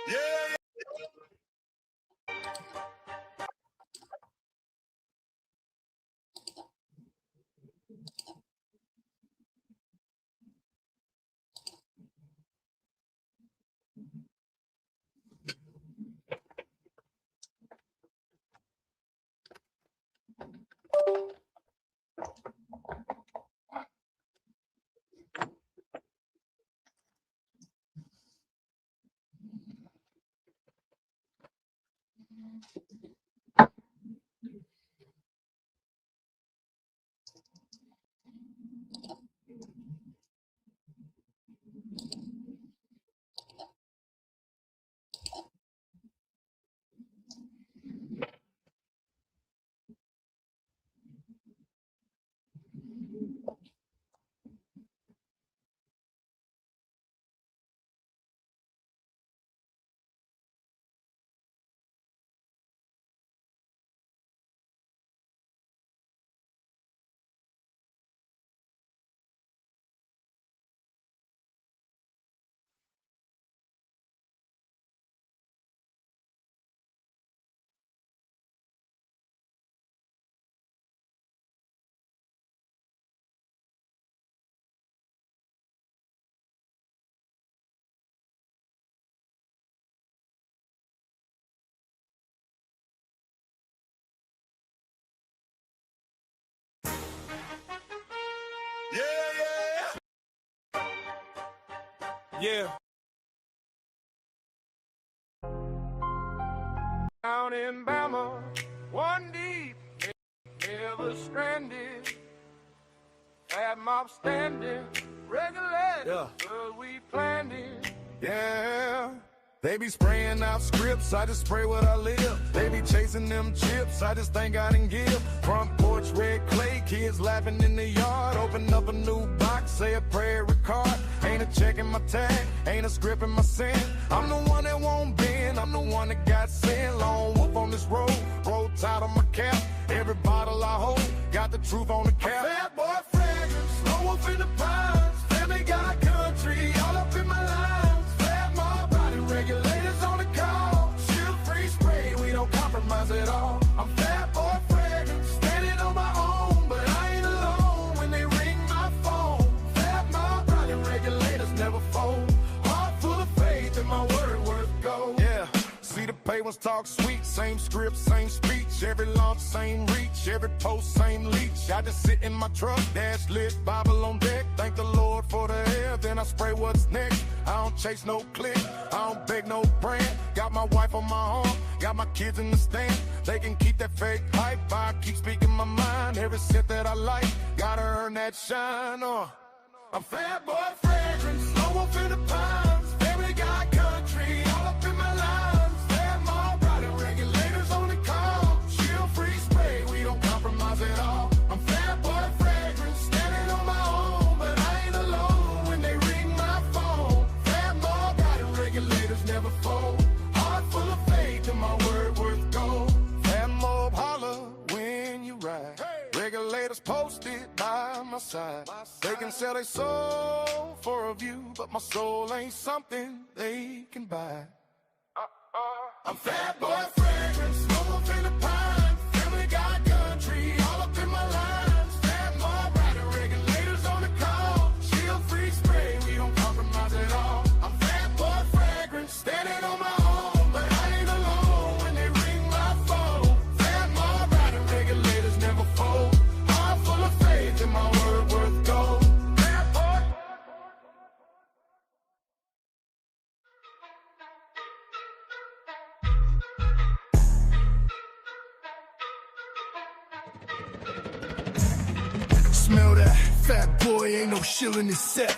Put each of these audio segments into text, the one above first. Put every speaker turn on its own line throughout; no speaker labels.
Yeah. Yeah. Down in Bama, one deep, never stranded. Fat mob standing, regular, cause we planned it. Yeah. They be spraying out scripts, I just spray what I live. They be chasing them chips, I just thank God and give. Front porch, red clay, kids laughing in the yard. Open up a new box, say a prayer record. Ain't a check in my tag, ain't a script in my sin. I'm the one that won't bend, I'm the one that got sin. Long whoop on this road, roll tight on my cap. Every bottle I hold, got the truth on the cap. Bad boy fragrance, slow wolf in the pines. Family got country, all up in my lines. Fat mob, riding regulators on the call. Shield free spray, we don't compromise at all. I'm fat boy fragrance, standing on my own. But I ain't alone when they ring my phone. Fat mob, riding regulators never fold. Heart full of faith and my word worth gold. Yeah, see the pay ones talk sweet. Same script, same speech. Every launch, same reach. Every post, same leech. I just sit in my truck, dash lit, Bible on deck. Thank the Lord for the air, then I spray what's next. I don't chase no click, I don't beg no brand. Got my wife on my arm, got my kids in the stand. They can keep that fake hype, I keep speaking my mind. Every scent that I like, gotta earn that shine. I'm fat boy fragrance, slow wolf in the pines. Family got country, all up in my lines. Fat mob, riding regulators on the call. Shield free spray, we don't compromise at all. I'm fat boy fragrance, standing on my own. But I ain't alone when they ring my phone. Fat mob, riding regulators never fold. Heart full of faith and my word worth gold. Fat mob holler when you ride. Regulators posted by my side. They can sell their soul for a view, but my soul ain't something they can buy. I'm fat boy fragrance, slow wolf in the pines. Family got country, all up in my lines. Fat mob, riding regulators on the call. Shield free spray, we don't compromise at all. I'm fat boy fragrance, standing on my own. But I ain't alone when they ring my phone. Fat mob, riding regulators never fold. Heart full of faith and my word worth gold. Fat boy. Smell that, fat boy, ain't no shill in his set.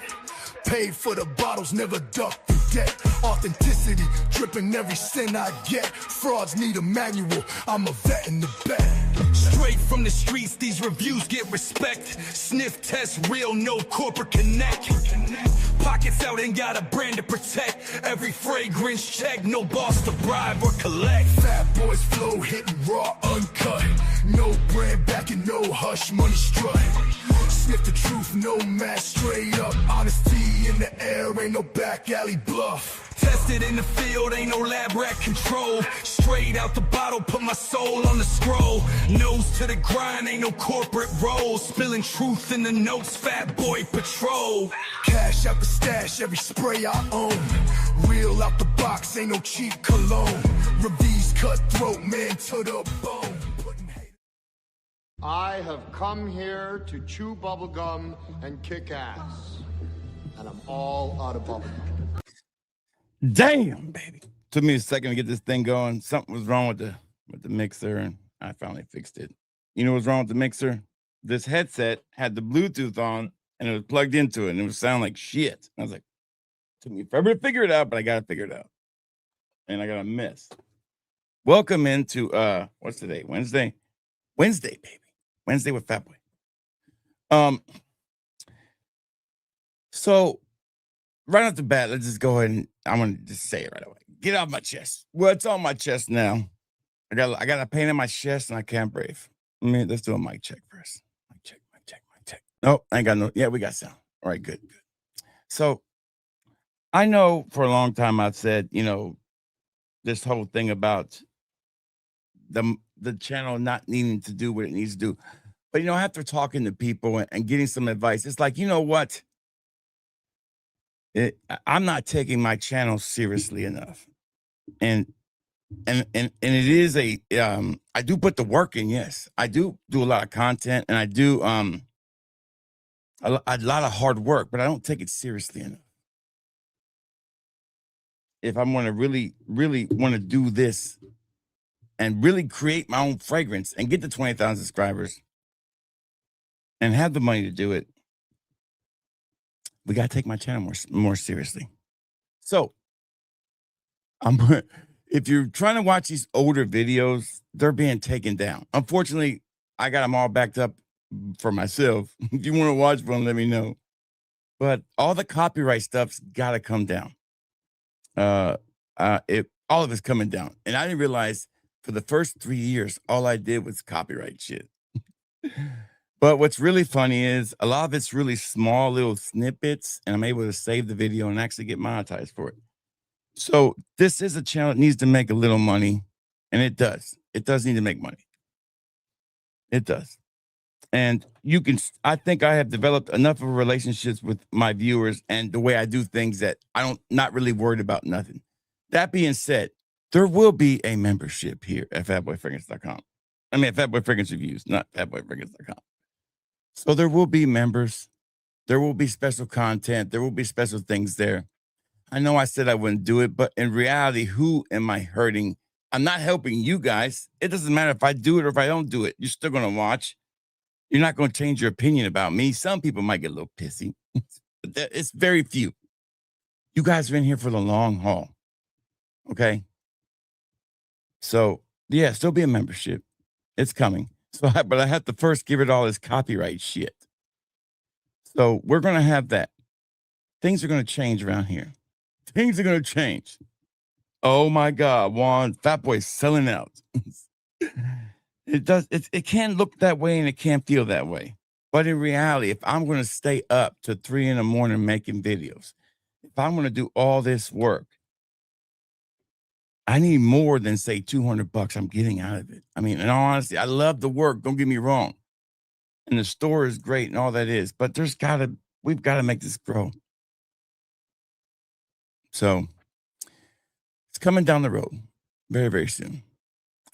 paid for the bottles, never ducked the debt. Authenticity, dripping every cent I get. Frauds need a manual, I'm a vet in the bed. Straight from the streets, these reviews get respect. Sniff test, real, no corporate connect. Pockets out, ain't got a brand to protect. Every fragrance check, no boss to bribe or collect. Fat boys flow, hitting raw, uncut. No brand backing, no hush, money strut. Sniff the truth, no mask, straight up. Honesty in the air, ain't no back alley bluff. Tested in the field, ain't no lab rat control. Straight out the bottle, put my soul on the scroll. Nose to the grind, ain't no corporate role. Spilling truth in the notes, Fat Boy Patrol. Cash out the stash, every spray I own. Real out the box, ain't no cheap cologne. Reviews cutthroat, man to the bone.
I have come here to chew bubblegum and kick ass. And I'm all out of bubblegum.
Damn, baby. Took me a second to get this thing going. Something was wrong with the mixer, and I finally fixed it. You know what's wrong with the mixer? This headset had the Bluetooth on, and it was plugged into it, and it was sounding like shit. I was like, took me forever to figure it out, but I got to figure it out. And I got a miss. Welcome into, what's today? Wednesday? Wednesday, baby. Wednesday with Fat Boy. So right off the bat, let's just go ahead and I'm gonna just say it right away. Get off my chest. Well, it's on my chest now. I got a pain in my chest and I can't breathe. Let's do a mic check first. Mic check. Nope, I ain't got no. Yeah, we got sound. All right, good. So I know for a long time I've said, this whole thing about the channel not needing to do what it needs to do. But, after talking to people and getting some advice, it's like, you know what? I'm not taking my channel seriously enough. And it is I do put the work in. Yes, I do a lot of content and I do a lot of hard work, but I don't take it seriously enough. If I'm going to really want to do this and really create my own fragrance and get to 20,000 subscribers and have the money to do it, we got to take my channel more seriously. So if you're trying to watch these older videos, they're being taken down. Unfortunately, I got them all backed up for myself. If you want to watch one, let me know. But all the copyright stuff's got to come down. All of it's coming down. And I didn't realize for the first 3 years, all I did was copyright shit. But what's really funny is a lot of it's really small little snippets, and I'm able to save the video and actually get monetized for it. So this is a channel that needs to make a little money, and it does. It does need to make money. It does. And I think I have developed enough of relationships with my viewers and the way I do things that not really worried about nothing. That being said, there will be a membership here at fatboyfragrance.com. I mean, at Fat Boy Fragrance Reviews, not fatboyfragrance.com. So there will be members. There will be special content. There will be special things there. I know I said I wouldn't do it, but in reality, who am I hurting? I'm not helping you guys. It doesn't matter if I do it or if I don't do it. You're still going to watch. You're not going to change your opinion about me. Some people might get a little pissy, but it's very few. You guys are in here for the long haul. Okay. So yeah, still be a membership. It's coming. But I have to first give it all this copyright shit. So we're going to have that. Things are going to change around here. Things are going to change. Oh my God, Juan, Fat Boy's selling out. It can look that way and it can feel that way. But in reality, if I'm going to stay up to 3 a.m. making videos, if I'm going to do all this work, I need more than say $200 I'm getting out of it. I mean, in all honesty, I love the work. Don't get me wrong. And the store is great and all that is, but we've got to make this grow. So it's coming down the road very, very soon.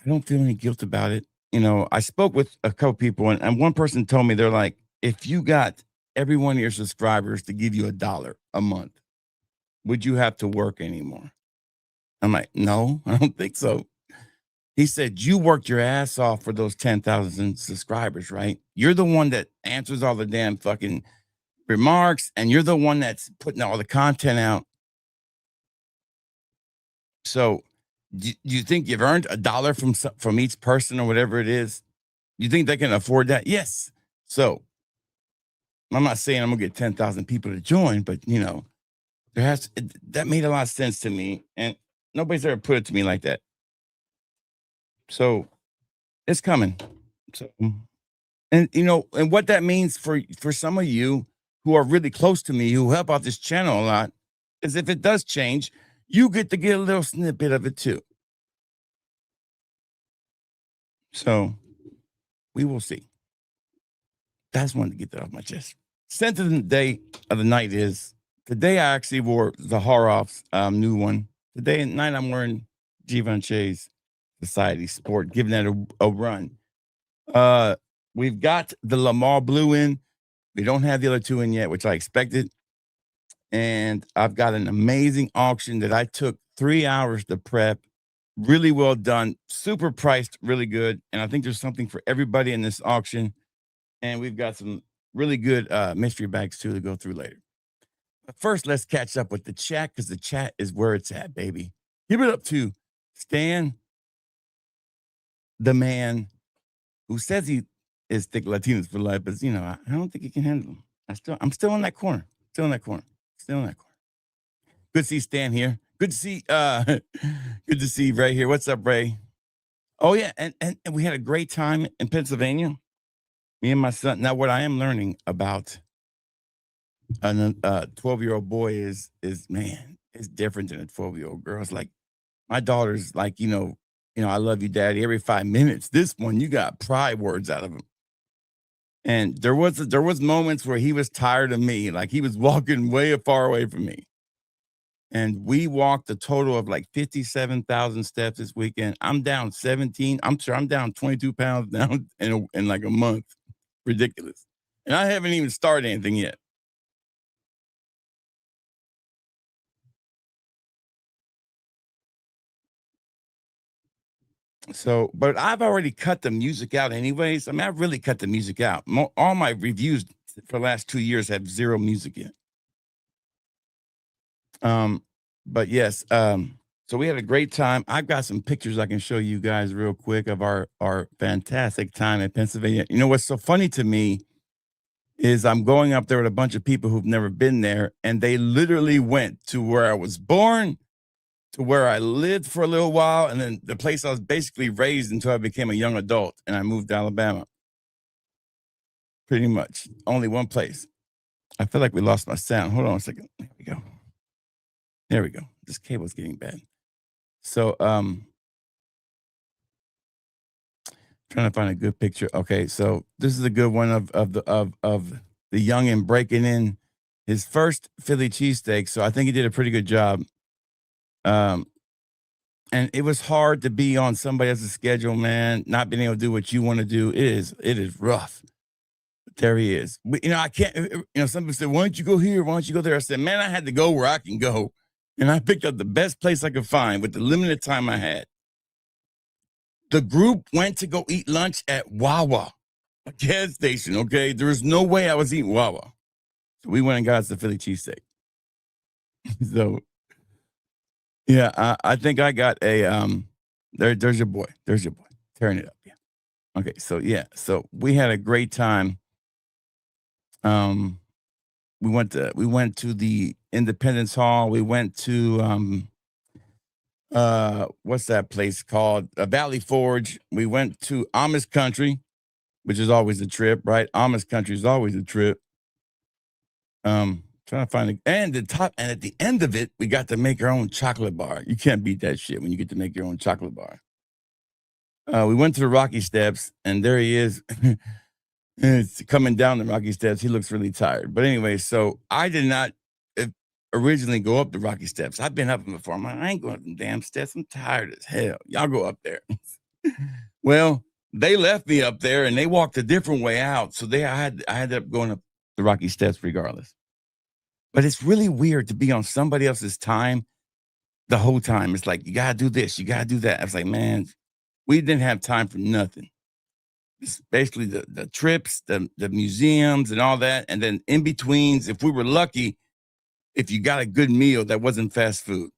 I don't feel any guilt about it. I spoke with a couple people and one person told me, they're like, if you got every one of your subscribers to give you $1 a month, would you have to work anymore? I'm like, no, I don't think so. He said, you worked your ass off for those 10,000 subscribers, right? You're the one that answers all the damn fucking remarks, and you're the one that's putting all the content out. So do you think you've earned $1 from each person or whatever it is? You think they can afford that? Yes. So I'm not saying I'm gonna get 10,000 people to join, but that made a lot of sense to me, and nobody's ever put it to me like that. So it's coming. So, and what that means for some of you who are really close to me, who help out this channel a lot, is if it does change, you get to get a little snippet of it too. So we will see. That's one to get that off my chest. Sentence of the night is today. I actually wore the Horror's new one. Today at night I'm wearing Givenchy's Society Sport, giving that a run. We've got the Lamar Blue in. We don't have the other two in yet, which I expected. And I've got an amazing auction that I took 3 hours to prep. Really well done, super priced, really good. And I think there's something for everybody in this auction. And we've got some really good mystery bags too to go through later. But first, let's catch up with the chat, because the chat is where it's at, baby. Give it up to Stan, the man who says he is thick Latinos for life, but I don't think he can handle them. I'm still in that corner. Still in that corner. Good to see Stan here. Good to see good to see Ray here. What's up, Ray? Oh yeah, and we had a great time in Pennsylvania. Me and my son. Now, what I am learning about a 12-year-old boy is man, it's different than a 12-year-old girl. It's like my daughter's like, I love you, Daddy, every 5 minutes. This one, you got pride words out of him. And there was moments where he was tired of me, like he was walking way far away from me. And we walked a total of like 57,000 steps this weekend. I'm down 17. I'm sure I'm down 22 pounds now in like a month. Ridiculous. And I haven't even started anything yet. So, but I've already cut the music out anyways. I mean, I've really cut the music out. All my reviews for the last 2 years have zero music in. But yes, so we had a great time. I've got some pictures I can show you guys real quick of our fantastic time in Pennsylvania. What's so funny to me is I'm going up there with a bunch of people who've never been there, and they literally went to where I was born, to where I lived for a little while, and then the place I was basically raised until I became a young adult, and I moved to Alabama. Pretty much. Only one place. I feel like we lost my sound. Hold on a second. There we go. There we go. This cable's getting bad. So, trying to find a good picture. Okay, so this is a good one of the youngin' breaking in his first Philly cheesesteak. So I think he did a pretty good job. And it was hard to be on somebody else's schedule, man. Not being able to do what you want to do. It is rough. But there he is. But, I can't. Some people said, "Why don't you go here? Why don't you go there?" I said, "Man, I had to go where I can go." And I picked up the best place I could find with the limited time I had. The group went to go eat lunch at Wawa, a gas station, okay? There was no way I was eating Wawa. So we went and got us the Philly cheesesteak. So, yeah, I think I got a, there's your boy. There's your boy. Tearing it up, yeah. Okay, so, yeah. So we had a great time. We went to the Independence Hall. We went to what's that place called? Valley Forge. We went to Amish country, which is always a trip, right? Amish country is always a trip. Trying to find it. And at the end of it, we got to make our own chocolate bar. You can't beat that shit when you get to make your own chocolate bar. We went to the Rocky Steps, and there he is. It's coming down the Rocky Steps. He looks really tired. But anyway, so I did not originally go up the Rocky Steps. I've been up them before. I'm like, I ain't going up them damn steps. I'm tired as hell. Y'all go up there. Well, they left me up there and they walked a different way out. So I ended up going up the Rocky Steps regardless. But it's really weird to be on somebody else's time the whole time. It's like, you got to do this. You got to do that. I was like, man, we didn't have time for nothing. It's basically the trips, the museums and all that. And then in betweens, if we were lucky, if you got a good meal that wasn't fast food.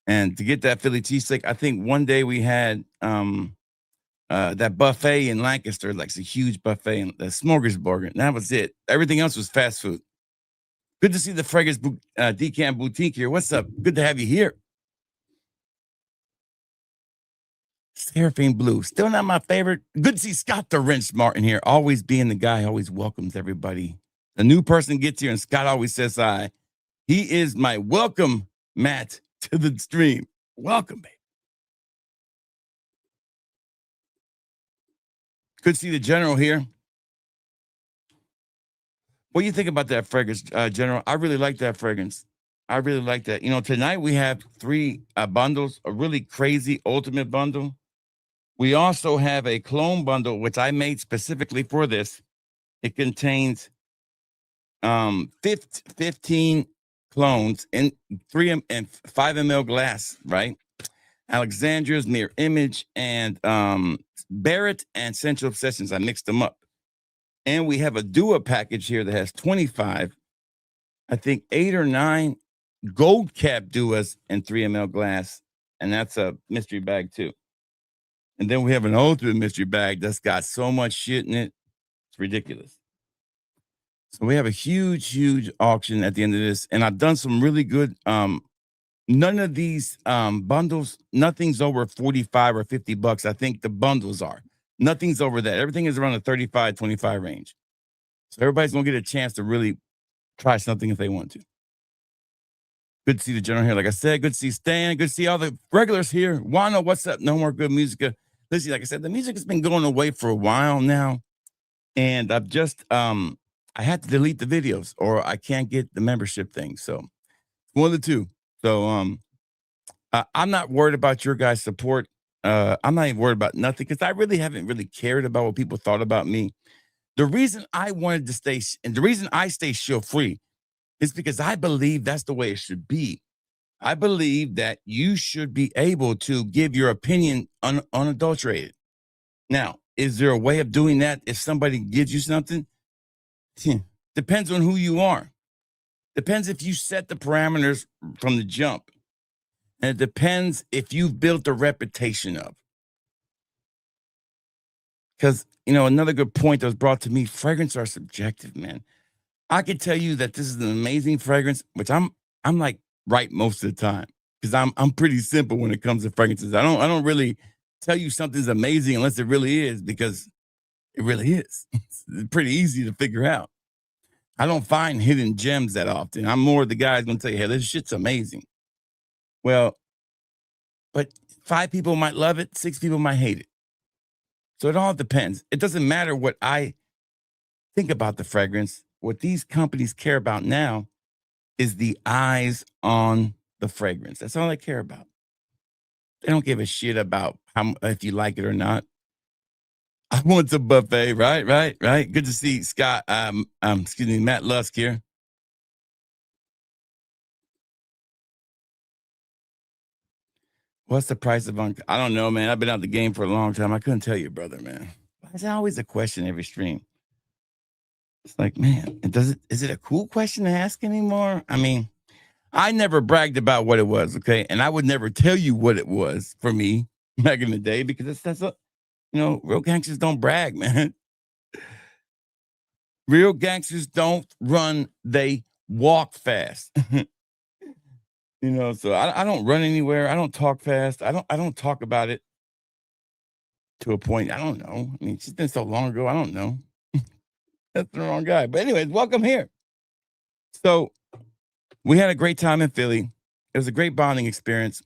And to get that Philly cheesesteak, I think one day we had that buffet in Lancaster, like it's a huge buffet, and the smorgasbord, and that was it. Everything else was fast food. Good to see the Fragrance Decant Boutique here. What's up? Good to have you here. Seraphine Blue, still not my favorite. Good to see Scott the Wrench Martin here. Always being the guy, always welcomes everybody. A new person gets here, and Scott always says hi. He is my welcome mat to the stream. Welcome, baby. Good to see the General here. What do you think about that fragrance, General? I really like that fragrance. I really like that. You know, tonight we have 3 bundles, a really crazy ultimate bundle. We also have a clone bundle, which I made specifically for this. It contains 15 clones in 3 and 5 ml glass, right? Alexandra's Mirror Image and Barrett and Central Obsessions. I mixed them up. And we have a Dua package here that has 25, I think 8 or 9 gold cap Duas in 3 ml glass. And that's a mystery bag too. And then we have an ultimate mystery bag that's got so much shit in it. It's ridiculous. So we have a huge auction at the end of this. And I've done some really good, none of these bundles, nothing's over 45 or 50 bucks. I think the bundles are. Nothing's over that. Everything is around the 35, 25 range. So everybody's going to get a chance to really try something if they want to. Good to see the General here. Like I said, good to see Stan. Good to see all the regulars here. Wano, what's up? No More Good Music. Listen, like I said, the music has been going away for a while now. And I've just, I had to delete the videos or I can't get the membership thing. So one of the two. So I'm not worried about your guys' support. I'm not even worried about nothing because I really haven't really cared about what people thought about me. The reason I wanted to stay and the reason I stay show free is because I believe that's the way it should be. I believe that you should be able to give your opinion unadulterated. Now, is there a way of doing that if somebody gives you something? Depends on who you are. Depends if you set the parameters from the jump. And it depends if you've built a reputation of. Because, you know, another good point that was brought to me, fragrances are subjective, man. I can tell you that this is an amazing fragrance, which I'm like right most of the time. Because I'm pretty simple when it comes to fragrances. I don't really tell you something's amazing unless it really is, because it really is. It's pretty easy to figure out. I don't find hidden gems that often. I'm more the guy who's gonna tell you, hey, this shit's amazing. Well, but 5 people might love it, 6 people might hate it. So it all depends. It doesn't matter what I think about the fragrance. What these companies care about now is the eyes on the fragrance. That's all they care about. They don't give a shit about if you like it or not. I want the buffet, right. Good to see Scott. Excuse me, Matt Lusk here. What's the price of I don't know, man. I've been out the game for a long time. I couldn't tell you, brother, man. It's always a question every stream. It's like, man, is it a cool question to ask anymore? I mean, I never bragged about what it was, okay? And I would never tell you what it was for me back in the day because that's real gangsters don't brag, man. Real gangsters don't run, they walk fast. So I don't run anywhere. I don't talk fast. I don't talk about it to a point. I don't know. I mean, it's been so long ago. I don't know. That's the wrong guy. But anyways, welcome here. So we had a great time in Philly. It was a great bonding experience.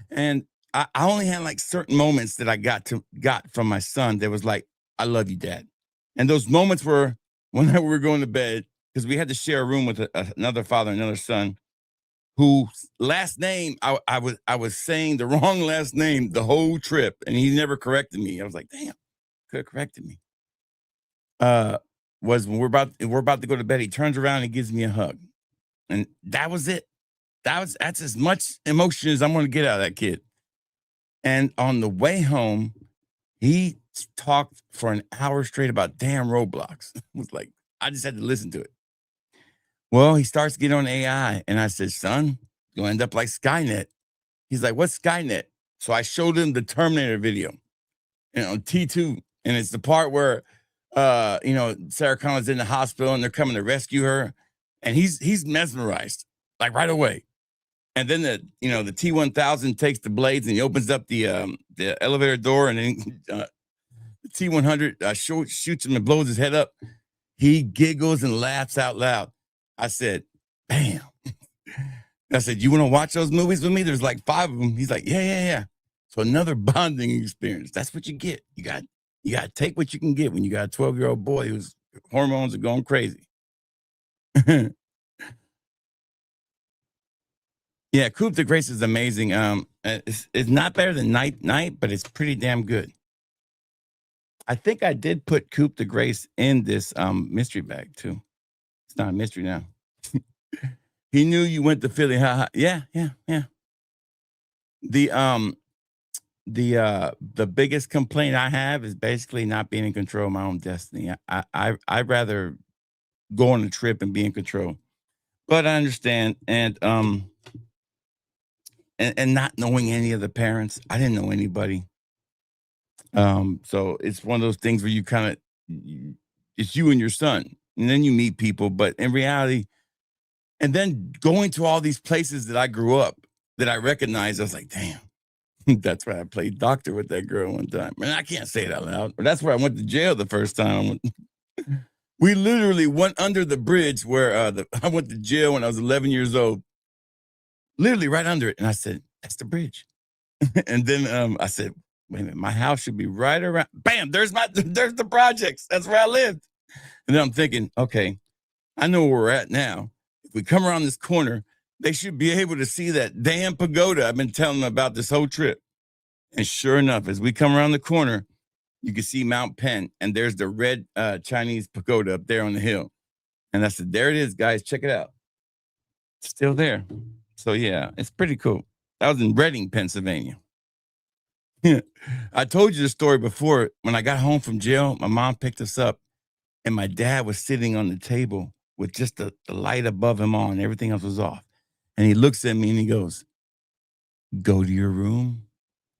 And I only had like certain moments that I got from my son that was like, I love you, Dad. And those moments were when we were going to bed, because we had to share a room with another father, another son, whose last name I was saying the wrong last name the whole trip, and he never corrected me. I was like, damn, could have corrected me. Was when we're about to go to bed, he turns around and gives me a hug. And that was it. That's as much emotion as I'm going to get out of that kid. And on the way home, he talked for an hour straight about damn Roblox. It was like, I just had to listen to it. Well, he starts getting on AI, and I said, son, you'll end up like Skynet. He's like, what's Skynet? So I showed him the Terminator video, T2, and it's the part where Sarah Connor's in the hospital and they're coming to rescue her, and he's mesmerized like right away. And then the T1000 takes the blades and he opens up the elevator door, and then the T100 shoots him and blows his head up. He giggles and laughs out loud. I said, bam. I said, you want to watch those movies with me? There's like 5 of them. He's like, yeah. So another bonding experience. That's what you get. You got to take what you can get when you got a 12-year-old boy whose hormones are going crazy. Yeah, Coup de Grace is amazing. It's not better than Night, but it's pretty damn good. I think I did put Coup de Grace in this mystery bag too. It's not a mystery now. He knew you went to Philly. Yeah. The biggest complaint I have is basically not being in control of my own destiny. I'd rather go on a trip and be in control. But I understand, and not knowing any of the parents. I didn't know anybody. So it's one of those things where you kind of, it's you and your son, and then you meet people, but in reality, and then going to all these places that I grew up, that I recognized, I was like, damn, that's where I played doctor with that girl one time. Man, I can't say it out loud, but that's where I went to jail the first time. We literally went under the bridge where I went to jail when I was 11 years old. Literally right under it. And I said, that's the bridge. And then I said, wait a minute, my house should be right around. Bam, there's the projects. That's where I lived. And then I'm thinking, okay, I know where we're at now. If we come around this corner, they should be able to see that damn pagoda I've been telling them about this whole trip. And sure enough, as we come around the corner, you can see Mount Penn, and there's the red Chinese pagoda up there on the hill. And I said, there it is, guys. Check it out. It's still there. So, yeah, it's pretty cool. That was in Reading, Pennsylvania. I told you the story before. When I got home from jail, my mom picked us up, and my dad was sitting on the table with just the light above him on. Everything else was off. And he looks at me and he goes, go to your room,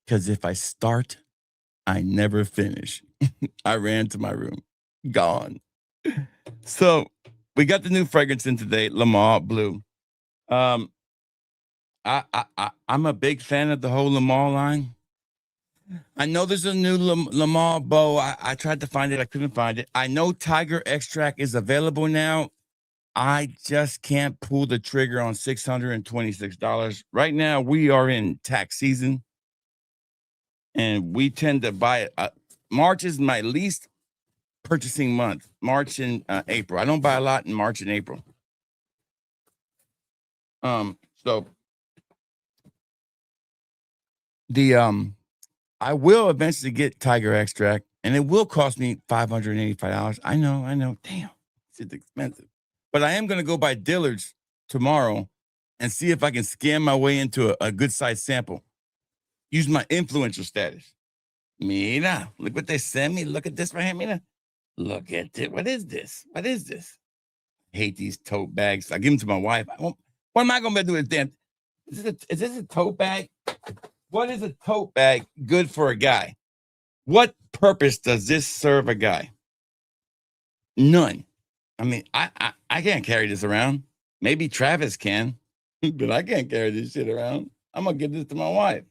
because if I start, I never finish. I ran to my room. Gone. So we got the new fragrance in today, Le Male Bleu. I'm a big fan of the whole Le Male line. I know there's a new Le Male Beau. I tried to find it. I couldn't find it. I know Tiger Extract is available now. I just can't pull the trigger on $626. Right now, we are in tax season, and we tend to buy it. March is my least purchasing month. March and April. I don't buy a lot in March and April. So I will eventually get Tiger Extract, and it will cost me $585. I know. Damn, it's expensive. But I am going to go by Dillard's tomorrow and see if I can scam my way into a good size sample. Use my influencer status. Mira, look what they sent me. Look at this right here, mira. Look at it. What is this? I hate these tote bags. I give them to my wife. What am I going to do with them? Is this a tote bag? What is a tote bag good for a guy? What purpose does this serve a guy? None. I mean, I can't carry this around. Maybe Travis can, but I can't carry this shit around. I'm going to give this to my wife.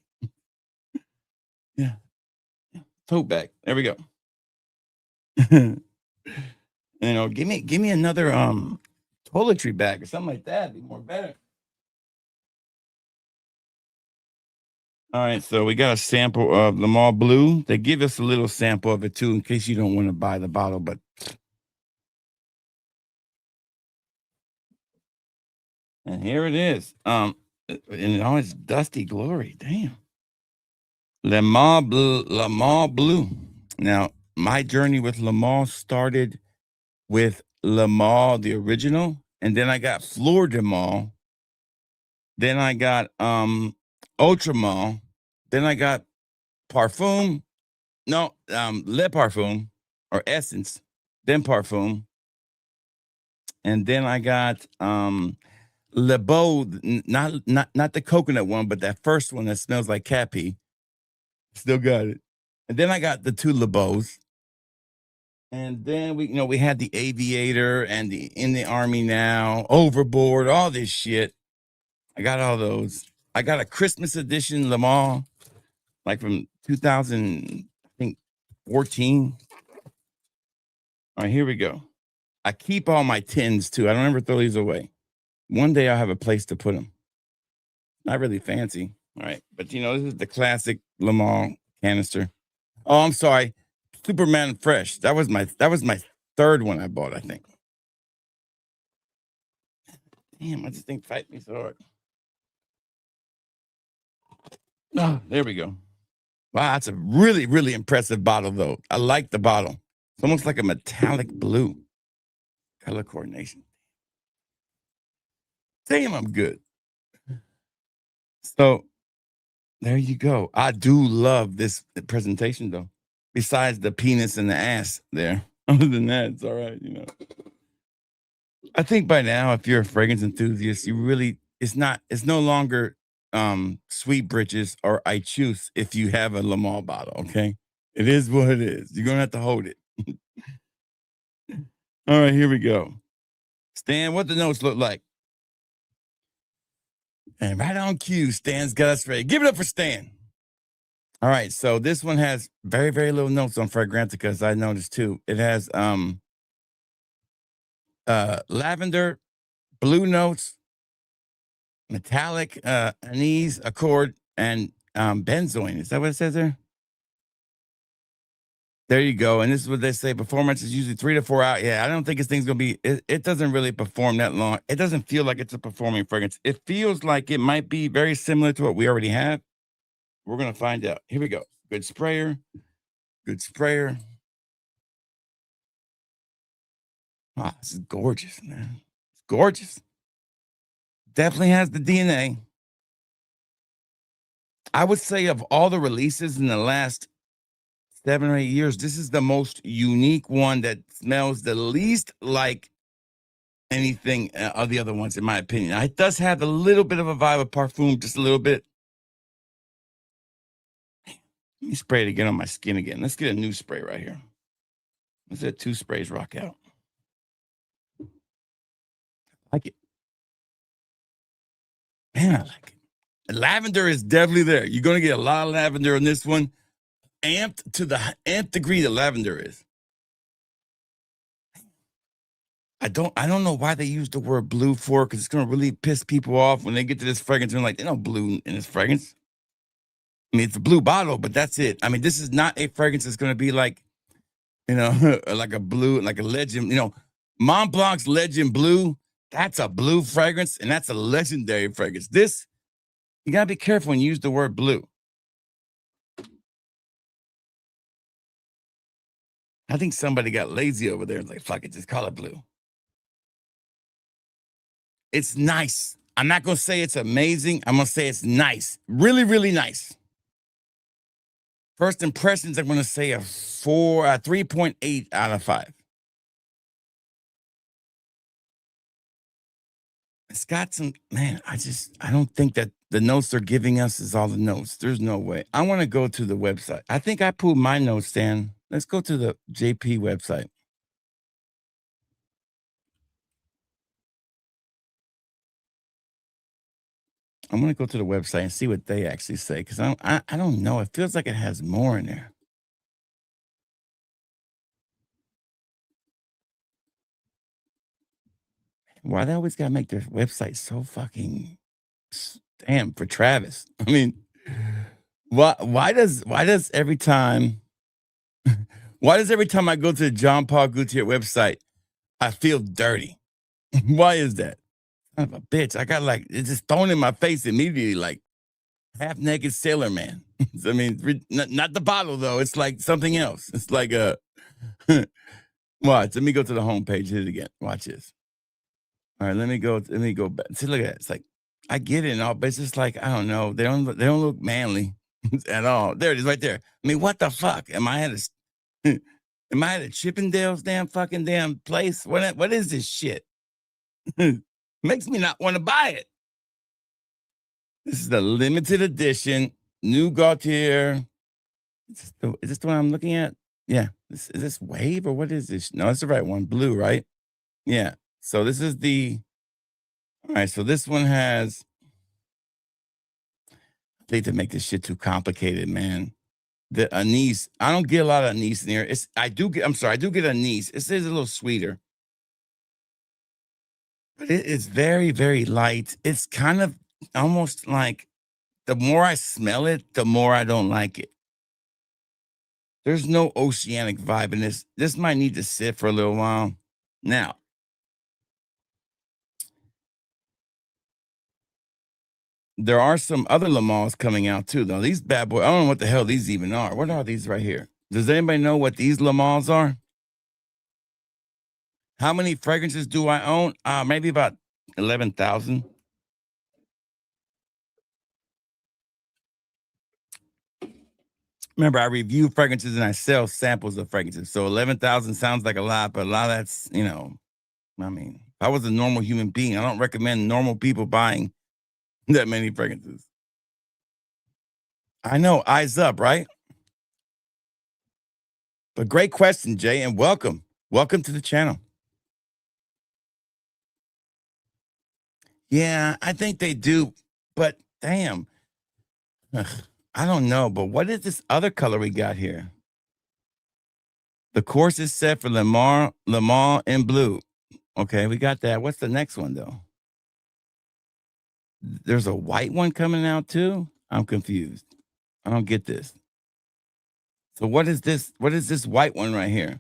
Yeah. Tote bag. There we go. Give me another toiletry bag or something like that. Be more better. All right, so we got a sample of Le Male Bleu. They give us a little sample of it too, in case you don't want to buy the bottle. But and here it is. And all its dusty glory. Damn. Le Male Bleu. Now, my journey with Le Male started with Le Male, the original, and then I got Fleur de Mal. Then I got Ultra Male. Then I got Parfum. No, Le Parfum or Essence, then Parfum. And then I got Le Beau, not the coconut one, but that first one that smells like cat pee. Still got it. And then I got the two Le Beaux. And then we had the Aviator and the In the Army Now, Overboard, all this shit. I got all those. I got a Christmas edition Le Mans, like from 2014. All right, here we go. I keep all my tins too. I don't ever throw these away. One day I'll have a place to put them. Not really fancy. All right. But this is the classic Le Mans canister. Oh, I'm sorry. Superman Fresh. That was my third one I bought, I think. Damn, I just think fight me so hard. Oh, there we go. Wow, that's a really, really impressive bottle, though. I like the bottle. It's almost like a metallic blue. Color coordination. Damn, I'm good. So there you go. I do love this presentation, though. Besides the penis and the ass there. Other than that, it's all right, I think by now, if you're a fragrance enthusiast, it's no longer Sweet Britches or I Choose if you have a Le Mans bottle, okay? It is what it is. You're gonna have to hold it. All right, here we go. Stan, what the notes look like? And right on cue, Stan's got us ready. Give it up for Stan. All right, so this one has very, very little notes on Fragrantica, as I noticed too. It has lavender, blue notes, metallic, anise, accord, and benzoin. Is that what it says there? There you go. And this is what they say. Performance is usually 3 to 4 hours. Yeah, I don't think this thing's going to be, it doesn't really perform that long. It doesn't feel like it's a performing fragrance. It feels like it might be very similar to what we already have. We're going to find out. Here we go. Good sprayer. Good sprayer. Wow, this is gorgeous, man. It's gorgeous. Definitely has the DNA. I would say of all the releases in the last 7 or 8 years, this is the most unique one that smells the least like anything of the other ones, in my opinion. It does have a little bit of a vibe of Parfum, just a little bit. Let me spray it again on my skin again. Let's get a new spray right here. Let's let 2 sprays rock out. I like it. Man, I like it. Lavender is definitely there. You're going to get a lot of lavender in this one. Amped to the nth degree that lavender is. I don't know why they use the word blue for, because it's going to really piss people off when they get to this fragrance. They're like, there's no blue in this fragrance. I mean, it's a blue bottle, but that's it. I mean, this is not a fragrance that's going to be like, like a blue, like a legend, Mont Blanc's Legend Blue. That's a blue fragrance, and that's a legendary fragrance. This, you got to be careful when you use the word blue. I think somebody got lazy over there and like, fuck it, just call it blue. It's nice. I'm not going to say it's amazing. I'm going to say it's nice. Really, really nice. First impressions, I'm going to say a 3.8 out of 5. It's got some, man, I don't think that the notes they're giving us is all the notes. There's no way. I want to go to the website. I think I pulled my notes, Stan. Let's go to the JP website. I'm going to go to the website and see what they actually say, because I don't know. It feels like it has more in there. Why they always got to make their website so fucking damn for Travis? I mean, why does every time I go to the John Paul Gaultier website, I feel dirty? Why is that? Son of a bitch. I got like, it's just thrown in my face immediately, like half naked sailor man. I mean, not the bottle though. It's like something else. It's like a, watch, let me go to the homepage. Hit it again. Watch this. All right, let me go back. See, look at that. It's like, I get it and all, but it's just like, I don't know. They don't look manly. at all. There it is right there. I mean, what the fuck? Am I at a Chippendales damn place? What is this shit? Makes me not want to buy it. This is the limited edition new Gaultier. Is this the one I'm looking at? Yeah. Is this Wave or what is this? No, it's the right one. Blue, right? Yeah. So this is all right. So this one has, I hate to make this shit too complicated, man. The anise. I don't get a lot of anise in here. I do get anise. It says a little sweeter. But it is very, very light. It's kind of almost like the more I smell it, the more I don't like it. There's no oceanic vibe in this. This might need to sit for a little while. Now, there are some other Le Mans coming out too, though. These bad boys, I don't know what the hell these even are. What are these right here? Does anybody know what these Le Mans are? How many fragrances do I own? Maybe about 11,000. Remember, I review fragrances and I sell samples of fragrances. So 11,000 sounds like a lot, but a lot of that's, I mean, if I was a normal human being, I don't recommend normal people buying that many fragrances. I know, eyes up, right? But great question, Jay, and welcome. Welcome to the channel. Yeah, I think they do, but damn. Ugh, I don't know, but what is this other color we got here? The course is set for Le Mans in blue. Okay, we got that. What's the next one, though? There's a white one coming out, too? I'm confused. I don't get this. So what is this? What is this white one right here?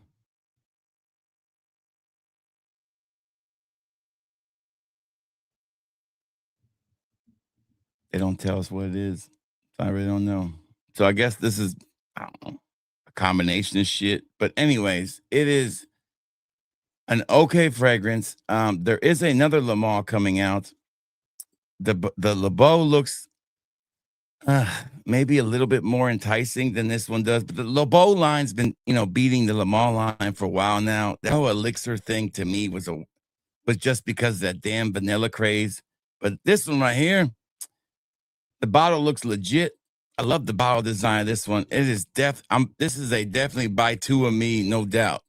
They don't tell us what it is. So I really don't know. So I guess this is, I don't know, a combination of shit. But anyways, it is an okay fragrance. There is another Le Mans coming out. The Le Beau looks maybe a little bit more enticing than this one does. But the Le Beau line's been, beating the Le Mans line for a while now. That whole elixir thing to me was just because of that damn vanilla craze. But this one right here, the bottle looks legit. I love the bottle design of this one. It is this is a definitely buy two of me, no doubt.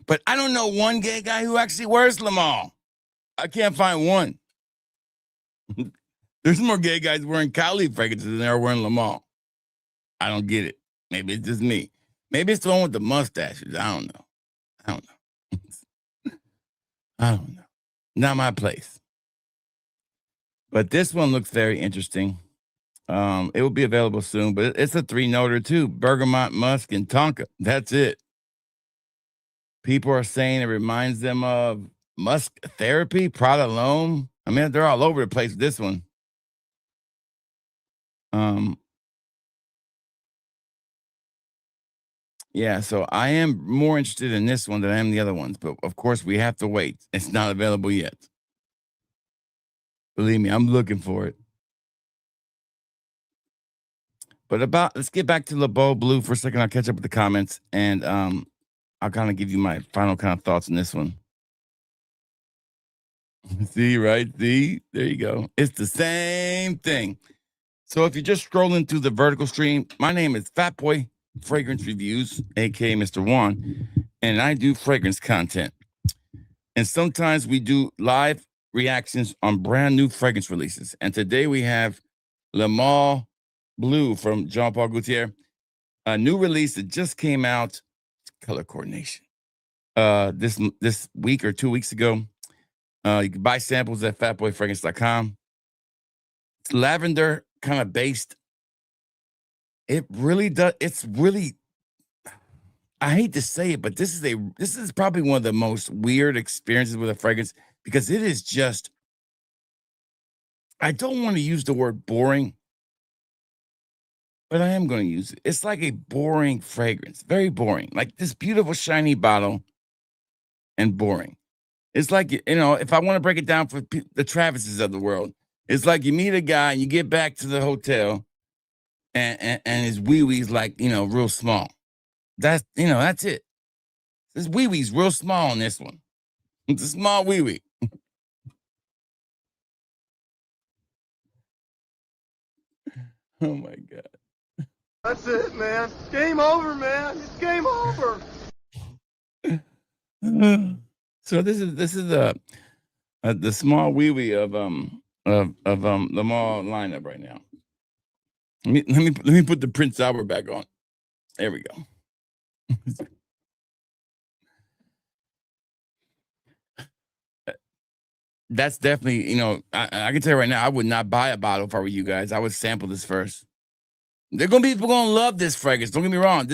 But I don't know one gay guy who actually wears Le Mans. I can't find one. There's more gay guys wearing Cali fragrances than there are wearing Le Mans. I don't get it. Maybe it's just me. Maybe it's the one with the mustaches. I don't know. I don't know. Not my place. But this one looks very interesting. It will be available soon, but it's a 3-noter too. Bergamot, musk, and tonka. That's it. People are saying it reminds them of Musk Therapy, Prada L'Homme. I mean, they're all over the place with this one. Yeah, so I am more interested in this one than I am the other ones, but of course we have to wait. It's not available yet. Believe me, I'm looking for it. But let's get back to Le Beau Blue for a second. I'll catch up with the comments and I'll kind of give you my final kind of thoughts on this one. See, right? See, there you go. It's the same thing. So if you're just scrolling through the vertical stream, my name is Fat Boy Fragrance Reviews, aka Mr. Juan, and I do fragrance content. And sometimes we do live reactions on brand new fragrance releases. And today we have Le Mans Blue from Jean Paul Gaultier, a new release that just came out. Color coordination. This week or 2 weeks ago. You can buy samples at fatboyfragrance.com. It's lavender kind of based. It really does. It's really, I hate to say it, but this is probably one of the most weird experiences with a fragrance because it is just, I don't want to use the word boring, but I am going to use it. It's like a boring fragrance, very boring, like this beautiful shiny bottle and boring. It's like, if I want to break it down for the Travises of the world, it's like you meet a guy and you get back to the hotel and his wee-wee's like, real small. That's it. This wee-wee's real small on this one. It's a small wee-wee. Oh my God.
That's it, man. Game over, man. It's game over.
So this is the small wee-wee of the mall lineup right now. Let me put the Prince Albert back on. There we go. That's definitely, I can tell you right now, I would not buy a bottle if I were you guys. I would sample this first. There are gonna be people gonna love this fragrance. Don't get me wrong.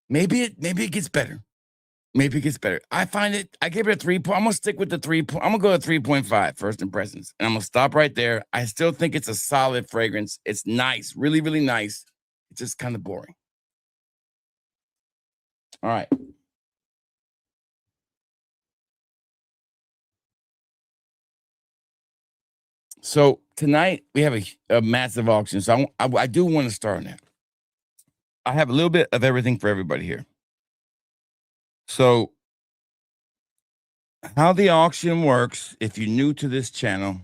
Maybe it gets better. Maybe it gets better. I gave it a 3. I'm gonna stick with the 3. I'm gonna go to 3.5 first impressions, and I'm gonna stop right there. I still think it's a solid fragrance. It's nice, really, really nice. It's just kind of boring. All right. So tonight we have a massive auction. So I do want to start on that. I have a little bit of everything for everybody here. So how the auction works, if you're new to this channel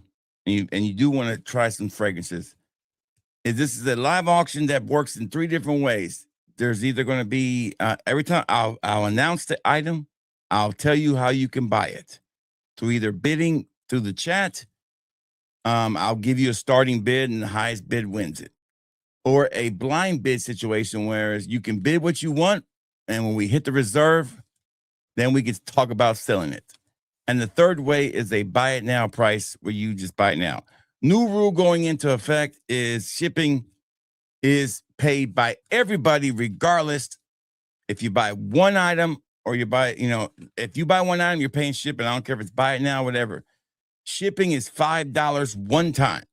and you do want to try some fragrances, this is a live auction that works in 3 different ways. There's either going to be every time I'll announce the item, I'll tell you how you can buy it through either bidding through the chat. I'll give you a starting bid and the highest bid wins it, or a blind bid situation where you can bid what you want, and when we hit the reserve, then we can talk about selling it. And the third way is a buy it now price where you just buy it now. New rule going into effect is shipping is paid by everybody, regardless if you buy one item or you buy, if you buy one item, you're paying shipping. I don't care if it's buy it now, whatever. Shipping is $5 one time.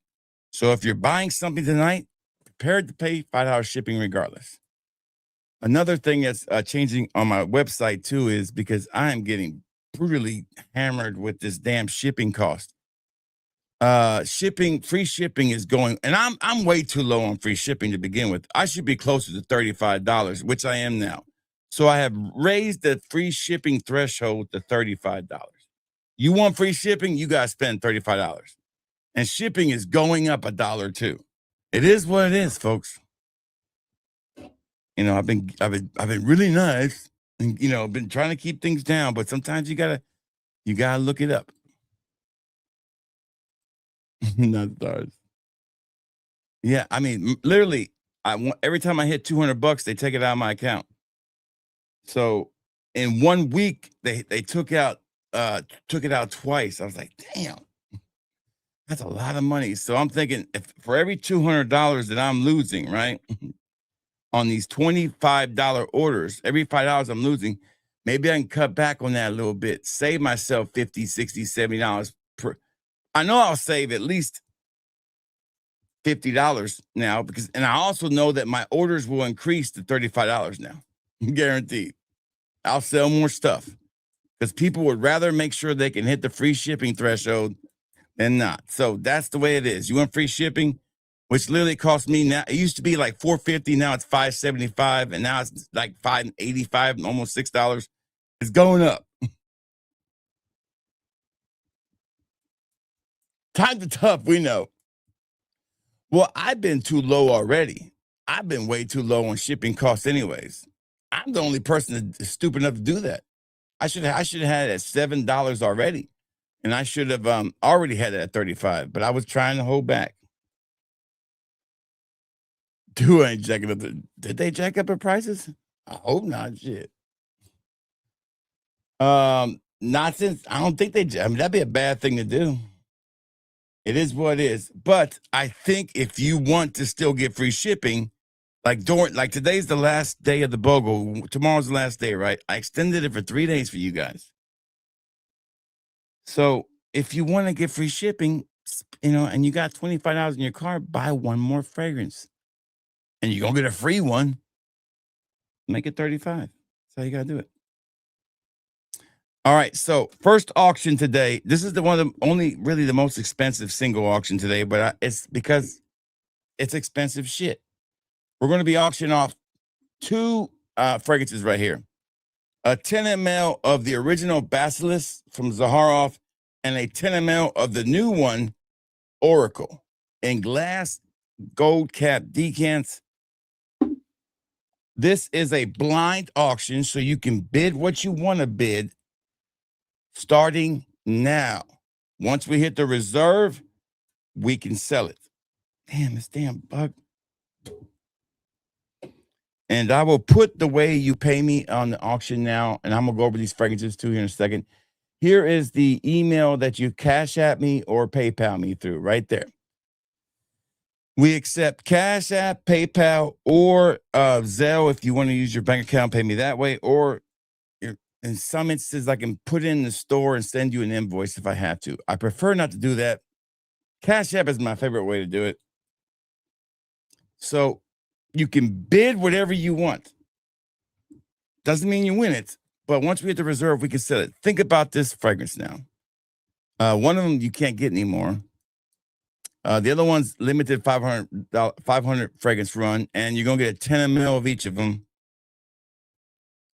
So if you're buying something tonight, prepared to pay $5 shipping regardless. Another thing that's changing on my website too is because I am getting brutally hammered with this damn shipping cost. Free shipping is going, and I'm way too low on free shipping to begin with. I should be closer to $35, which I am now. So I have raised the free shipping threshold to $35. You want free shipping, you gotta spend $35. And shipping is going up $1 too. It is what it is, folks. I've been really nice and been trying to keep things down, but sometimes you gotta look it up. Not stars. Yeah, I mean, literally, every time I hit $200, they take it out of my account. So in 1 week, they took it out twice. I was like, damn, that's a lot of money. So I'm thinking, if for every $200 that I'm losing, right, on these $25 orders, every $5 I'm losing, maybe I can cut back on that a little bit, save myself $50, $60, $70 per. I know I'll save at least $50 now and I also know that my orders will increase to $35 now, guaranteed. I'll sell more stuff because people would rather make sure they can hit the free shipping threshold than not. So that's the way it is. You want free shipping, which literally cost me now. It used to be like $4.50. Now it's $5.75, and now it's like $5.85, almost $6. It's going up. Times are tough, we know. Well, I've been too low already. I've been way too low on shipping costs anyways. I'm the only person that's stupid enough to do that. I should have had it at $7 already. And I should have already had it at $35, but I was trying to hold back. Ain't jacking up. Did they jack up the prices? I hope not. Shit. Not since I don't think that'd be a bad thing to do. It is what it is. But I think if you want to still get free shipping, like today's the last day of the BOGO. Tomorrow's the last day, right? I extended it for 3 days for you guys. So if you want to get free shipping, and you got $25 in your car, buy one more fragrance. and you're gonna get a free one, make it 35. That's how you gotta do it. All right, so first auction today. This is the one of the only really the most expensive single auction today, but it's because it's expensive shit. We're going to be auctioning off two fragrances right here. A 10 ml of the original Basilisk from Zaharoff and a 10 ml of the new one, Oracle, in glass gold cap decants. This is a blind auction, so you can bid what you want to bid starting now. Once we hit the reserve, we can sell it. Damn, this damn bug. And I will put the way you pay me on the auction now, and I'm going to go over these fragrances too here in a second. Here is the email that you Cash App me or PayPal me through right there. We accept Cash App, PayPal, or Zelle if you want to use your bank account, pay me that way, or in some instances, I can put it in the store and send you an invoice if I have to. I prefer not to do that. Cash App is my favorite way to do it. So you can bid whatever you want. Doesn't mean you win it, but once we hit the reserve, we can sell it. Think about this fragrance now. One of them you can't get anymore. The other one's limited 500 fragrance run, and you're going to get a 10 ml of each of them.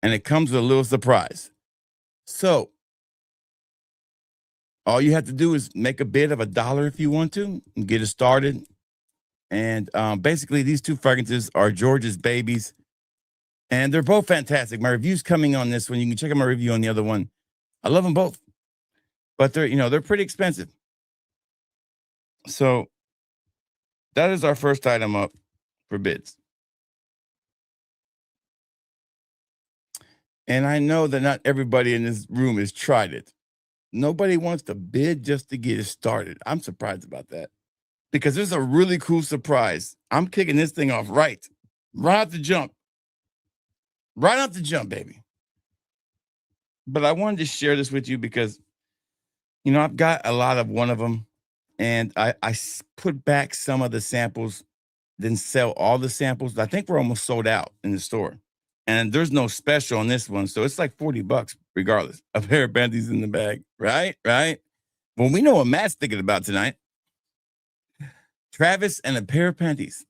And it comes with a little surprise. So all you have to do is make a bid of $1 if you want to and get it started. And basically, these two fragrances are George's Babies, and they're both fantastic. My review's coming on this one. You can check out my review on the other one. I love them both, but they're pretty expensive. So that is our first item up for bids. And I know that not everybody in this room has tried it. Nobody wants to bid just to get it started. I'm surprised about that because there's a really cool surprise. I'm kicking this thing off right off the jump. Right off the jump, baby. But I wanted to share this with you because, I've got a lot of one of them, and I put back some of the samples, then sell all the samples. I think we're almost sold out in the store. And there's no special on this one. So it's like $40 regardless. A pair of panties in the bag. Right? Well, we know what Matt's thinking about tonight. Travis and a pair of panties.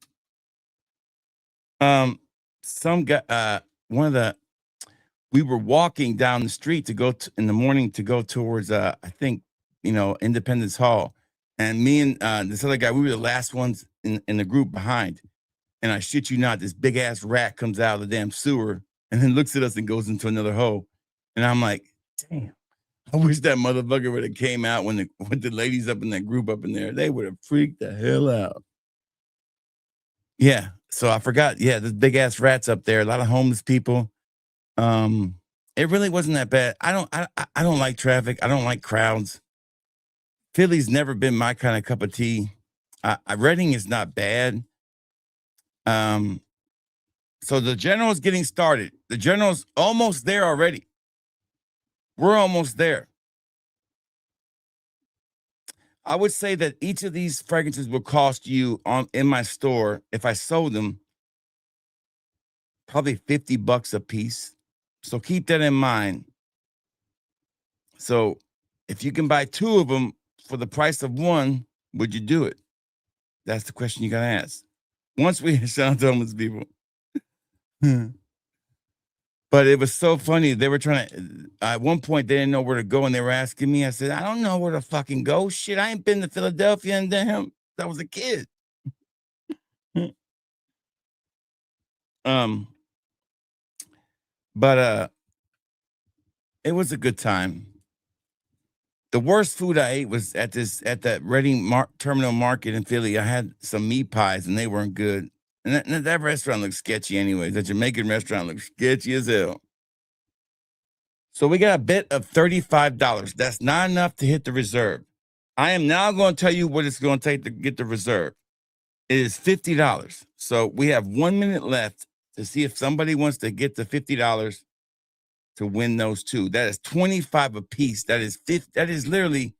Some guy, we were walking down the street to go in the morning to go towards, I think, Independence Hall. And me and this other guy, we were the last ones in the group behind. And I shit you not, this big ass rat comes out of the damn sewer and then looks at us and goes into another hole. And I'm like, damn, I wish that motherfucker would have came out when the ladies up in that group up in there. They would have freaked the hell out. Yeah. So I forgot. Yeah, this big ass rats up there. A lot of homeless people. It really wasn't that bad. I don't like traffic. I don't like crowds. Philly's never been my kind of cup of tea. Reading is not bad. So the general's getting started. The general's almost there already. We're almost there. I would say that each of these fragrances will cost you in my store, if I sold them, probably $50 a piece. So keep that in mind. So if you can buy two of them for the price of one, would you do it? That's the question you got to ask. Once we shout out to homeless people. But it was so funny. They were trying to, at one point, they didn't know where to go, and they were asking me. I said, I don't know where to fucking go. Shit, I ain't been to Philadelphia and damn, I was a kid. But it was a good time. The worst food I ate was at that Reading Terminal Market in Philly. I had some meat pies, and they weren't good. And that restaurant looks sketchy anyways. That Jamaican restaurant looks sketchy as hell. So we got a bid of $35. That's not enough to hit the reserve. I am now going to tell you what it's going to take to get the reserve. It is $50. So we have 1 minute left to see if somebody wants to get the $50 to win those two. That is $25 a piece. That is literally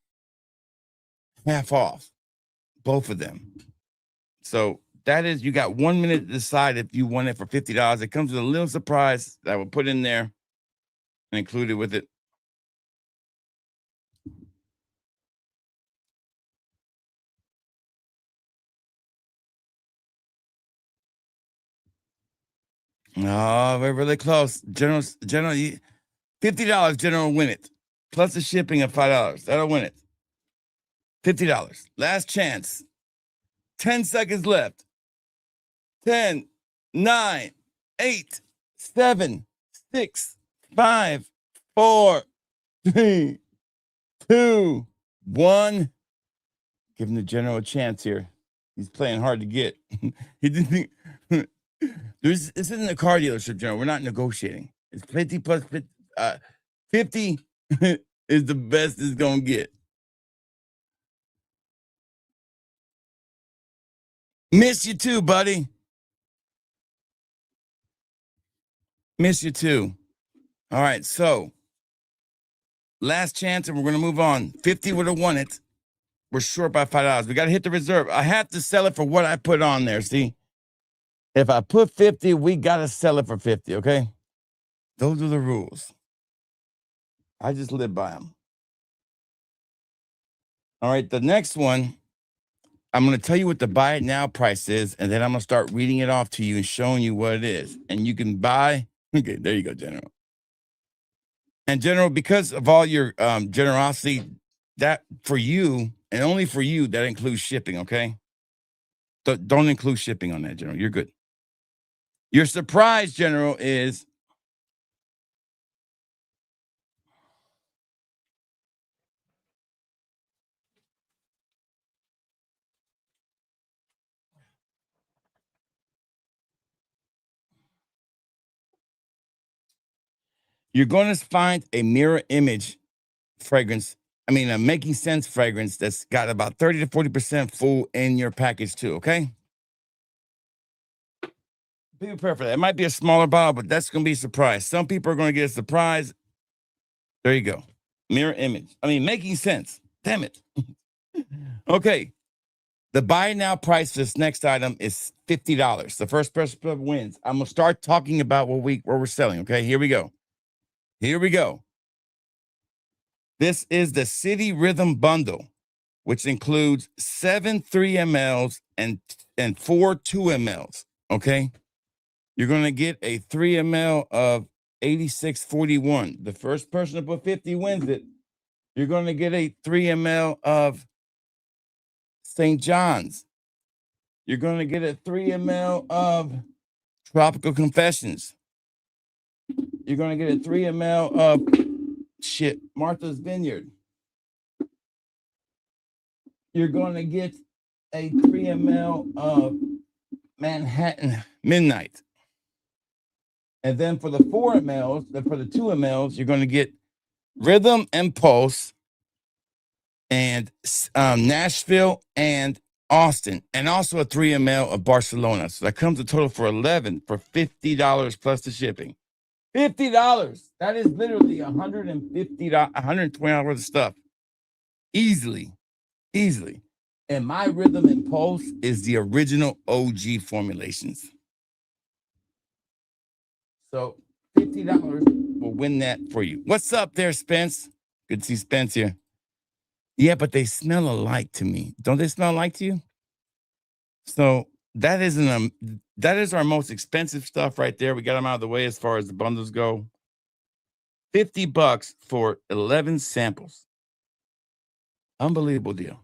half off, both of them. So that is, you got 1 minute to decide if you want it for $50. It comes with a little surprise that I will put in there and included with it. Oh, we're really close. General, $50, General will win it. Plus the shipping of $5. That'll win it. $50. Last chance. 10 seconds left. 10, 9, 8, 7, 6, 5, 4, 3, 2, 1. Giving the General a chance here. He's playing hard to get. He didn't think. This isn't a car dealership, General. We're not negotiating. It's 50 plus 50. 50 is the best it's going to get. Miss you too, buddy. Miss you too. All right, so last chance, and we're going to move on. 50 would have won it. We're short by $5. We got to hit the reserve. I have to sell it for what I put on there, see? If I put 50, we got to sell it for 50, okay? Those are the rules. I just live by them. All right, the next one, I'm going to tell you what the buy it now price is, and then I'm going to start reading it off to you and showing you what it is. And you can buy. Okay, there you go, General. And General, because of all your generosity, that for you, and only for you, that includes shipping, okay? Don't include shipping on that, General. You're good. Your surprise, General, is you're going to find a mirror image fragrance. I mean, a Making Sense fragrance that's got about 30 to 40% full in your package too, okay? Be prepared for that. It might be a smaller bottle, but that's going to be a surprise. Some people are going to get a surprise. There you go. Mirror image. I mean, Making Sense. Damn it. Okay. The buy now price for this next item is $50. The first person wins. I'm going to start talking about what we're selling, okay? Here we go. Here we go. This is the City Rhythm Bundle, which includes 7 3 mLs and 4 2 mLs, okay? You're going to get a 3 ml of 8641. The first person to put 50 wins it. You're going to get a 3 ml of St. John's. You're going to get a 3 ml of Tropical Confessions. You're going to get a 3 ml of Martha's Vineyard. You're going to get a 3 ml of Manhattan Midnight. And then for the 4 mLs, for the 2 mLs, you're going to get Rhythm and Pulse and Nashville and Austin, and also a 3 ml of Barcelona. So that comes a total for 11 for $50 plus the shipping. $50. That is literally $150, $120 worth of stuff. Easily. And my Rhythm and Pulse is the original OG formulations. So $50 will win that for you. What's up there, Spence? Good to see Spence here. Yeah, but they smell alike to me. Don't they smell alike to you? So that is our most expensive stuff right there. We got them out of the way as far as the bundles go. $50 for 11 samples. Unbelievable deal.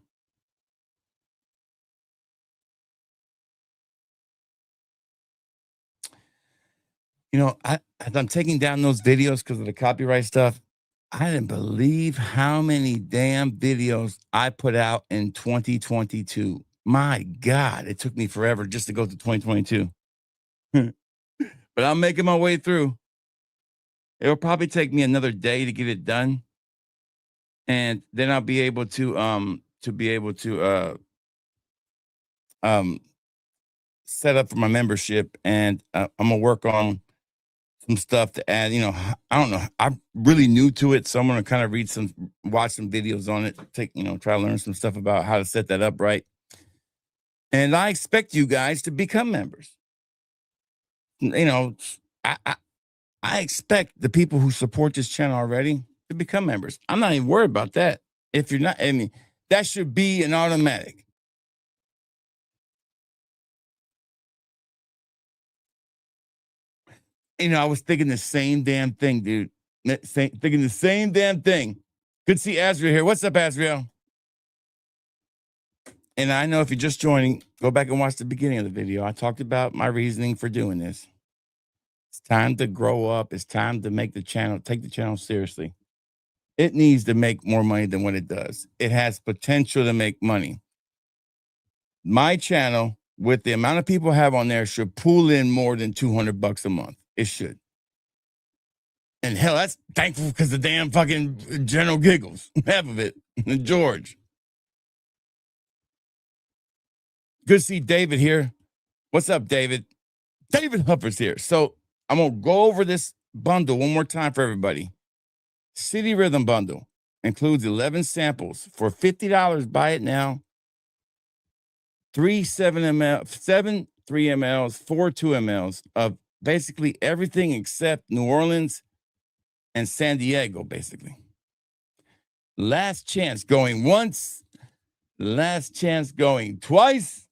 You know, as I'm taking down those videos because of the copyright stuff, I didn't believe how many damn videos I put out in 2022. My God, it took me forever just to go to 2022. But I'm making my way through. It'll probably take me another day to get it done. And then I'll be able to set up for my membership, and I'm gonna work on some stuff to add. You know, I don't know. I'm really new to it, so I'm gonna kind of watch some videos on it, try to learn some stuff about how to set that up right. And I expect you guys to become members. You know, I expect the people who support this channel already to become members. I'm not even worried about that. If you're not, I mean, that should be an automatic. You know, I was thinking the same damn thing, dude. Thinking the same damn thing. Good to see Azriel here. What's up, Azriel? And I know if you're just joining, go back and watch the beginning of the video. I talked about my reasoning for doing this. It's time to grow up. It's time to make the channel, take the channel seriously. It needs to make more money than what it does. It has potential to make money. My channel, with the amount of people I have on there, should pull in more than $200 a month. It should. And hell, that's thankful because the damn fucking General Giggles, half of it, and George. Good to see David here. What's up, David? David Huffer's here. So I'm going to go over this bundle one more time for everybody. City Rhythm Bundle includes 11 samples for $50. Buy it now. 3 3 mLs, 4 2 mLs of basically everything except New Orleans and San Diego, basically. Last chance going once. Last chance going twice.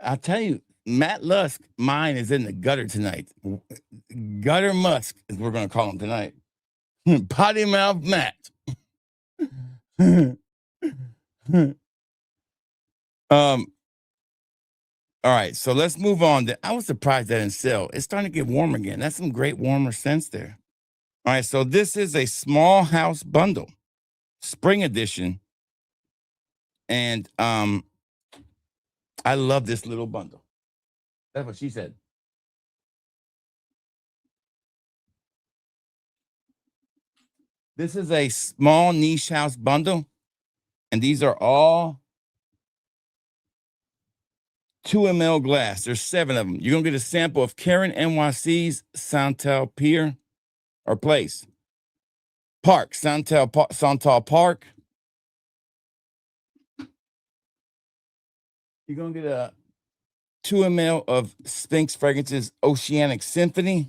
I'll tell you, Matt Lusk, mine is in the gutter tonight. Gutter Musk, as we're going to call him tonight. Potty mouth Matt. All right, so let's move on. I was surprised that didn't sell. It's starting to get warm again. That's some great warmer scents there. All right, so this is a small house bundle, spring edition. And I love this little bundle. That's what she said. This is a small niche house bundle, and these are all 2 ml glass. There's 7 of them. You're going to get a sample of Karen NYC's Santal Pier or Place. Park, Santal Park. You're going to get a 2 ml of Sphinx Fragrances Oceanic Symphony.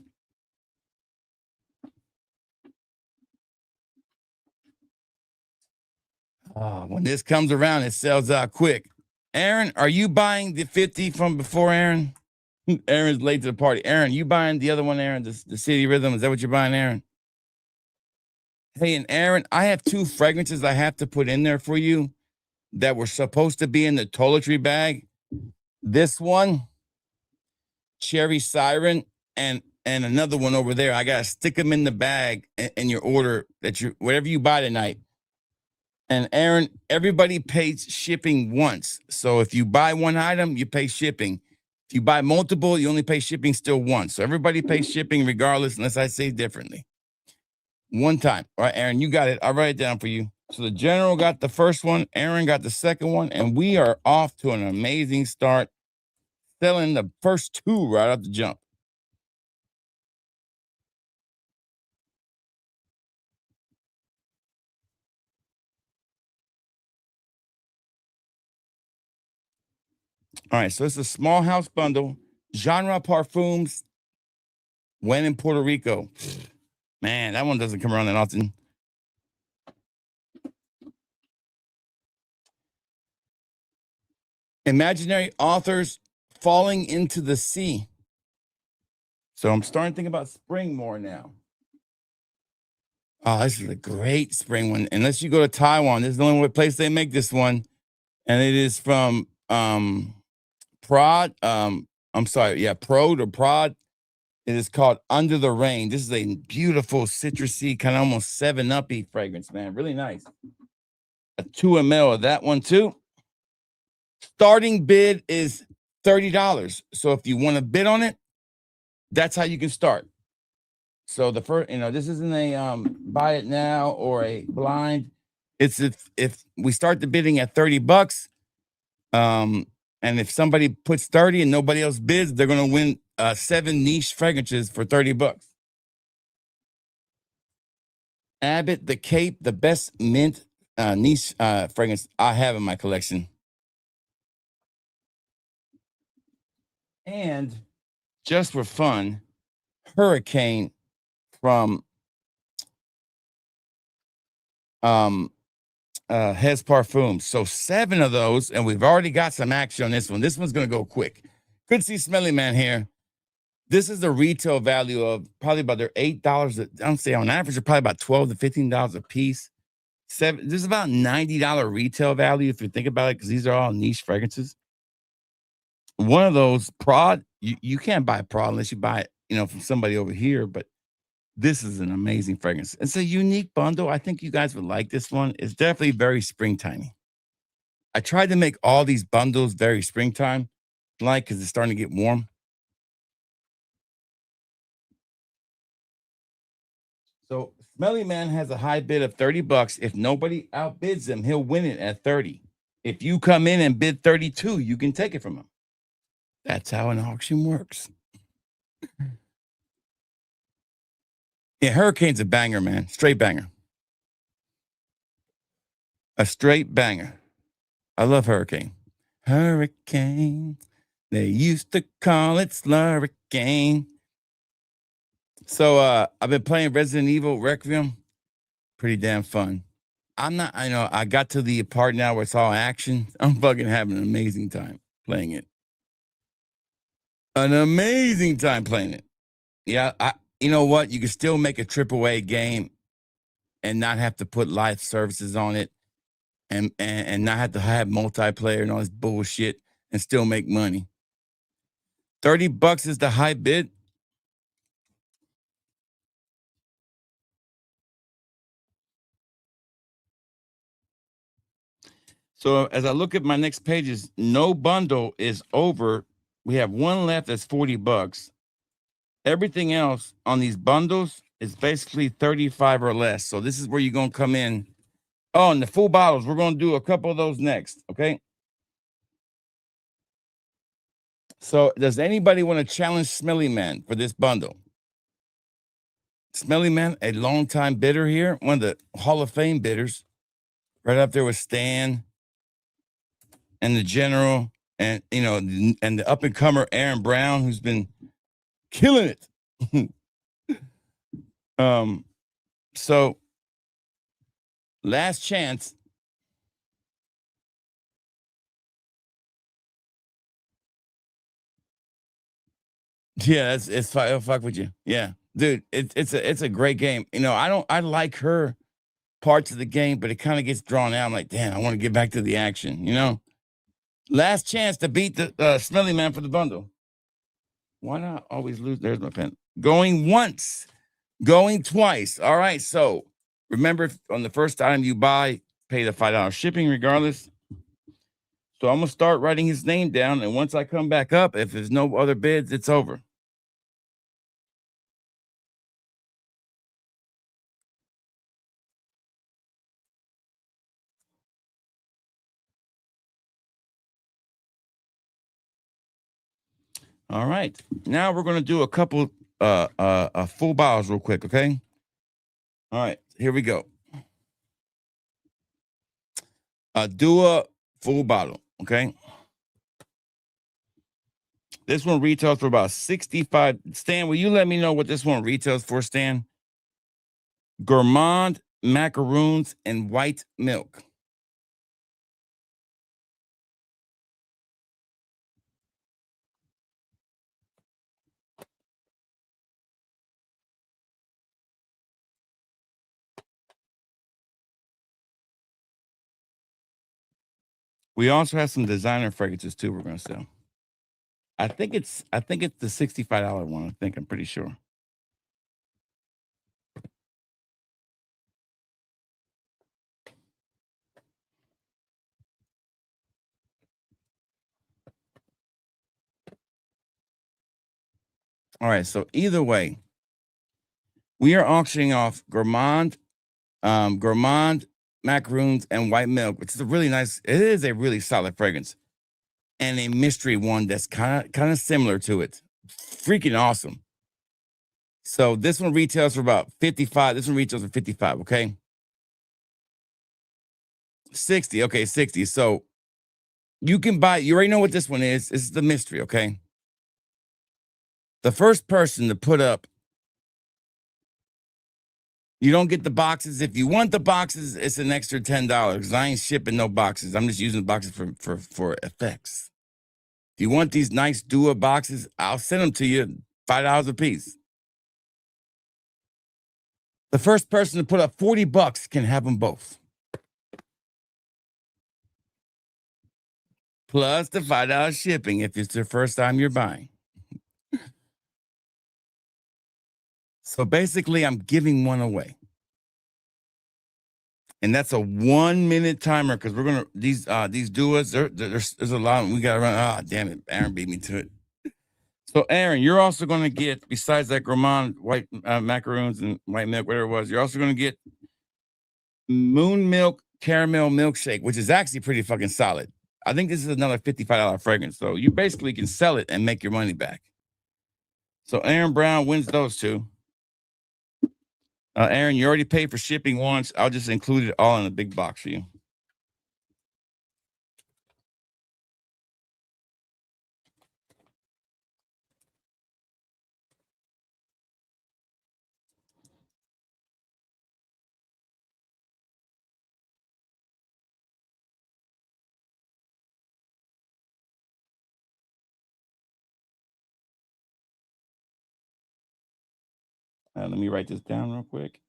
When this comes around, it sells out quick. Aaron, are you buying the 50 from before, Aaron? Aaron's late to the party. Aaron, you buying the other one, Aaron? The City Rhythm? Is that what you're buying, Aaron? Hey, and Aaron, I have 2 fragrances I have to put in there for you that were supposed to be in the toiletry bag. This one, Cherry Siren, and another one over there. I gotta stick them in the bag in your order that you whatever you buy tonight. And Aaron, everybody pays shipping once. So if you buy one item, you pay shipping. If you buy multiple, you only pay shipping still once. So everybody pays shipping regardless, unless I say differently. One time. All right, Aaron, you got it. I'll write it down for you. So the general got the first one, Aaron got the second one, and we are off to an amazing start, selling the first 2 right off the jump. All right, so it's a small house bundle, Genre Parfums, When in Puerto Rico. Man, that one doesn't come around that often. Imaginary Authors, Falling into the Sea. So I'm starting to think about spring more now. Oh, this is a great spring one. Unless you go to Taiwan, this is the only place they make this one. And it is from Prod. I'm sorry, yeah, Prod or Prod. It is called Under the Rain. This is a beautiful citrusy, kind of almost 7-Up-y fragrance, man. Really nice. A 2 ml of that one too. Starting bid is $30. So if you want to bid on it, that's how you can start. So the first, this isn't a buy it now or a blind. It's if we start the bidding at $30, and if somebody puts 30 and nobody else bids, they're going to win 7 niche fragrances for $30. Abbott, the Cape, the best mint niche fragrance I have in my collection. And just for fun, Hurricane from Hez Parfums. So 7 of those, and we've already got some action on this one. This one's gonna go quick. Good to see Smelly Man here. This is the retail value of probably about their $8. I'm saying on average, they're probably about $12 to $15 a piece. There's about $90 retail value if you think about it, because these are all niche fragrances. One of those prod, you can't buy prod unless you buy it, from somebody over here, but this is an amazing fragrance. It's a unique bundle. I think you guys would like this one. It's definitely very springtimey. I tried to make all these bundles very springtime, because it's starting to get warm. So Smelly Man has a high bid of $30. If nobody outbids him, he'll win it at 30. If you come in and bid 32, you can take it from him. That's how an auction works. Yeah, Hurricane's a banger, man. Straight banger. A straight banger. I love Hurricane. Hurricane. They used to call it Slurricane. So I've been playing Resident Evil Requiem. Pretty damn fun. I got to the part now where it's all action. I'm fucking having an amazing time playing it. An amazing time playing it. Yeah, you know what? You can still make a AAA game and not have to put live services on it and not have to have multiplayer and all this bullshit and still make money. $30 is the high bid. So as I look at my next pages, no bundle is over. We have one left that's $40. Everything else on these bundles is basically 35 or less. So this is where you're going to come in. Oh, and the full bottles, we're going to do a couple of those next, okay? So does anybody want to challenge Smelly Man for this bundle? Smelly Man, a longtime bidder here, one of the Hall of Fame bidders, right up there with Stan and the General and, and the up-and-comer Aaron Brown, who's been killing it. So last chance. Yeah, it'll fuck with you. Yeah, dude, it's a great game. I like her parts of the game, but it kind of gets drawn out. I'm like, damn, I want to get back to the action. Last chance to beat the Smelly Man for the bundle. Why not always lose? There's my pen. Going once, going twice. All right. So remember, on the first item you buy, pay the $5 shipping regardless. So I'm going to start writing his name down. And once I come back up, if there's no other bids, it's over. All right. Now we're going to do a couple full bottles real quick, okay? All right. Here we go. A Dua full bottle, okay? This one retails for about $65. Stan, will you let me know what this one retails for, Stan? Gourmand macaroons and white milk. We also have some designer fragrances too. We're going to sell. I think it's the $65 one. I'm pretty sure. All right. So either way, we are auctioning off Gourmand macaroons and white milk, which is a really nice. It is a really solid fragrance, and a mystery one that's kind of similar to it. Freaking awesome. So this one retails for about $55. This one retails for $55. Okay. 60. Okay, 60. So you can buy, you already know what this one is. This is the mystery, okay? The first person to put up, you don't get the boxes. If you want the boxes, it's an extra $10 because I ain't shipping no boxes. I'm just using the boxes for effects. If you want these nice Dua boxes, I'll send them to you, $5 a piece. The first person to put up $40 can have them both. Plus the $5 shipping if it's the first time you're buying. So basically, I'm giving one away. And that's a 1 minute timer because we're gonna these Duas, there's a lot. We gotta run. Ah, damn it. Aaron beat me to it. So Aaron, you're also gonna get, besides that gourmand white macaroons and white milk, whatever it was, you're also gonna get Moon Milk Caramel Milkshake, which is actually pretty fucking solid. I think this is another $55 fragrance. So you basically can sell it and make your money back. So Aaron Brown wins those two. Aaron, you already paid for shipping once. I'll just include it all in a big box for you. Let me write this down real quick.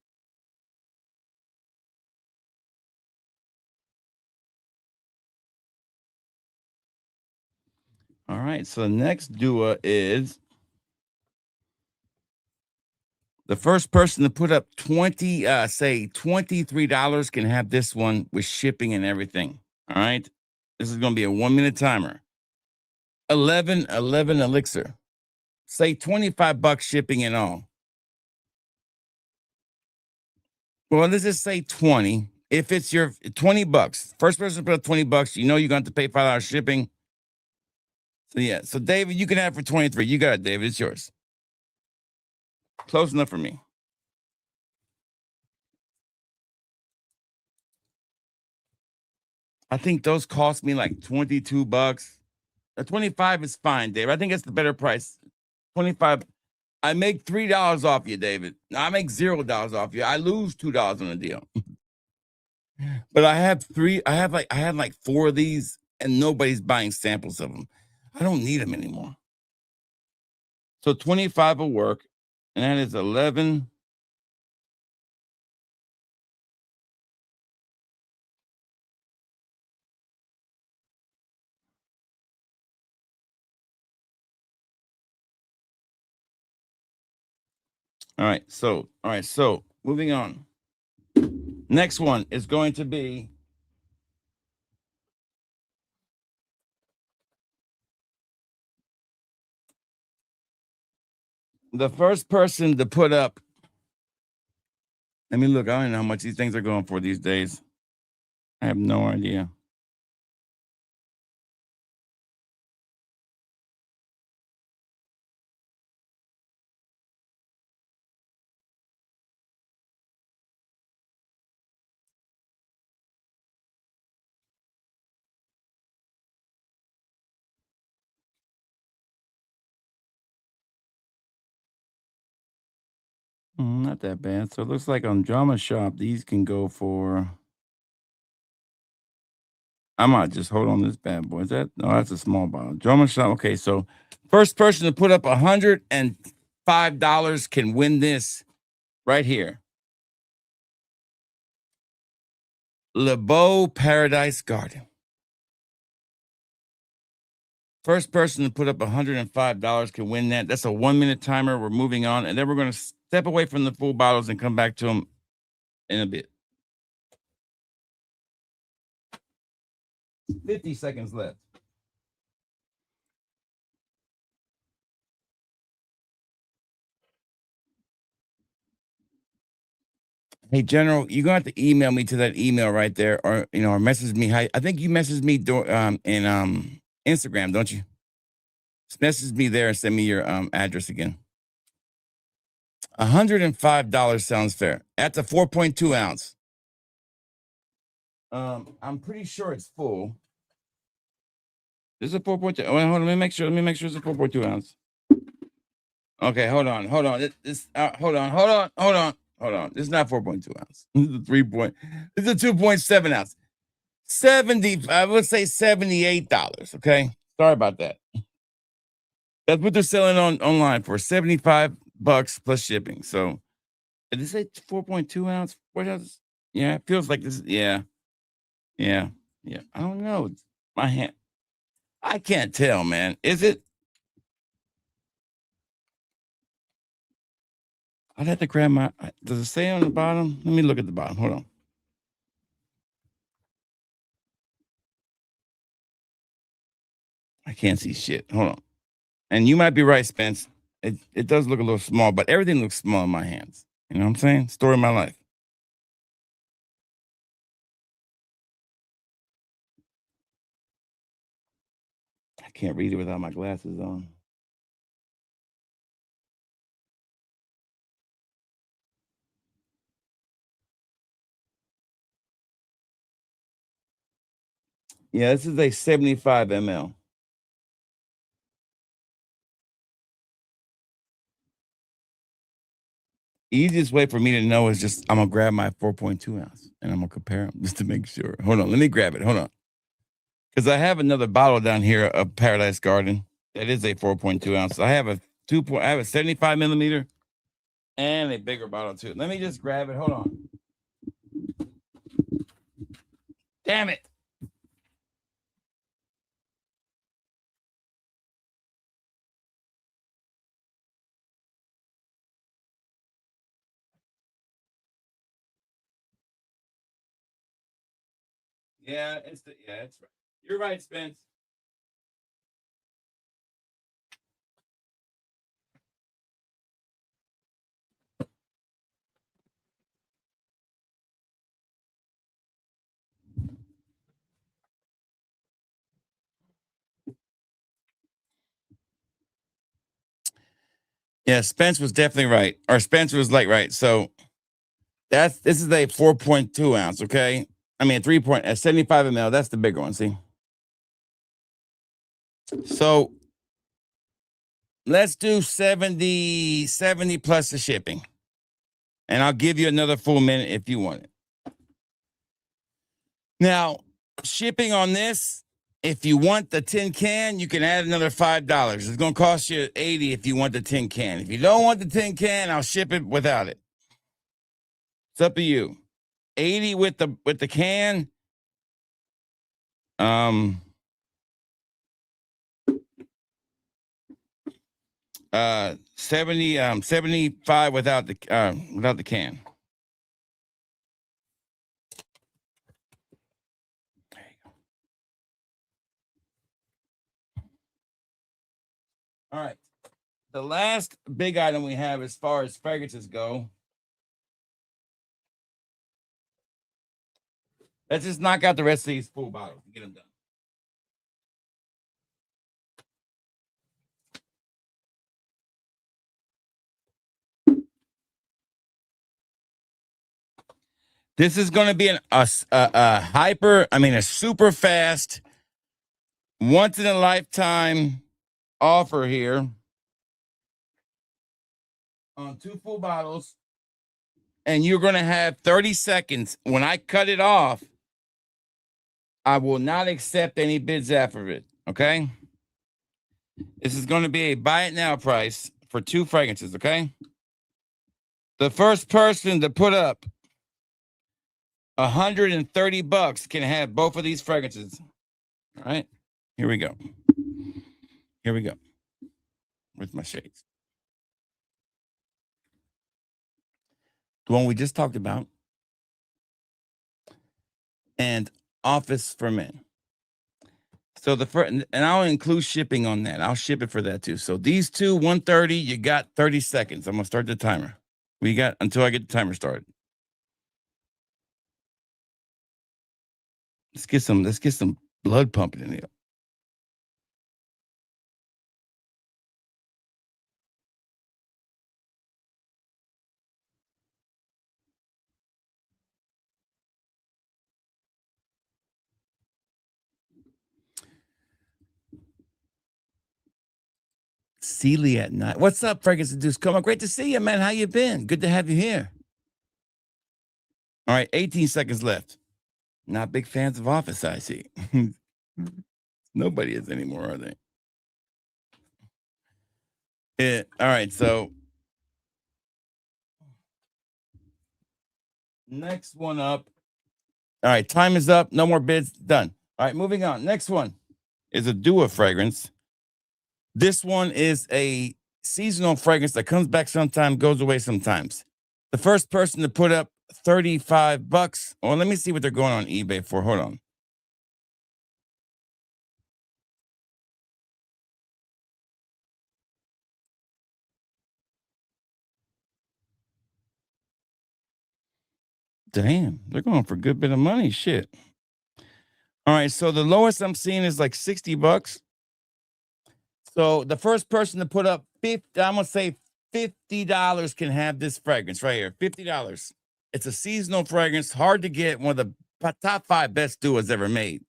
All right. So the next Dua is the first person to put up $23 can have this one with shipping and everything. All right. This is going to be a 1 minute timer. 11 elixir. Say $25 shipping and all. Well, let's just say 20. If it's your $20, first person to put up $20, you know you're going to have to pay $5 shipping. So yeah. So David, you can have it for 23. You got it, David. It's yours. Close enough for me. I think those cost me like $22. 25 is fine, David. I think it's the better price. 25. I make $3 off you, David. I make $0 off you. I lose $2 on the deal. But I have I had like 4 of these, and nobody's buying samples of them. I don't need them anymore. So 25 will work, and that is 11. All right, so moving on. Next one is going to be the first person to put up. Let me look. I don't know how much these things are going for these days. I have no idea. Not that bad. So it looks like on Drama Shop, these can go for. I might just hold on this bad boy. Is that? No, that's a small bottle. Drama Shop. Okay, so first person to put up $105 can win this right here. Le Beau Paradise Garden. First person to put up $105 can win that. That's a 1 minute timer. We're moving on, and then we're going to step away from the full bottles and come back to them in a bit. 50 seconds left. Hey, General, you're going to have to email me to that email right there, or or message me. I think you messaged me in Instagram, don't you? Just message me there and send me your address again. $105 sounds fair. That's a 4.2 ounce. I'm pretty sure it's full. This is a 4.2. Wait, hold on. Let me make sure it's a 4.2 ounce. Okay, hold on. Hold on. This hold on. This is not 4.2 ounce. This is a 3 point. This is a 2.7 ounce. 70, I would say $78. Okay. Sorry about that. That's what they're selling online for, $75 plus shipping. So did they say 4.2 ounce? What else? Yeah, it feels like this. Yeah. I don't know. My hand. I can't tell, man. Is it? I'd have to grab my. Does it say on the bottom? Let me look at the bottom. Hold on. I can't see shit. Hold on. And you might be right, Spence. It does look a little small, but everything looks small in my hands. You know what I'm saying? Story of my life. I can't read it without my glasses on. Yeah, this is a 75 ml. Easiest way for me to know is just I'm gonna grab my 4.2 ounce and I'm gonna compare them just to make sure. Hold on, let me grab it. Hold on, because I have another bottle down here of Paradise Garden that is a 4.2 ounce. I have a I have a 75 millimeter and a bigger bottle too. Let me just grab it. Hold on. Damn it. Yeah, it's right. You're right, Spence. Yeah, Spence was definitely right. Or Spence was like right. So this is a 4.2 ounce, okay? I mean 75 ml. That's the bigger one, see? So let's do 70 plus the shipping. And I'll give you another full minute if you want it. Now, shipping on this, if you want the tin can, you can add another $5. It's going to cost you $80 if you want the tin can. If you don't want the tin can, I'll ship it without it. It's up to you. $80 with the can. 75 without the can. There you go. All right. The last big item we have as far as fragrances go. Let's just knock out the rest of these full bottles and get them done. This is going to be a super fast, once in a lifetime offer here on 2 full bottles. And you're going to have 30 seconds. When I cut it off, I will not accept any bids after it. Okay. This is going to be a buy it now price for 2 fragrances. Okay. The first person to put up $130 can have both of these fragrances. All right. Here we go. Where's my shades? The one we just talked about. And Office for Men. So the first, and I'll include shipping on that. I'll ship it for that too. So these two, 130, you got 30 seconds. I'm gonna start the timer. We got until I get the timer started. Let's get some blood pumping in here. Sealy at night. What's up, Fragrance Induced Coma? Great to see you, man. How you been? Good to have you here. All right, 18 seconds left. Not big fans of Office, I see. Nobody is anymore, are they? Yeah. All right, so next one up. All right, time is up. No more bids. Done. All right, moving on. Next one is a Dua fragrance. This one is a seasonal fragrance that comes back sometimes, goes away sometimes. The first person to put up $35. Well, let me see what they're going on eBay for. Hold on. Damn, they're going for a good bit of money. Shit. All right, so the lowest I'm seeing is like $60. So the first person to put up I'm gonna say $50 can have this fragrance right here. $50. It's a seasonal fragrance, hard to get. One of the top 5 best duos ever made.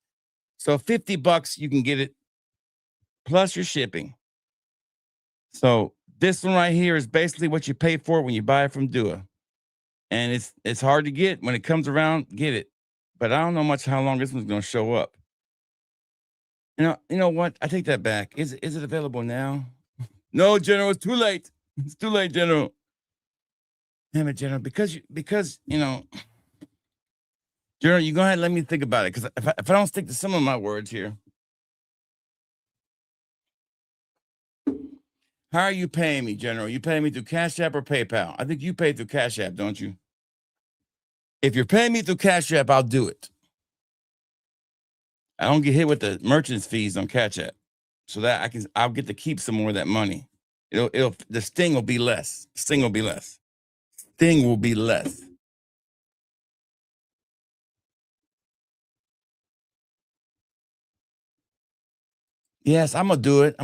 So $50, you can get it plus your shipping. So this one right here is basically what you pay for when you buy it from Dua. And it's hard to get. When it comes around, get it. But I don't know much how long this one's gonna show up. You know what? I take that back. Is it available now? No, General, it's too late. It's too late, General. Damn it, General. Because General, you go ahead and let me think about it. Because if I don't stick to some of my words here. How are you paying me, General? You paying me through Cash App or PayPal? I think you pay through Cash App, don't you? If you're paying me through Cash App, I'll do it. I don't get hit with the merchant's fees on Cash App, so that I'll get to keep some more of that money. The sting will be less. Sting will be less. Sting will be less. Yes, I'm gonna do it.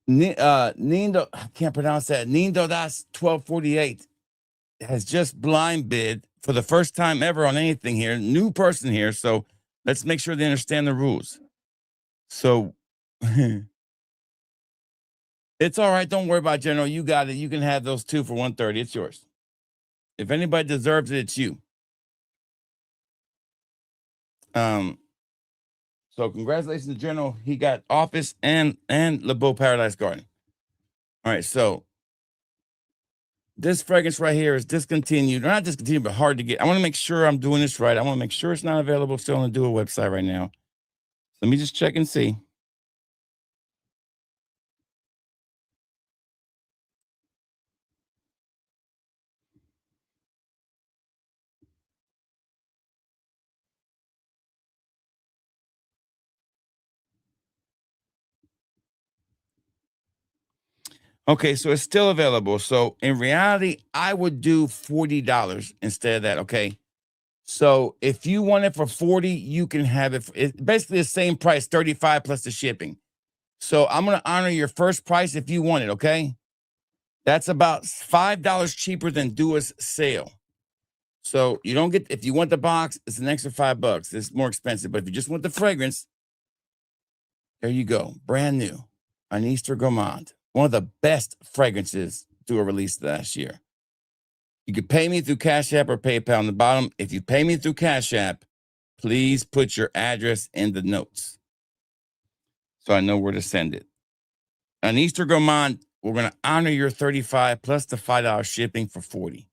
Nindo, I can't pronounce that. Nindo Das 1248 has just blind bid for the first time ever on anything here. New person here, so let's make sure they understand the rules. So it's all right. Don't worry about it, General. You got it. You can have those 2 for $130. It's yours. If anybody deserves it, it's you. So congratulations to General. He got Office and Le Beau Paradise Garden. All right, so this fragrance right here is discontinued. Or not discontinued, but hard to get. I want to make sure I'm doing this right. I want to make sure it's not available still on the Dua website right now. Let me just check and see. Okay, so it's still available. So in reality, I would do $40 instead of that. Okay. So if you want it for $40, you can have it. It's basically the same price, $35 plus the shipping. So I'm going to honor your first price if you want it. Okay. That's about $5 cheaper than Dua's sale. So you don't get, if you want the box, it's an extra $5. It's more expensive. But if you just want the fragrance, there you go. Brand new. Anis Gourmand. One of the best fragrances Dua released last year. You can pay me through Cash App or PayPal on the bottom. If you pay me through Cash App, please put your address in the notes so I know where to send it. Anis Gourmand, we're going to honor your $35 plus the $5 shipping for $40.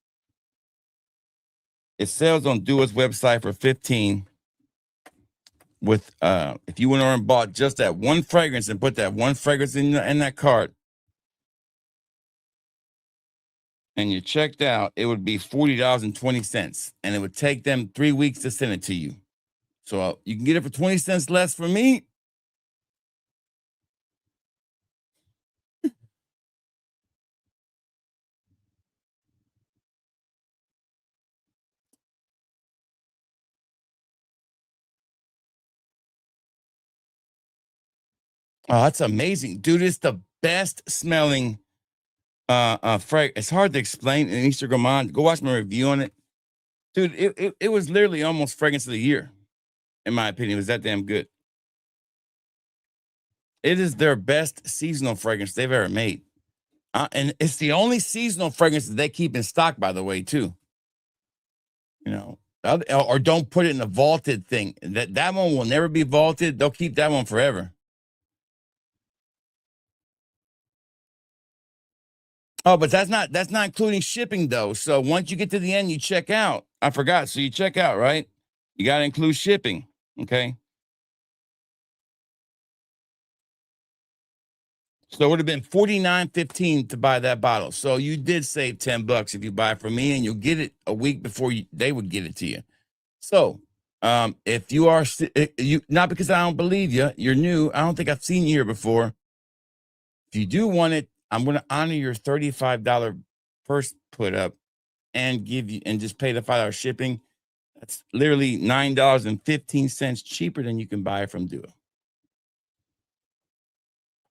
It sells on Dua's website for $15. With if you went over and bought just that one fragrance and put that one fragrance in that cart, and you checked out, it would be $40.20, and it would take them 3 weeks to send it to you. So you can get it for 20 cents less from me. Oh, that's amazing, dude. It's the best smelling fragrance. It's hard to explain. In Anis Gourmand, go watch my review on it, dude. It was literally almost fragrance of the year, in my opinion. It was that damn good. It is their best seasonal fragrance they've ever made. And it's the only seasonal fragrance that they keep in stock, by the way, too. You know, or don't put it in a vaulted thing. That one will never be vaulted. They'll keep that one forever. Oh, but that's not including shipping though. So once you get to the end, you check out. I forgot. So you check out, right? You got to include shipping. Okay. So it would have been $49.15 to buy that bottle. So you did save $10 if you buy it from me, and you'll get it a week before they would get it to you. So if you are not because I don't believe you, you're new. I don't think I've seen you here before. If you do want it, I'm going to honor your $35 first put up and give you and just pay the $5 shipping. That's literally $9.15 cheaper than you can buy it from Duo.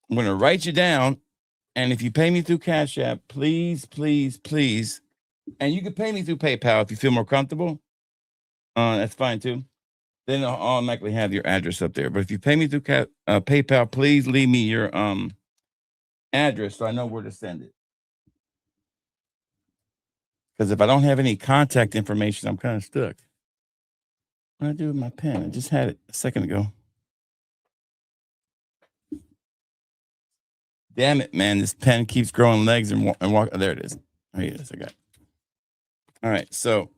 I'm going to write you down, and if you pay me through Cash App, please, please, please, and you can pay me through PayPal if you feel more comfortable. That's fine too. Then I'll automatically have your address up there. But if you pay me through PayPal, please leave me your address so I know where to send it. Because if I don't have any contact information, I'm kind of stuck. What do I do with my pen? I just had it a second ago. Damn it, man. This pen keeps growing legs and walk. Oh, there it is. Oh, here it is. I got it. All right. So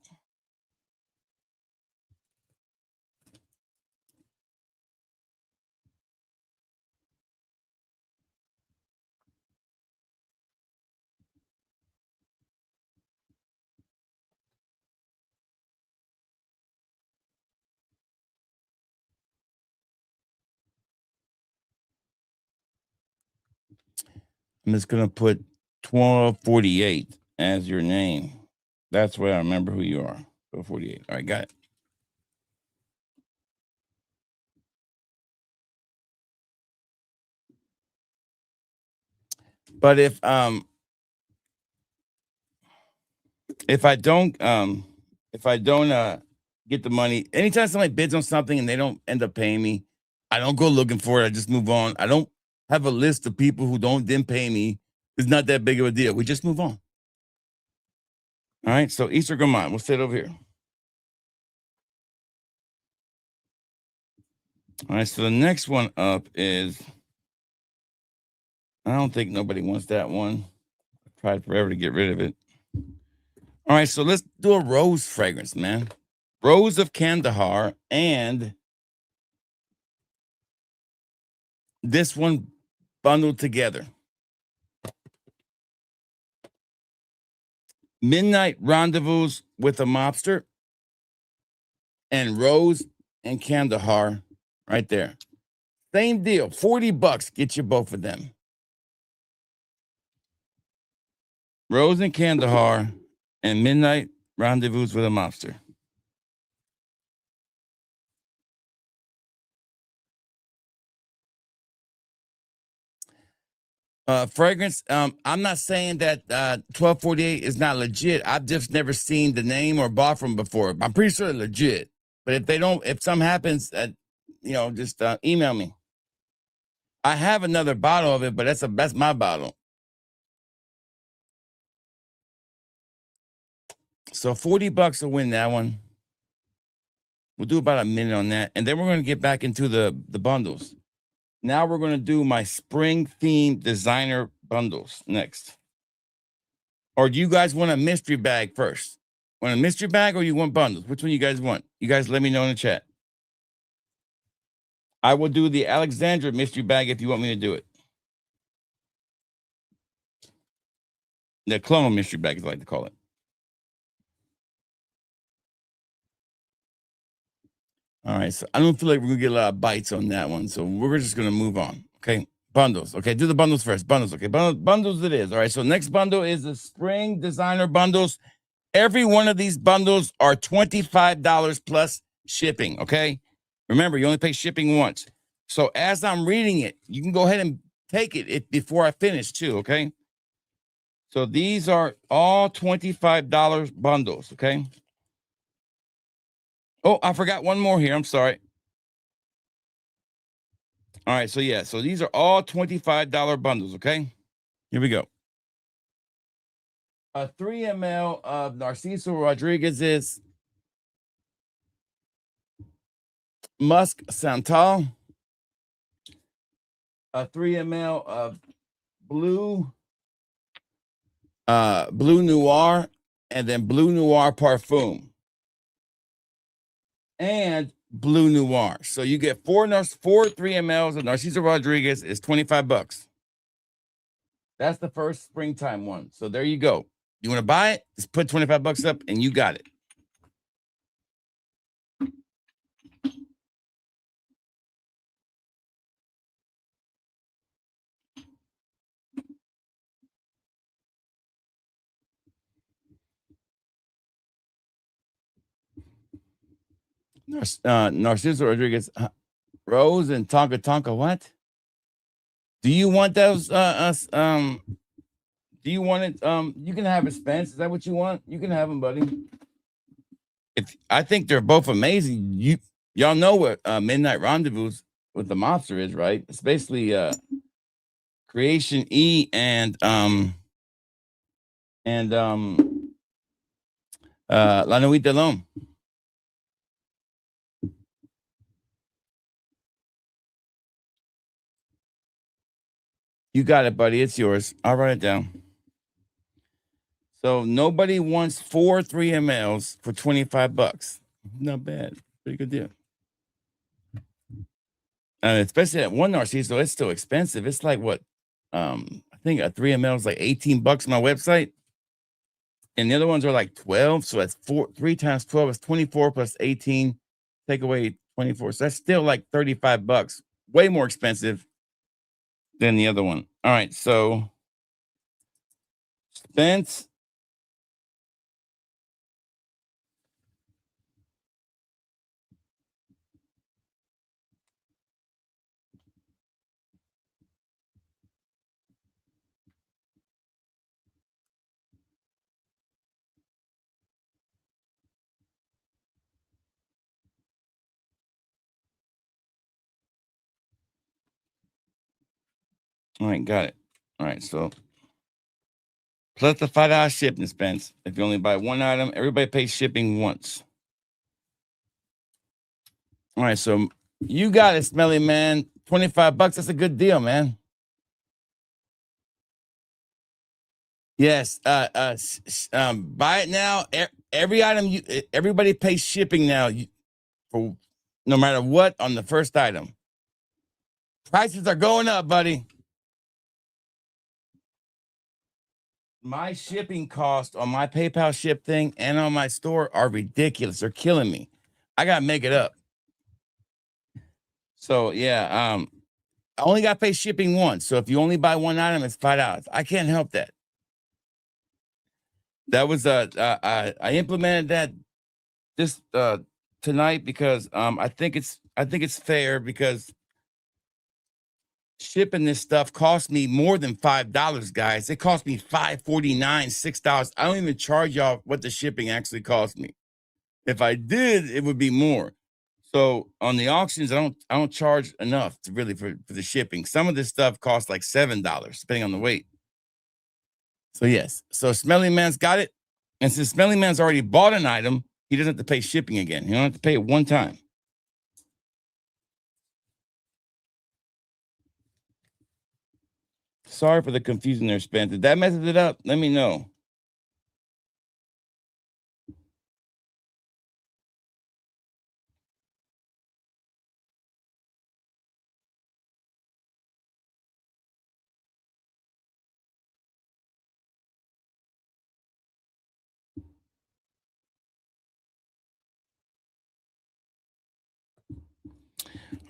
I'm just going to put 1248 as your name. That's where I remember who you are. 1248. All right, got it. But if I don't get the money, anytime somebody bids on something and they don't end up paying me, I don't go looking for it. I just move on. I don't have a list of people who didn't pay me. It's not that big of a deal. We just move on. All right. So Easter Gourmand, we'll sit over here. All right. So the next one up is, I don't think nobody wants that one. I tried forever to get rid of it. All right. So let's do a rose fragrance, man. Rose of Kandahar and this one bundled together. Midnight Rendezvous with a Mobster and Rose and Kandahar right there. Same deal. $40 get you both of them. Rose and Kandahar and Midnight Rendezvous with a Mobster. Fragrance. I'm not saying that 1248 is not legit. I've just never seen the name or bought from before. I'm pretty sure they're legit. But if something happens, just email me. I have another bottle of it, but that's my bottle. So $40 will win that one. We'll do about a minute on that, and then we're going to get back into the bundles. Now we're going to do my spring themed designer bundles next. Or do you guys want a mystery bag first? Want a mystery bag or you want bundles? Which one you guys want? You guys let me know in the chat. I will do the Alexandra mystery bag if you want me to do it. The clonal mystery bag, as I like to call it. All right, so I don't feel like we're going to get a lot of bites on that one, so we're just going to move on, okay? Bundles, okay? Do the bundles first. Bundles, okay? Bundles it is. All right, so next bundle is the spring designer bundles. Every one of these bundles are $25 plus shipping, okay? Remember, you only pay shipping once. So as I'm reading it, you can go ahead and take it before I finish too, okay? So these are all $25 bundles, okay? Oh, I forgot one more here. I'm sorry. All right, so yeah, so these are all $25 bundles, okay? Here we go. A 3 ml of Narciso Rodriguez's Musk Santal. A 3 ml of Blue Noir, and then Blue Noir Parfum. And Blue Noir. So you get four 3 mLs of Narciso Rodriguez is $25. That's the first springtime one. So there you go. You want to buy it? Just put $25 up and you got it. Narciso Rodriguez, Rose and Tonka Tonka. What? Do you want those? Do you want it? You can have it, Spence. Is that what you want? You can have them, buddy. If I think they're both amazing. Y'all know what Midnight Rendezvous with the monster is, right? It's basically Creation E and La Nuit de l'Homme. You got it, buddy. It's yours. I'll write it down. So nobody wants 4 3 mLs for $25. Not bad. Pretty good deal. Especially that one Narciso, it's still expensive. It's like what? I think a 3 ml is like $18 on my website. And the other ones are like 12. So that's 3 times 12 is 24 plus 18. Take away 24. So that's still like $35. Way more expensive than the other one. All right. So Spence. All right, got it. All right, so plus the $5 shipping expense. If you only buy one item, everybody pays shipping once. All right, so you got it, Smelly Man. $25. That's a good deal, man. Yes. Buy it now. Every item everybody pays shipping now. For no matter what on the first item. Prices are going up, buddy. My shipping cost on my PayPal ship thing and on my store are ridiculous. They're killing me. I gotta make it up. So yeah, I only got to pay shipping once. So if you only buy one item, it's $5. I can't help that. That was I implemented that this tonight because I think it's fair because shipping this stuff cost me more than $5, guys. It cost me $5.49, $6. I don't even charge y'all what the shipping actually cost me. If I did, it would be more. So on the auctions, I don't charge enough to really for the shipping. Some of this stuff costs like $7, depending on the weight. So yes, so Smelly Man's got it, and since Smelly Man's already bought an item, he doesn't have to pay shipping again. He don't have to pay it one time. Sorry for the confusion there, Spence. Did that mess it up? Let me know.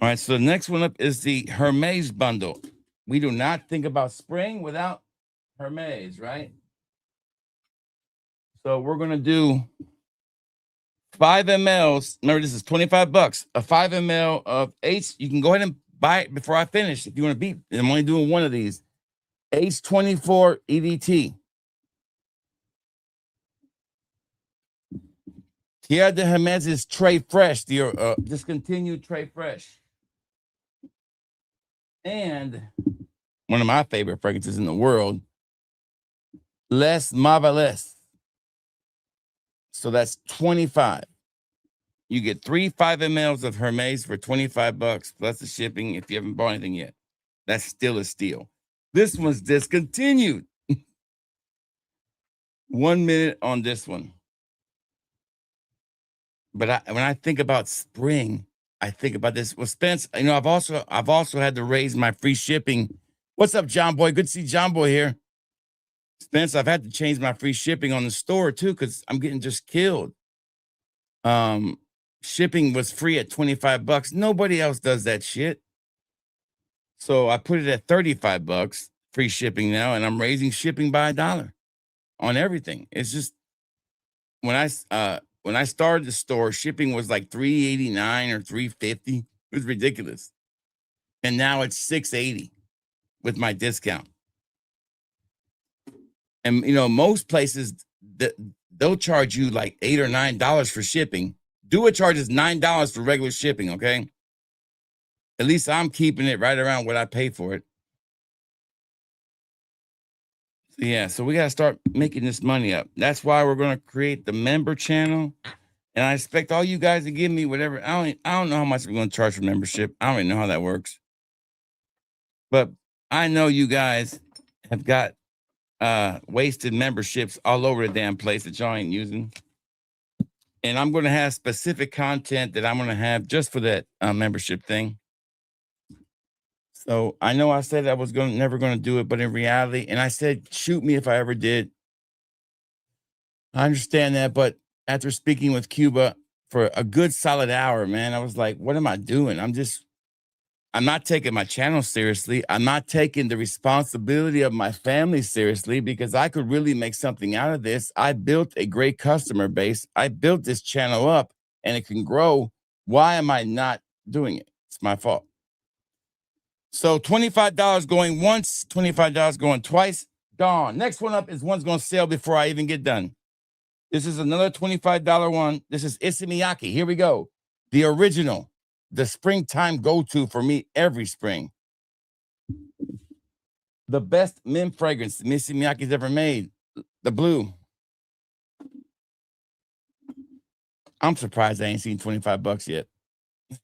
All right, so the next one up is the Hermes bundle. We do not think about spring without Hermes, right? So we're going to do 5 mLs. Remember, this is $25. A 5 ml of H. You can go ahead and buy it before I finish if you want to beat. I'm only doing one of these. H24 EDT. Tierra de Hermes is Trey Fresh, the discontinued Trey Fresh. And one of my favorite fragrances in the world, Les Marvelous. So that's 25. You get 3 5 mLs of Hermes for 25 bucks plus the shipping if you haven't bought anything yet. That's still a steal. This one's discontinued. 1 minute on this one. But when I think about spring, I think about this. Well, Spence, you know, I've also had to raise my free shipping. What's up, John Boy? Good to see John Boy here. Spence, I've had to change my free shipping on the store too, because I'm getting just killed. Shipping was free at 25 bucks. Nobody else does that shit. So I put it at 35 bucks, free shipping now, and I'm raising shipping by $1 on everything. It's just when I started the store, shipping was like $3.89 or $3.50. It was ridiculous. And now it's $6.80 with my discount. And you know, most places they'll charge you like $8 or $9 for shipping. Do It charges $9 for regular shipping, okay? At least I'm keeping it right around what I pay for it. So yeah, so we got to start making this money up. That's why we're going to create the member channel. And I expect all you guys to give me whatever. I don't know how much we're going to charge for membership. I don't even know how that works. But I know you guys have got wasted memberships all over the damn place that y'all ain't using. And I'm going to have specific content that I'm going to have just for that membership thing. So I know I said I was never going to do it, but in reality, and I said, shoot me if I ever did. I understand that, but after speaking with Cuba for a good solid hour, man, I was like, what am I doing? I'm not taking my channel seriously. I'm not taking the responsibility of my family seriously, because I could really make something out of this. I built a great customer base. I built this channel up and it can grow. Why am I not doing it? It's my fault. So $25 going once, $25 going twice, gone. Next one up is one's going to sell before I even get done. This is another $25 one. This is Issey Miyake. Here we go. The original. The springtime go-to for me every spring. The best mint fragrance Issey Miyake's ever made. The blue. I'm surprised I ain't seen 25 bucks yet.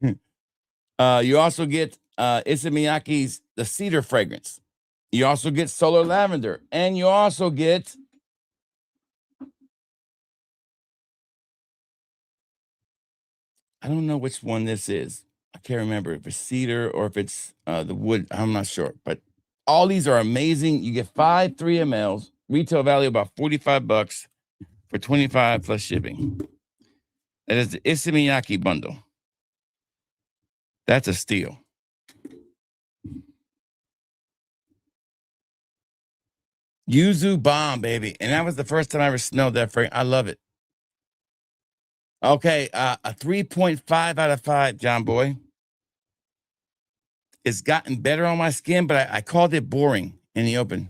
You also get Issey Miyake's the cedar fragrance. You also get solar lavender. And you also get I don't know which one this is. I can't remember if it's cedar or if it's the wood. I'm not sure. But all these are amazing. You get 5 3 mLs. Retail value about 45 bucks for 25 plus shipping. That is the Issey Miyake bundle. That's a steal. Yuzu bomb, baby. And that was the first time I ever smelled that fragrance. I love it. Okay, a 3.5 out of 5, John Boy. It's gotten better on my skin, but I called it boring in the open.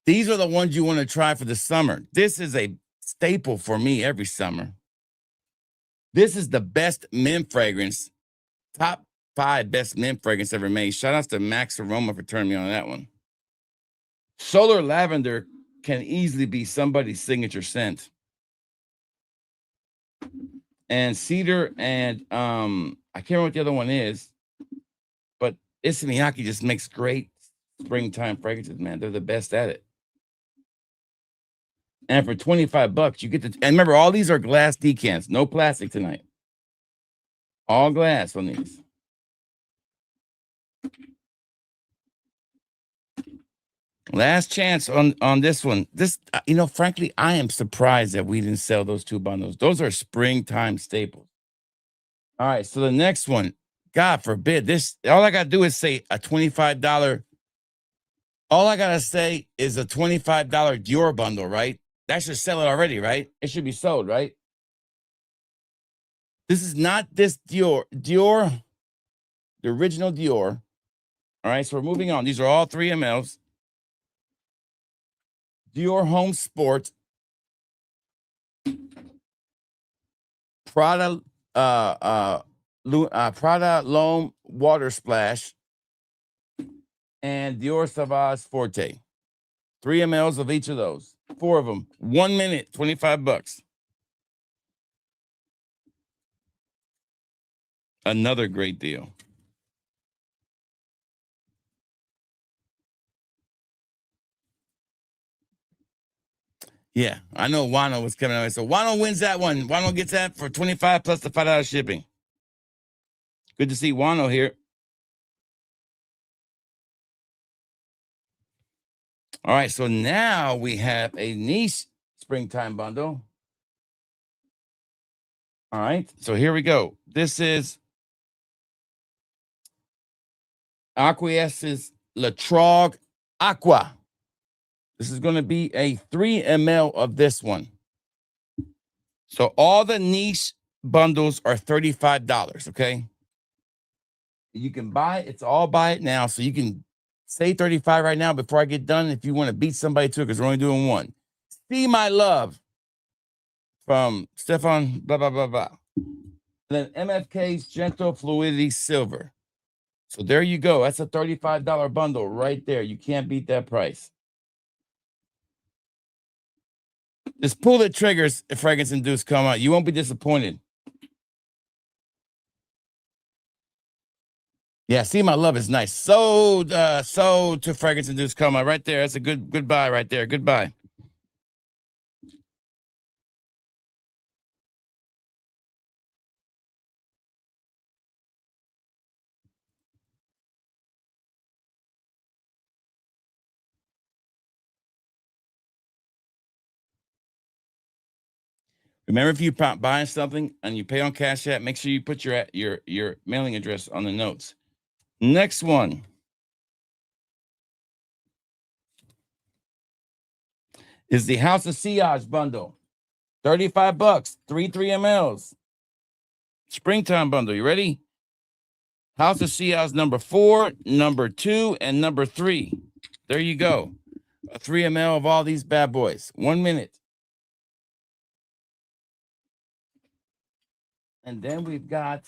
These are the ones you want to try for the summer. This is a staple for me every summer. This is the best mint fragrance. Top 5 best mint fragrance ever made. Shout outs to Max Aroma for turning me on that one. Solar lavender can easily be somebody's signature scent. And cedar and I can't remember what the other one is, but Issey Miyake just makes great springtime fragrances, man. They're the best at it. And for 25 bucks, you get and remember, all these are glass decants, no plastic tonight. All glass on these. Last chance on this one. This, you know, frankly, I am surprised that we didn't sell those 2 bundles. Those are springtime staples. All right, so the next one, God forbid, this, all I got to do is say a $25. All I got to say is a $25 Dior bundle, right? That should sell it already, right? It should be sold, right? This is not this Dior, the original Dior. All right, so we're moving on. These are all 3 mLs. Dior Home Sport, Prada Prada L'Homme Water Splash, and Dior Sauvage Forte. 3 mLs of each of those. 4 of them. 1 minute, $25. Another great deal. Yeah, I know Wano was coming out. So Wano wins that one. Wano gets that for 25 plus the $5 shipping. Good to see Wano here. All right, so now we have a niche springtime bundle. All right, so here we go. This is Acquiesce's Latrogue Aqua. This is going to be a 3 ml of this one. So all the niche bundles are $35, okay? You can buy it. It's all buy it now. So you can say 35 right now before I get done if you want to beat somebody to it, because we're only doing one. See My Love from Stefan, blah, blah, blah, blah. Then MFK's Gentle Fluidity Silver. So there you go. That's a $35 bundle right there. You can't beat that price. Just pull the triggers if Fragrance Induced come out. You won't be disappointed. Yeah, See My Love is nice. Sold to Fragrance Induced come out right there. That's a goodbye right there. Goodbye. Remember, if you're buying something and you pay on Cash App, make sure you put your mailing address on the notes. Next one is the House of Sillage bundle. $35, 3 mLs. Springtime bundle. You ready? House of Sillage number 4, number 2, and number 3. There you go. A 3 ml of all these bad boys. 1 minute. And then we've got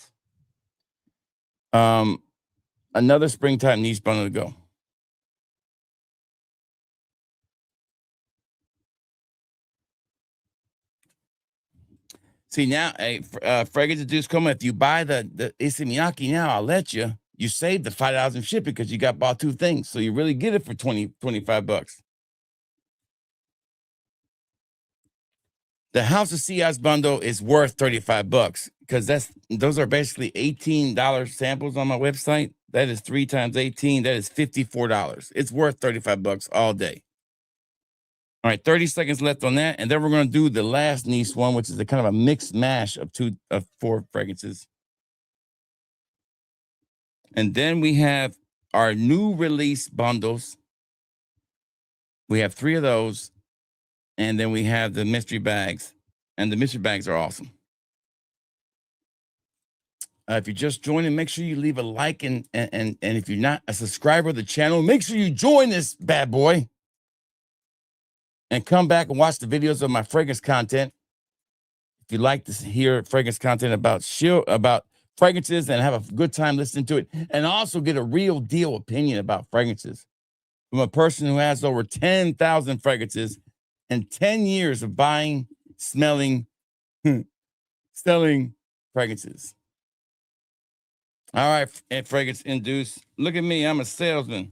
another springtime niche bundle to go. See, now, Fragrance Induced Coma, if you buy the Issey Miyake now, I'll let you. You save the $5 in shipping because you bought 2 things. So you really get it for $25. The House of Sillage bundle is worth $35 because those are basically $18 samples on my website. That is 3 times 18. That is $54. It's worth $35 all day. All right, 30 seconds left on that, and then we're going to do the last niche one, which is a kind of a mixed mash of 4 fragrances. And then we have our new release bundles. We have 3 of those. And then we have the mystery bags. And the mystery bags are awesome. If you're just joining, make sure you leave a like. And if you're not a subscriber of the channel, make sure you join this bad boy. And come back and watch the videos of my fragrance content. If you like to hear fragrance content about fragrances and have a good time listening to it. And also get a real deal opinion about fragrances from a person who has over 10,000 fragrances and 10 years of buying, smelling, selling fragrances. All right, and Fragrance Induced. Look at me, I'm a salesman.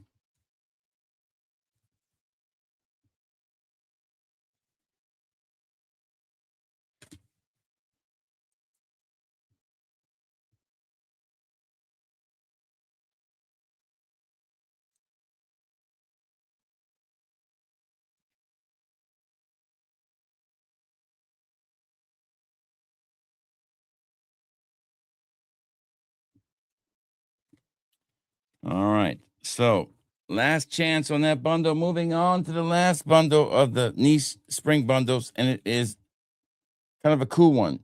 All right. So last chance on that bundle. Moving on to the last bundle of the niche spring bundles. And it is kind of a cool one.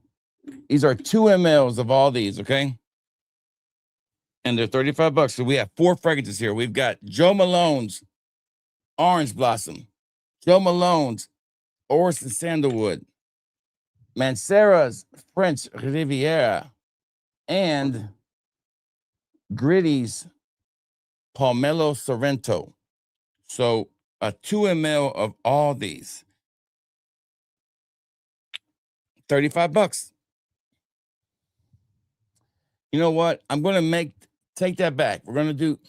These are 2 mLs of all these, okay? And they're $35. So we have 4 fragrances here. We've got Jo Malone's Orange Blossom, Jo Malone's Orris and Sandalwood, Mancera's French Riviera, and Gritty's Pomelo Sorrento. So a 2 ml of all these, $35. You know what? I'm going to take that back. We're going to do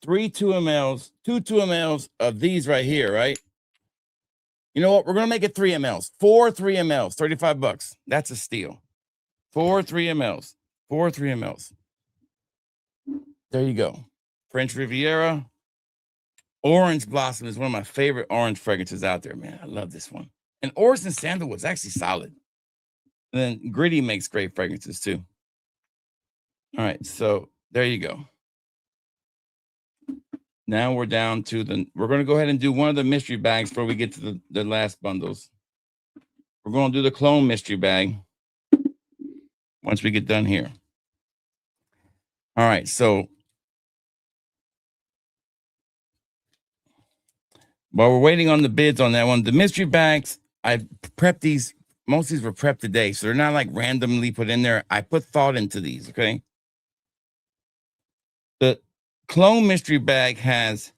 2 2 mls of these right here, right? You know what? We're going to make it 3 mls, 4 3 mls, $35. That's a steal. 4 3 mls, 4 3 mls. There you go. French Riviera. Orange Blossom is one of my favorite orange fragrances out there, man. I love this one. And Orison Sandalwood is actually solid. And then Gritty makes great fragrances too. All right, so there you go. Now we're down to we're going to go ahead and do one of the mystery bags before we get to the last bundles. We're going to do the clone mystery bag once we get done here. All right, so while we're waiting on the bids on that one, the mystery bags, I prepped these. Most of these were prepped today, so they're not like randomly put in there. I put thought into these, okay? The clone mystery bag has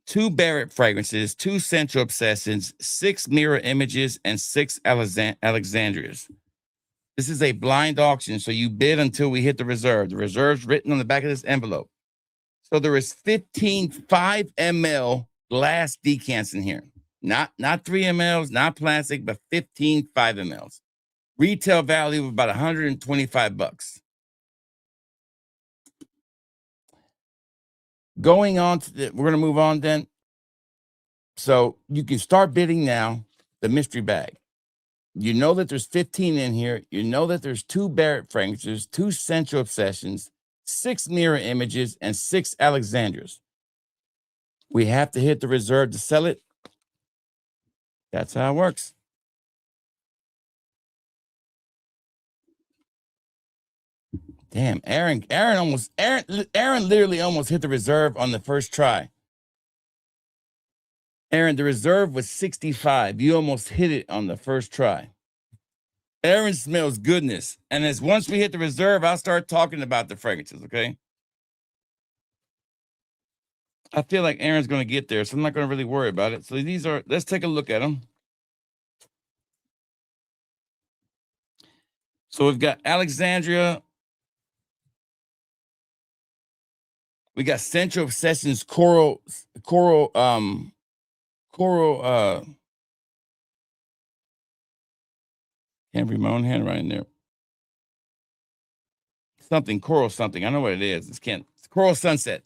2 Barrett fragrances, 2 Central Obsessions, 6 Mirror Images, and 6 Alexandrias. This is a blind auction, so you bid until we hit the reserve. The reserve's written on the back of this envelope. So there is 15 5 ml glass decants in here. Not 3 mls, not plastic, but 15 5 mls. Retail value of about $125. Going on to we're going to move on then. So you can start bidding now, the mystery bag. You know that there's 15 in here. You know that there's 2 Barrett fragrances, 2 Central Obsessions, 6 Mirror Images, and 6 Alexandrias. We have to hit the reserve to sell it. That's how it works. Damn, Aaron literally almost hit the reserve on the first try. Aaron, the reserve was 65. You almost hit it on the first try. Aaron smells goodness. And as once we hit the reserve, I'll start talking about the fragrances, okay? I feel like Aaron's going to get there, so I'm not going to really worry about it. So these are, let's take a look at them. So we've got Alexandria. We got Central Obsessions, Coral, can't read my own handwriting there. Something, Coral something. I know what it is. It's Coral Sunset.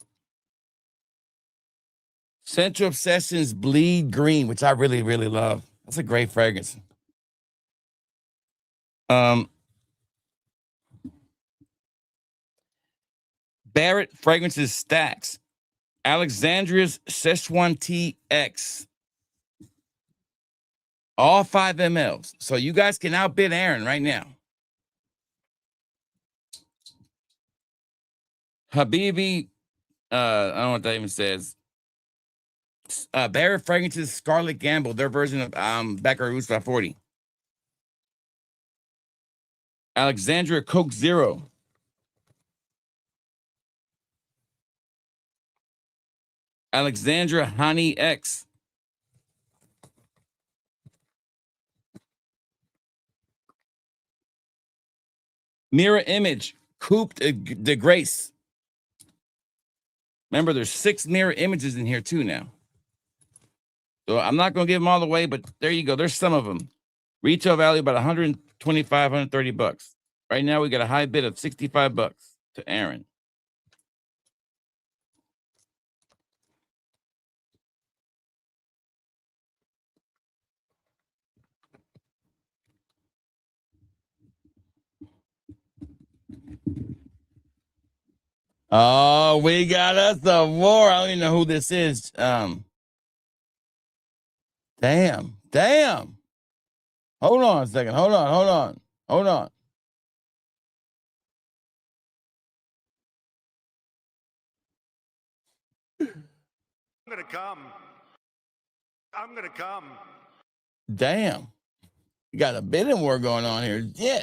Central Obsessions Bleed Green, which I really, really love. That's a great fragrance. Barrett Fragrances Stacks. Alexandria's Szechuan TX. All 5 mls. So you guys can outbid Aaron right now. Habibi, I don't know what that even says. Barrett Fragrances Scarlet Gamble, their version of Baccarat 540. Alexandria Coke Zero. Alexandria Honey X. Mirror Image Coupe de Grace. Remember, there's 6 mirror images in here too now. So I'm not going to give them all away, but there you go. There's some of them. Retail value about $125, $130. Right now, we got a high bid of $65 to Aaron. Oh, we got us a war. I don't even know who this is. Damn. Hold on a second. Hold on.
I'm gonna come.
Damn. You got a bidding war going on here. Yeah.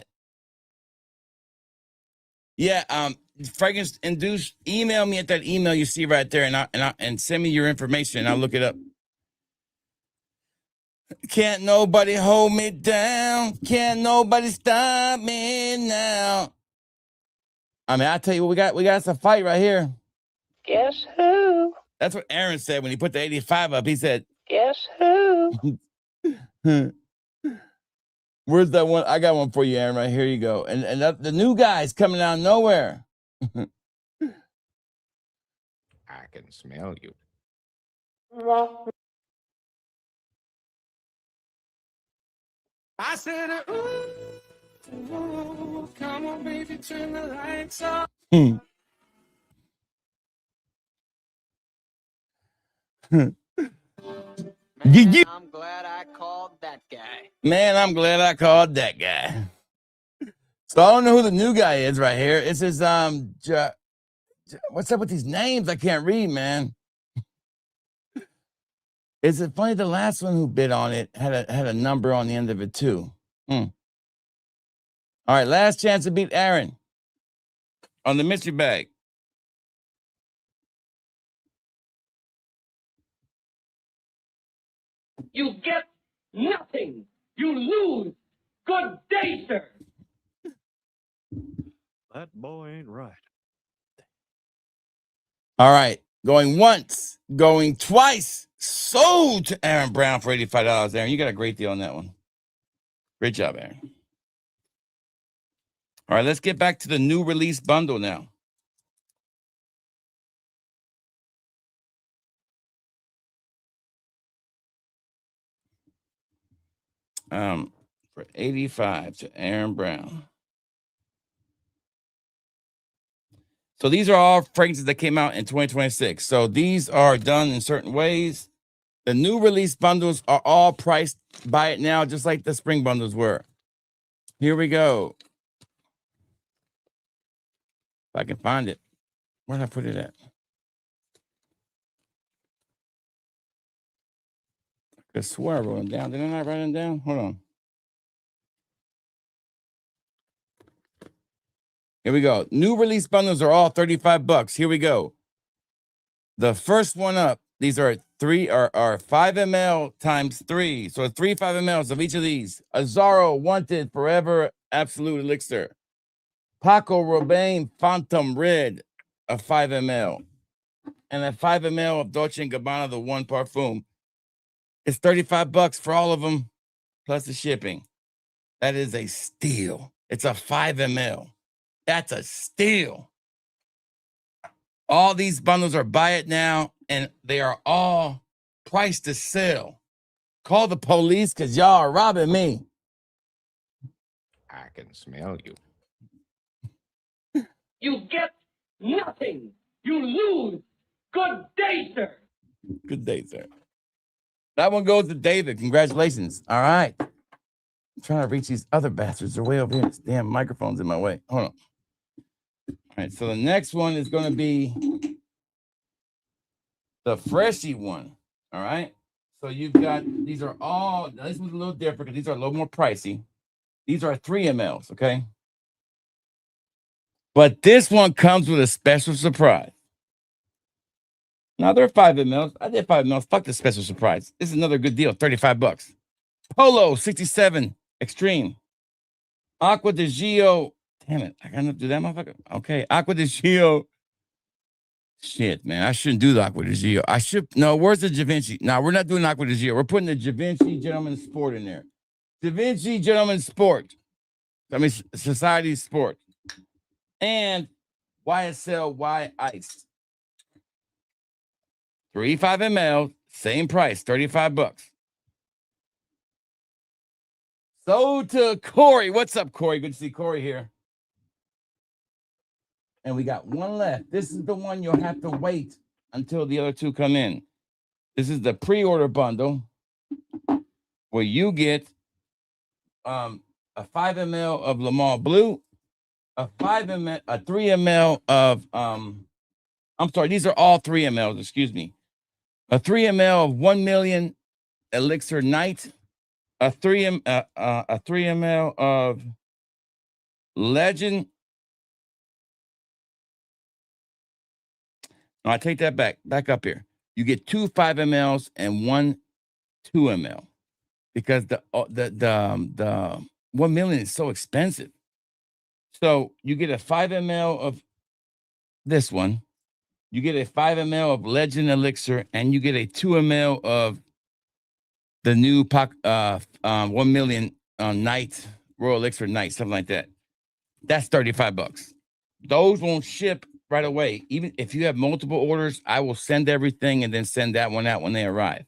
Yeah, fragrance induced. Email me at that email you see right there, and send me your information, and I'll look it up. Can't nobody hold me down. Can't nobody stop me now. I mean, I tell you what, we got us a fight right here.
Guess who?
That's what Aaron said when he put the 85 up. He said,
Guess who?
"Where's that one? I got one for you, Aaron. Right here you go." And the new guy's coming out of nowhere.
I can smell you.
I said, ooh, come on, baby, turn the lights off.
Man, I'm glad I called that guy.
Man, I'm glad I called that guy. So I don't know who the new guy is right here. It says, what's up with these names? I can't read, man. Is it funny? The last one who bid on it had a number on the end of it too. All right, last chance to beat Aaron on the mystery bag.
You get nothing. You lose. Good day, sir.
That boy ain't right.
All right, going once, going twice. Sold to Aaron Brown for $85. Aaron, you got a great deal on that one. Great job, Aaron. All right, let's get back to the new release bundle now. For $85 to Aaron Brown. So these are all fragrances that came out in 2026. So these are done in certain ways. The new release bundles are all priced by it now, just like the spring bundles were. Here we go. If I can find it. Where did I put it at? I could swear I wrote them down. Didn't I write them down? Hold on. Here we go. New release bundles are all $35. Here we go. The first one up, these are 5 ml times 3. So 3 5 mLs of each of these. Azzaro Wanted Forever Absolute Elixir. Paco Rabanne Phantom Red, a 5 ml. And a 5 ml of Dolce & Gabbana, the one parfum. It's $35 for all of them, plus the shipping. That is a steal. It's a 5 ml. That's a steal. All these bundles are buy it now, and they are all priced to sell. Call the police because y'all are robbing me.
I can smell you.
You get nothing. You lose. Good day, sir.
Good day, sir. That one goes to David. Congratulations. All right. I'm trying to reach these other bastards. They're way over here. This damn microphone's in my way. Hold on. All right, so the next one is going to be the Freshie one. All right. So you've got, these are all, now this one's a little different because these are a little more pricey. These are 3 mLs, okay? But this one comes with a special surprise. Now they're 5 mLs. I did 5 mLs. Fuck the special surprise. This is another good deal. $35. Polo 67 Extreme. Aqua di Gio. Damn it. I gotta do that, motherfucker. Okay. Aqua di Gio. Shit, man. I shouldn't do the Aqua di Gio. I should. No, where's the Givenchy? No, we're not doing Aqua di Gio. We're putting the Givenchy Gentleman Sport in there. Givenchy Gentleman Sport. I mean, Society Sport. And YSL Y Ice. 3 5 ml, same price, $35. So to Corey. What's up, Corey? Good to see Corey here. And we got one left. This is the one you'll have to wait until the other two come in. This is the pre-order bundle where you get a 5 ml of Le Mans Blue, a 3 ml of I'm sorry, these are all 3 mLs, excuse me. A 3 ml of 1 million Elixir Night, a 3 ml of Legend No, I take that back. Back up here. You get 2 5 mLs and 1 2 ml because the 1 million is so expensive. So you get a 5 ml of this one, you get a 5 ml of Legend Elixir, and you get a 2 ml of the new 1 million Night Royal Elixir Night, something like that. That's $35. Those won't ship right away. Even if you have multiple orders, I will send everything and then send that one out when they arrive.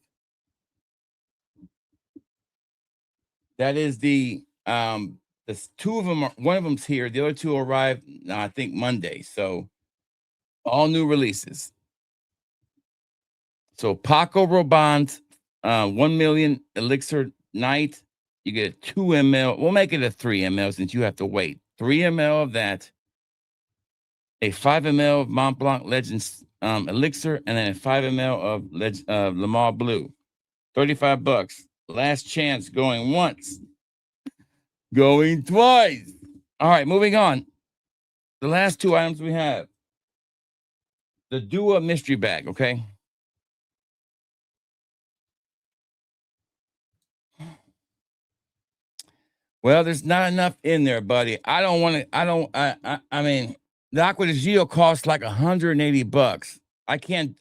That is the two of them are, one of them's here. The other two arrive, I think, Monday. So all new releases. So Paco Rabanne, 1 million Elixir Night. You get a 2 ml. We'll make it a 3 ml since you have to wait. 3 ml of that. A 5 ml of Mont Blanc Legends Elixir, and then a 5 ml of Le Mans Blue. $35. Last chance, going once, going twice. All right, moving on. The last two items we have. The Dua mystery bag, okay? Well, there's not enough in there, buddy. I don't want to, I mean, the Aqua di Gio costs like $180. I can't,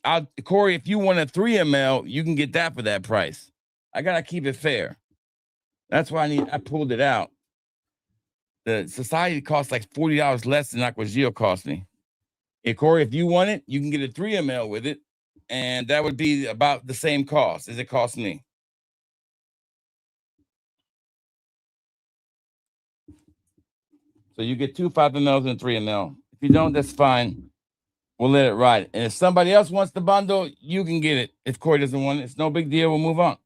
Corey, if you want a 3 ml, you can get that for that price. I got to keep it fair. That's why I pulled it out. The Society costs like $40 less than Aqua di Gio cost me. Hey, Corey, if you want it, you can get a 3 ml with it, and that would be about the same cost as it cost me. So you get 2 5 mLs and 3 ml. If you don't, that's fine. We'll let it ride. And if somebody else wants the bundle, you can get it. If Corey doesn't want it, it's no big deal. We'll move on.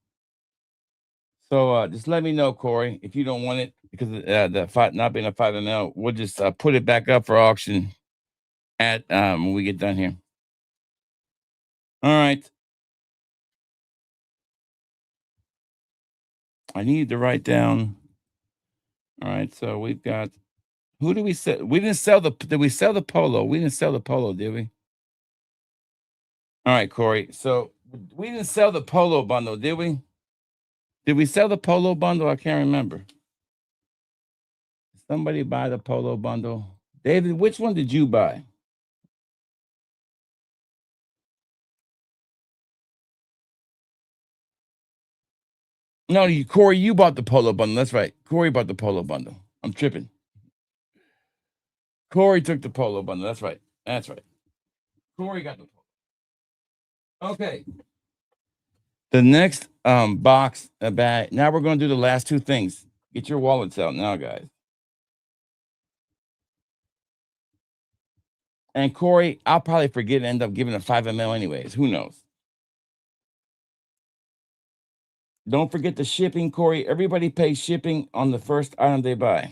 So just let me know, Corey, if you don't want it, because not being a 5 ml, we'll just put it back up for auction at when we get done here. All right. I need to write down. All right, so we've got. Who did we sell? We didn't sell did we sell the polo? We didn't sell the polo, did we? All right, Corey. So we didn't sell the polo bundle, did we? Did we sell the polo bundle? I can't remember. Did somebody buy the polo bundle? David, which one did you buy? No, Corey, you bought the polo bundle. That's right. Corey bought the polo bundle. I'm tripping. Corey took the polo bundle. That's right. That's right. Corey got the polo. Okay. The next box bag. Now we're going to do the last two things. Get your wallets out now, guys. And Corey, I'll probably forget and end up giving a 5 ml anyways. Who knows? Don't forget the shipping, Corey. Everybody pays shipping on the first item they buy.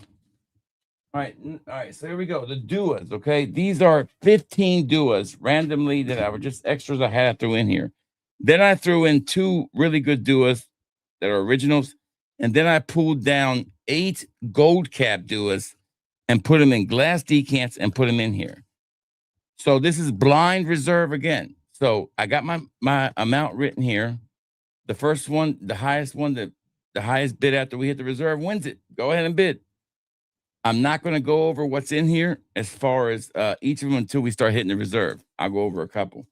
All right, so here we go. The Duas, okay? These are 15 Duas randomly that I were just extras I had threw in here. Then I threw in 2 really good Duas that are originals. And then I pulled down 8 gold cap Duas and put them in glass decants and put them in here. So this is blind reserve again. So I got my amount written here. The first one, the highest one, the highest bid after we hit the reserve wins it. Go ahead and bid. I'm not going to go over what's in here as far as each of them until we start hitting the reserve. I'll go over a couple.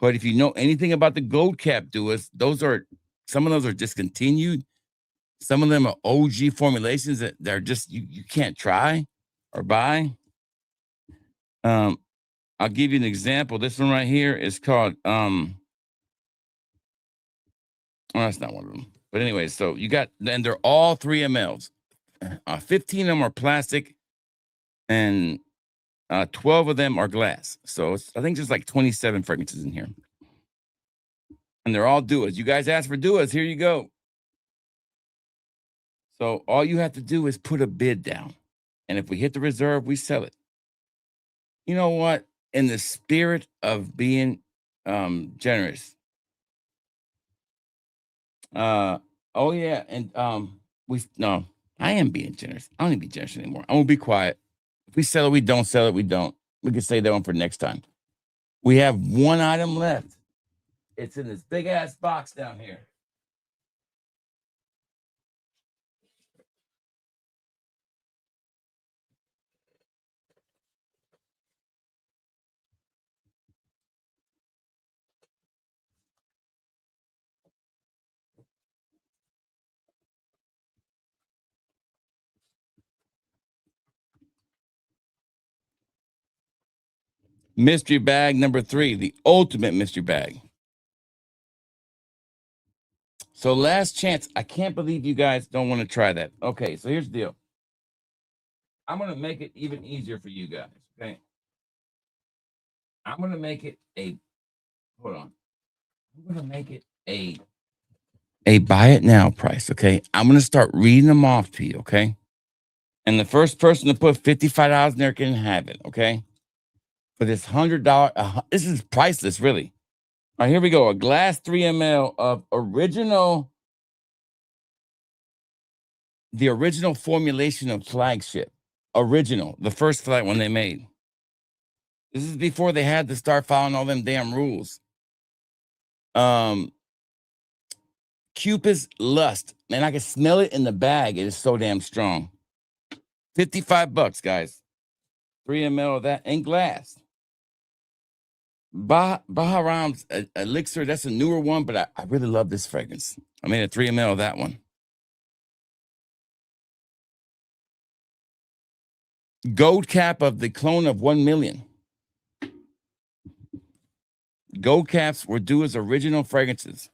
But if you know anything about the gold cap Duas, some of those are discontinued. Some of them are OG formulations that they're just you can't try or buy. I'll give you an example. This one right here is called well, that's not one of them. But anyway, so you got, and they're all 3 mLs. 15 of them are plastic, and 12 of them are glass. So I think there's like 27 fragrances in here. And they're all Duas. You guys asked for Duas. Here you go. So all you have to do is put a bid down. And if we hit the reserve, we sell it. You know what? In the spirit of being generous. Oh yeah, and I am being generous. I don't need to be generous anymore. I'm gonna be quiet. If we sell it, we don't sell it, we don't. We can save that one for next time. We have one item left. It's in this big ass box down here. Mystery bag number 3, the ultimate mystery bag. So last chance. I can't believe you guys don't want to try that. Okay, so here's the deal. I'm going to make it even easier for you guys, okay? I'm going to make it hold on. I'm going to make it a buy it now price, okay? I'm going to start reading them off to you, okay? And the first person to put $55 in there can have it, okay? For this $100, this is priceless, really. All right, here we go. A glass 3 ml of the original formulation of Flagship. Original, the first flag one they made. This is before they had to start following all them damn rules. Cupid's Lust. Man, I can smell it in the bag. It is so damn strong. $55, guys. 3 ml of that in glass. Baharam's Elixir. That's a newer one, but I really love this fragrance. I made a 3 ml of that one. Gold cap of the clone of 1 million. Gold caps were due as original fragrances.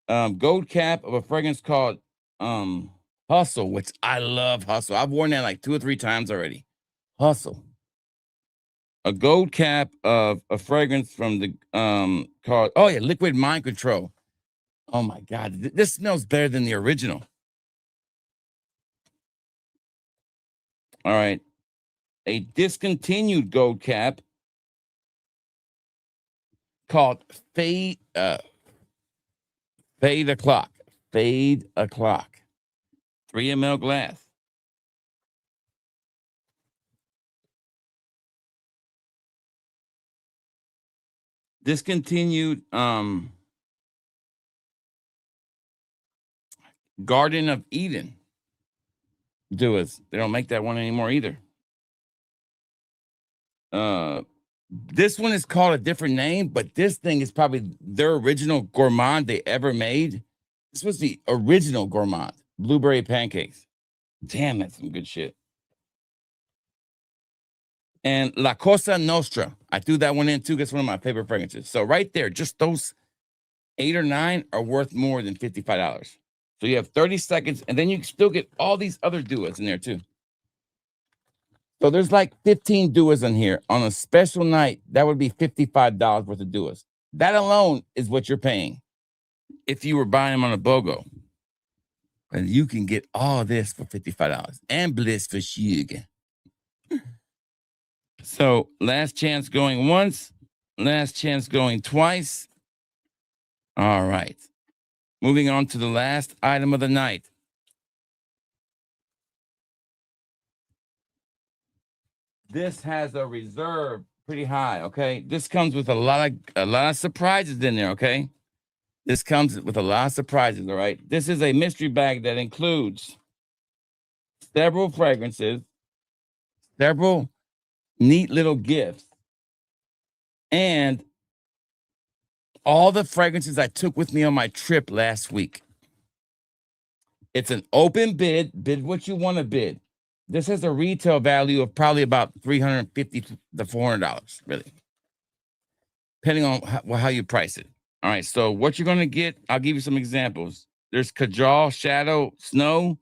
Gold cap of a fragrance called Hustle, which I love. Hustle. I've worn that like 2 or 3 times already. Hustle. A gold cap of a fragrance from the called Liquid Mind Control. Oh my God, this smells better than the original. All right, a discontinued gold cap called Fade O'Clock. Fade O'Clock. 3 ml glass. Discontinued Garden of Eden. They don't make that one anymore either. This one is called a different name, but this thing is probably their original gourmand they ever made. This was the original gourmand. Blueberry pancakes. Damn, that's some good shit. And La Cosa Nostra. I threw that one in too. That's one of my favorite fragrances. So right there, just those 8 or 9 are worth more than $55. So you have 30 seconds, and then you still get all these other duos in there too. So there's like 15 duos in here. On a special night, that would be $55 worth of duos. That alone is what you're paying if you were buying them on a BOGO. And you can get all this for $55 and Bliss for sugar. So last chance going once, last chance going twice. All right. Moving on to the last item of the night. This has a reserve pretty high, okay? This comes with a lot of surprises in there, okay? This comes with a lot of surprises, all right? This is a mystery bag that includes several fragrances, several neat little gifts, and all the fragrances I took with me on my trip last week. It's an open bid. Bid what you want to bid. This has a retail value of probably about $350 to $400, really, depending on how you price it. All right, so what you're going to get, I'll give you some examples. There's Kajal Shadow Snow.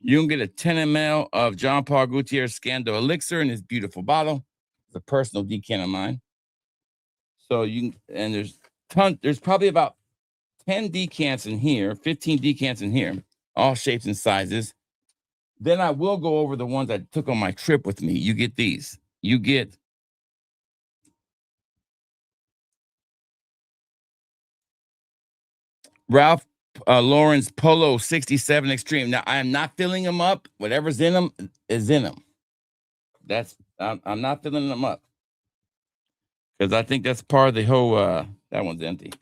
You can get a 10 ml of Jean Paul Gaultier Scandal Elixir in this beautiful bottle. It's a personal decant of mine. So there's probably about 10 decants in here, 15 decants in here, all shapes and sizes. Then I will go over the ones I took on my trip with me. You get these. You get Ralph Lauren's Polo 67 Extreme. Now, I am not filling them up. Whatever's in them is in them. I'm not filling them up. Because I think that's part of the whole, that one's empty.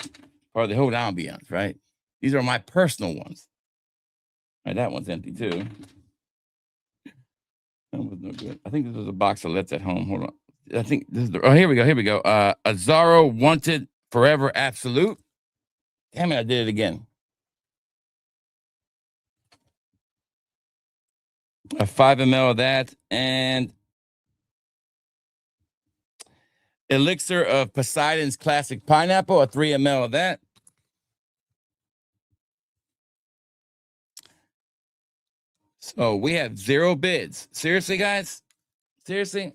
Part of the whole ambiance, right? These are my personal ones. Right, that one's empty too. That was no good. I think this was a box of Let's at Home. Hold on. I think this is the, oh, here we go. Here we go. Azaro Wanted Forever Absolute. Damn it, I did it again. A 5 ml of that. And Elixir of Poseidon's Classic Pineapple, a 3 ml of that. So we have 0 bids. Seriously, guys? Seriously?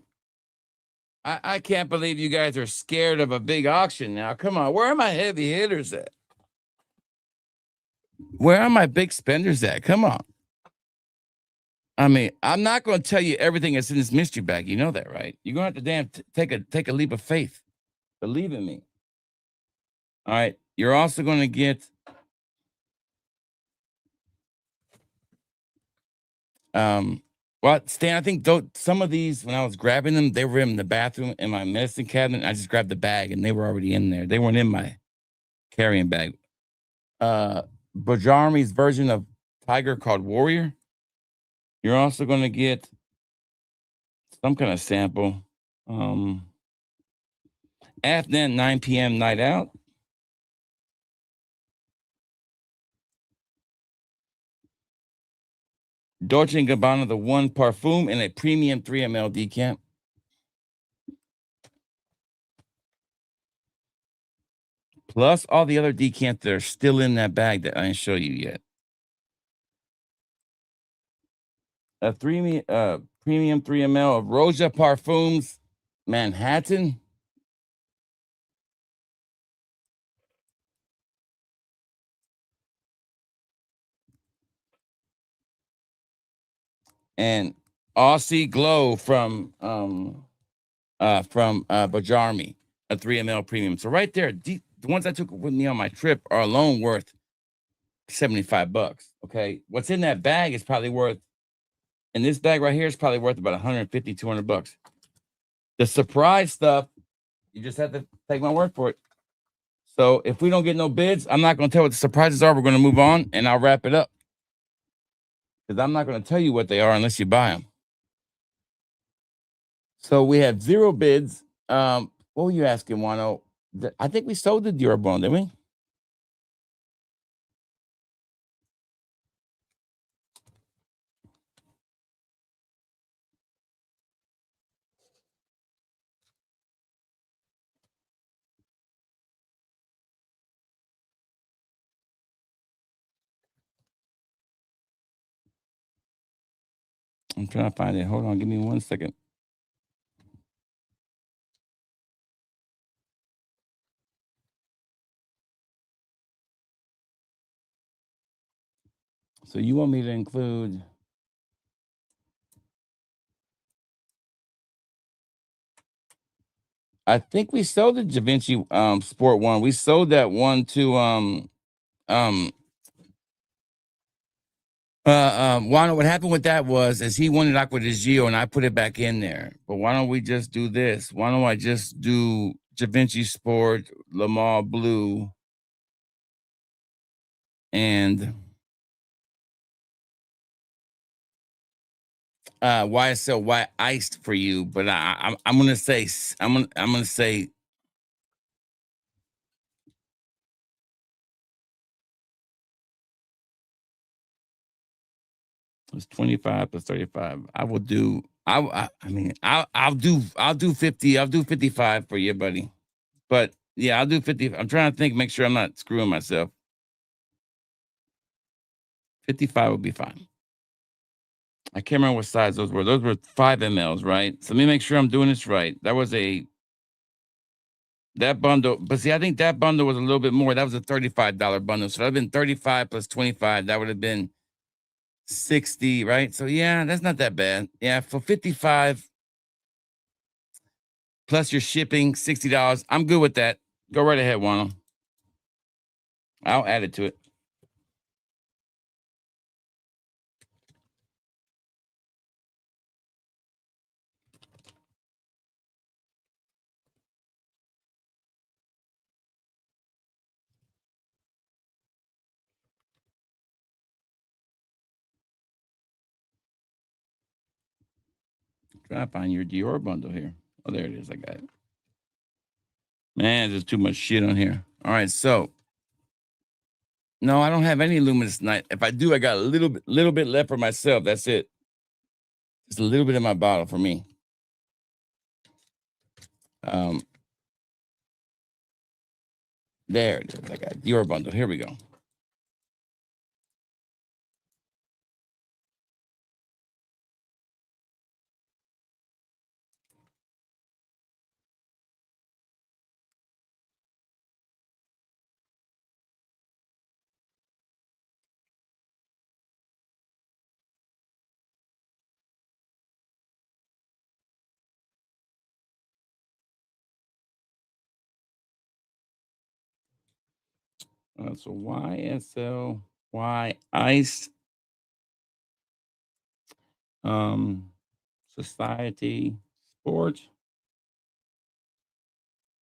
I can't believe you guys are scared of a big auction now. Come on, where are my heavy hitters at? Where are my big spenders at? Come on. I mean, I'm not going to tell you everything that's in this mystery bag. You know that, right? You're going to have to take a leap of faith. Believe in me. All right. You're also going to get well, Stan, I think some of these, when I was grabbing them, they were in the bathroom in my medicine cabinet. I just grabbed the bag and they were already in there. They weren't in my carrying bag. Bajarmi's version of Tiger called Warrior. You're also going to get some kind of sample. Afnan 9 p.m. Night Out. Dolce & Gabbana, the One Parfum, and a premium 3 ml decant. Plus all the other decants that are still in that bag that I didn't show you yet. A premium 3 ml of Roja Parfums Manhattan. And Aussie Glow from Bajarmi, a 3 ml premium. So right there, the ones I took with me on my trip are alone worth $75. Okay. What's in that bag is probably worth, and this bag right here is probably worth about $150, $200. The surprise stuff, you just have to take my word for it. So if we don't get no bids, I'm not going to tell what the surprises are. We're going to move on and I'll wrap it up. Because I'm not going to tell you what they are unless you buy them. So we have 0 bids. What were you asking, Wano? I think we sold the Durabone, didn't we? I'm trying to find it. Hold on. Give me 1 second. So you want me to include... I think we sold the Da Vinci Sport one. We sold that one to Wano. What happened with that was he wanted Aqua di Gio and I put it back in there. But why don't we just do this? Why don't I just do Da Vinci Sport, Lamar Blue, and YSL White Iced for you? But I'm gonna say it's 25 plus 35. I will do. I mean, I'll do 50. I'll do 55 for you, buddy. But yeah, I'll do 50. I'm trying to think, make sure I'm not screwing myself. 55 would be fine. I can't remember what size those were. Those were 5 mLs, right? So let me make sure I'm doing this right. That was that bundle. But see, I think that bundle was a little bit more. That was a $35 bundle. So that would have been 35 plus 25. That would have been 60, right? So yeah, that's not that bad. Yeah, for 55 plus your shipping, $60. I'm good with that. Go right ahead, Wano. I'll add it to it. Try to find your Dior bundle here. Oh, there it is. I got it. Man, there's too much shit on here. All right, so no, I don't have any luminous night. If I do, I got a little bit left for myself. That's it. Just a little bit in my bottle for me. There it is. I got Dior bundle. Here we go. So YSLY Ice Society Sport.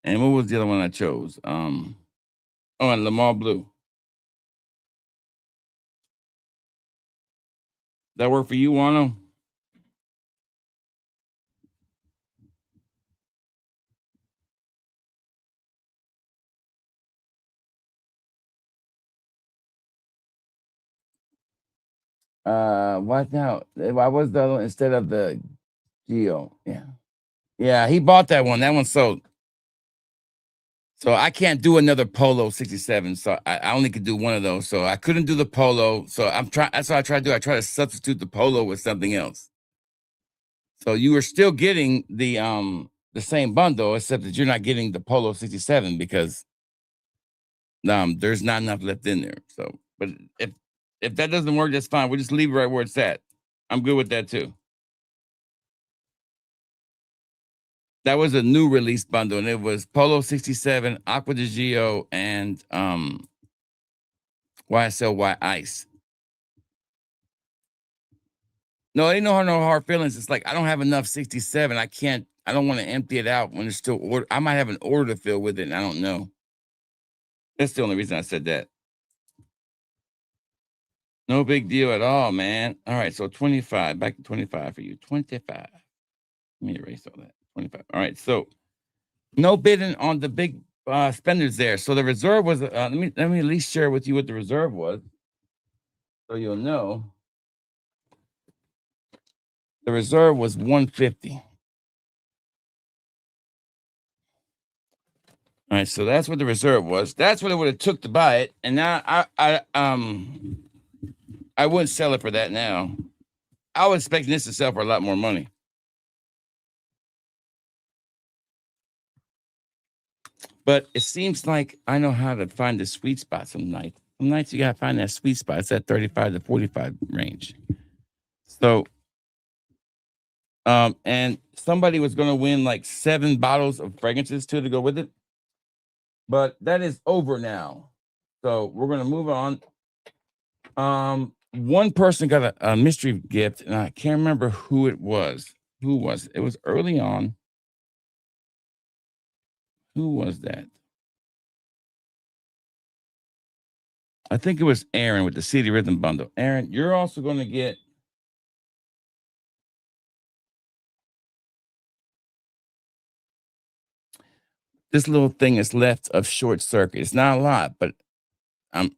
And what was the other one I chose? And Lamar Blue. That work for you, Wano? What now? Why was the other one instead of the Geo? Yeah, he bought that one. That one sold. So I can't do another Polo 67. So I only could do one of those. So I couldn't do the Polo. So I'm trying. That's what I try to do. I try to substitute the Polo with something else. So you were still getting the same bundle, except that you're not getting the Polo 67 because there's not enough left in there. So, but if that doesn't work, that's fine. We'll just leave it right where it's at. I'm good with that too. That was a new release bundle, and it was Polo 67, Aqua de Gio, and YSLY Ice. No, ain't no hard feelings. It's like I don't have enough 67. I don't want to empty it out when it's still order. I might have an order to fill with it, and I don't know. That's the only reason I said that. No big deal at all, man. All right, so 25. Back to 25 for you. 25. Let me erase all that. 25. All right, so no bidding on the big spenders there. So the reserve was let me at least share with you what the reserve was, so you'll know. The reserve was 150. All right, so that's what the reserve was. That's what it would have took to buy it, and now I wouldn't sell it for that now. I was expecting this to sell for a lot more money. But it seems like I know how to find the sweet spot some nights. Some nights you got to find that sweet spot. It's that 35 to 45 range. So, and somebody was going to win like 7 bottles of fragrances too to go with it. But that is over now. So we're going to move on. One person got a mystery gift, and I can't remember who it was. Who was it? It was early on. Who was that? I think it was Aaron with the CD Rhythm bundle. Aaron, you're also going to get this little thing is left of Short Circuit. It's not a lot, but I'm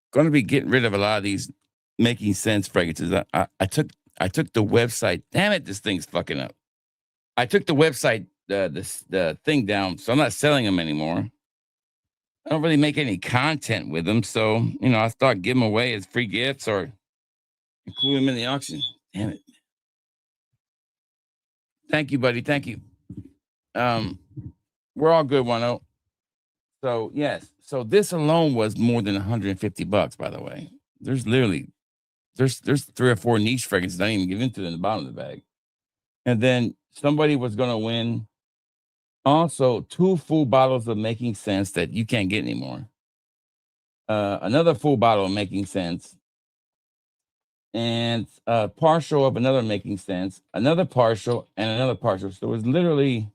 going to be getting rid of a lot of these Making Sense fragrances. I took the website. Damn it, this thing's fucking up. I took the website the thing down, so I'm not selling them anymore. I don't really make any content with them, so I start giving them away as free gifts or include them in the auction. Damn it! Thank you, buddy. Thank you. We're all good, Wano. So yes, so this alone was more than $150. By the way, there's 3 or 4 niche fragrances I didn't even get into in the bottom of the bag, and then somebody was going to win. Also, 2 full bottles of Making Sense that you can't get anymore. Another full bottle of Making Sense. And a partial of another Making Sense. Another partial and another partial. So it was literally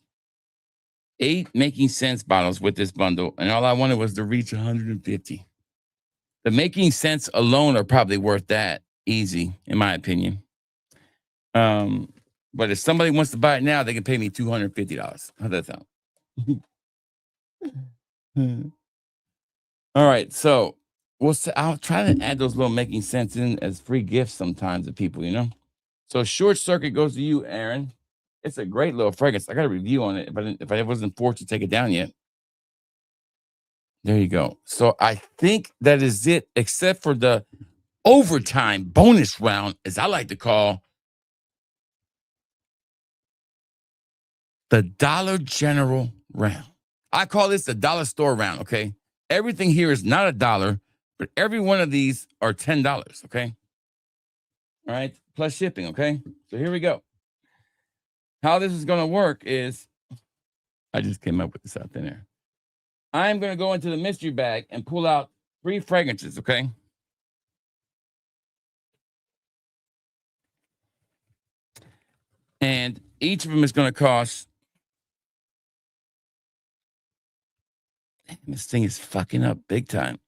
8 Making Sense bottles with this bundle. And all I wanted was to reach 150. The Making Sense alone are probably worth that. Easy, in my opinion. But if somebody wants to buy it now, they can pay me $250. How's that sound? All right, so I'll try to add those little making sense in as free gifts sometimes to people, you know. So Short Circuit goes to you, Aaron. It's a great little fragrance. I got a review on it, but if I wasn't forced to take it down yet. There you go. So I think that is it, except for the overtime bonus round, as I like to call the Dollar General round. I call this the dollar store round, okay? Everything here is not $1, but every one of these are $10, okay? All right, plus shipping, okay? So here we go. How this is going to work is, I just came up with this out there. I'm going to go into the mystery bag and pull out 3 fragrances, okay? And each of them is going to cost. This thing is fucking up big time.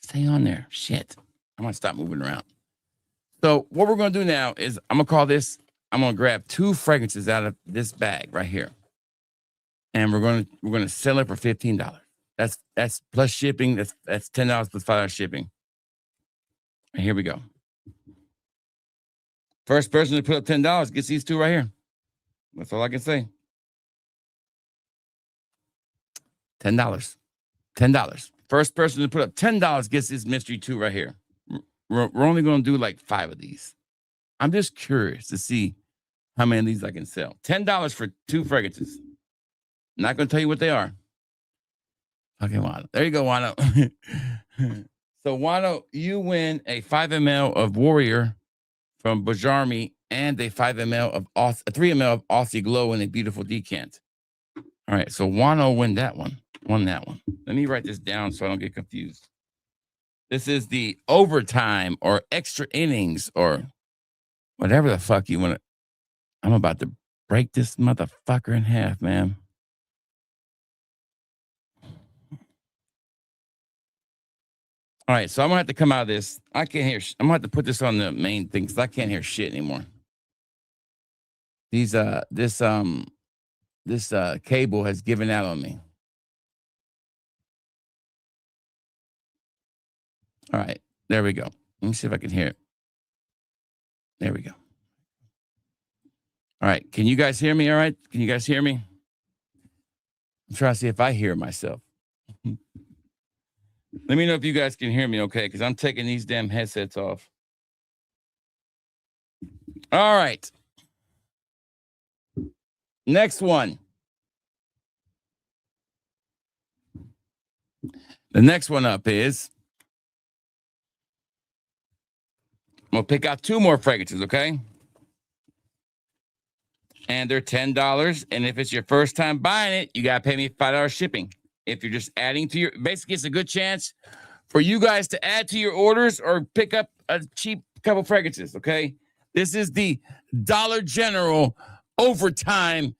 Stay on there. Shit. I'm going to stop moving around. So what we're going to do now is I'm going to call this, I'm going to grab 2 fragrances out of this bag right here. And we're going to sell it for $15. That's plus shipping. That's $10 plus $5 shipping. And here we go. First person to put up $10 gets these 2 right here. That's all I can say. $10. First person to put up $10 gets this mystery 2 right here. We're only going to do like 5 of these. I'm just curious to see how many of these I can sell. $10 for 2 fragrances. Not going to tell you what they are. Okay, Wano. There you go, Wano. So, Wano, you win a 5 ml of Warrior from Bajarmi and a 3 ml of Aussie Glow in a beautiful decant. All right, so Wano won that one. Let me write this down so I don't get confused. This is the overtime or extra innings or whatever the fuck you want to. I'm about to break this motherfucker in half, man. All right, so I'm gonna have to come out of this. I can't hear. I'm gonna have to put this on the main thing because I can't hear shit anymore. This cable has given out on me. All right, there we go. Let me see if I can hear it. There we go. All right, can you guys hear me? All right, can you guys hear me? I'm trying to see if I hear myself. Let me know if you guys can hear me okay, because I'm taking these damn headsets off. All right. Next one. The next one up is, I'm going to pick out 2 more fragrances, okay? And they're $10. And if it's your first time buying it, you got to pay me $5 shipping. If you're just adding to your, basically it's a good chance for you guys to add to your orders or pick up a cheap couple fragrances, okay? This is the Dollar General overtime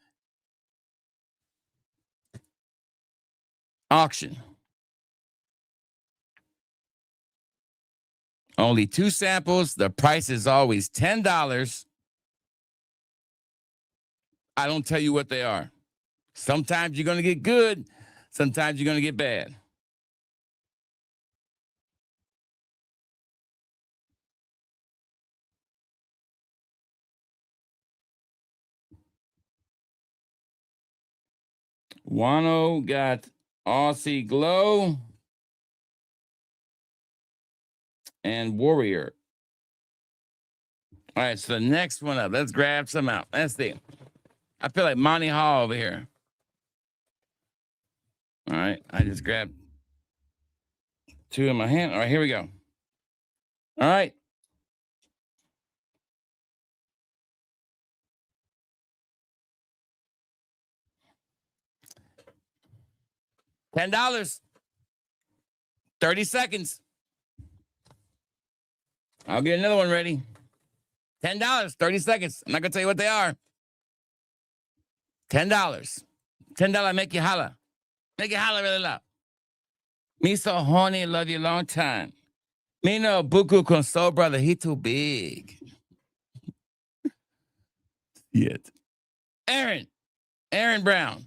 auction. Only 2 samples. The price is always $10. I don't tell you what they are. Sometimes you're going to get good. Sometimes you're going to get bad. Wano got Aussie Glow and Warrior. All right, so the next one up. Let's grab some out. Let's see. I feel like Monty Hall over here. All right, I just grabbed 2 in my hand. All right, here we go. All right. $10. 30 seconds. I'll get another one ready. $10, 30 seconds. I'm not going to tell you what they are. $10. $10 make you holla. Make you holla really loud. Me so horny, love you long time. Me no buku con soul brother, he too big. Yet. Aaron Brown.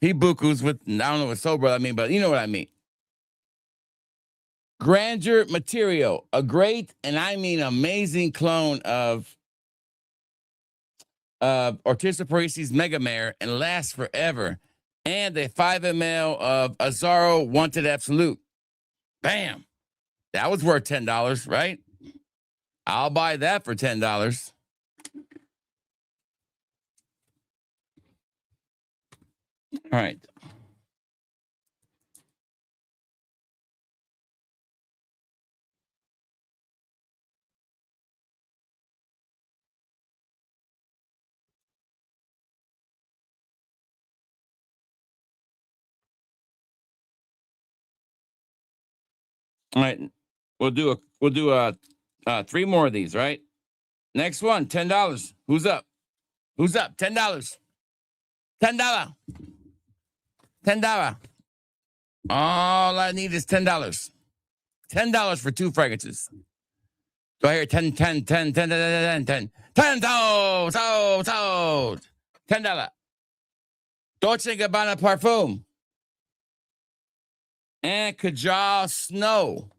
He bukus with, I don't know what sober I mean, but you know what I mean. Grandeur Material, a great and I mean amazing clone of Ortiz Parisi's Mega Mare and lasts forever. And a 5 ml of Azaro Wanted Absolute. Bam. That was worth $10, right? I'll buy that for $10. All right. All right. We'll do 3 more of these, right? Next one, $10. Who's up? Who's up? $10. $10. $10. All I need is $10. $10 for 2 fragrances. Do I hear 10, 10, 10, 10, 10, 10, 10, 10, sold. $10. Dolce & Gabbana Parfum. And Kajal Snow.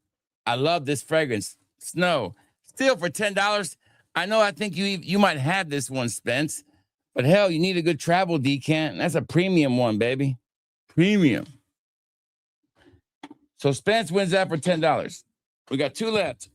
I love this fragrance. Snow. Still for $10. I know I think you might have this one, Spence. But hell, you need a good travel decant. That's a premium one, baby. Premium. So Spence wins that for $10. We got 2 left.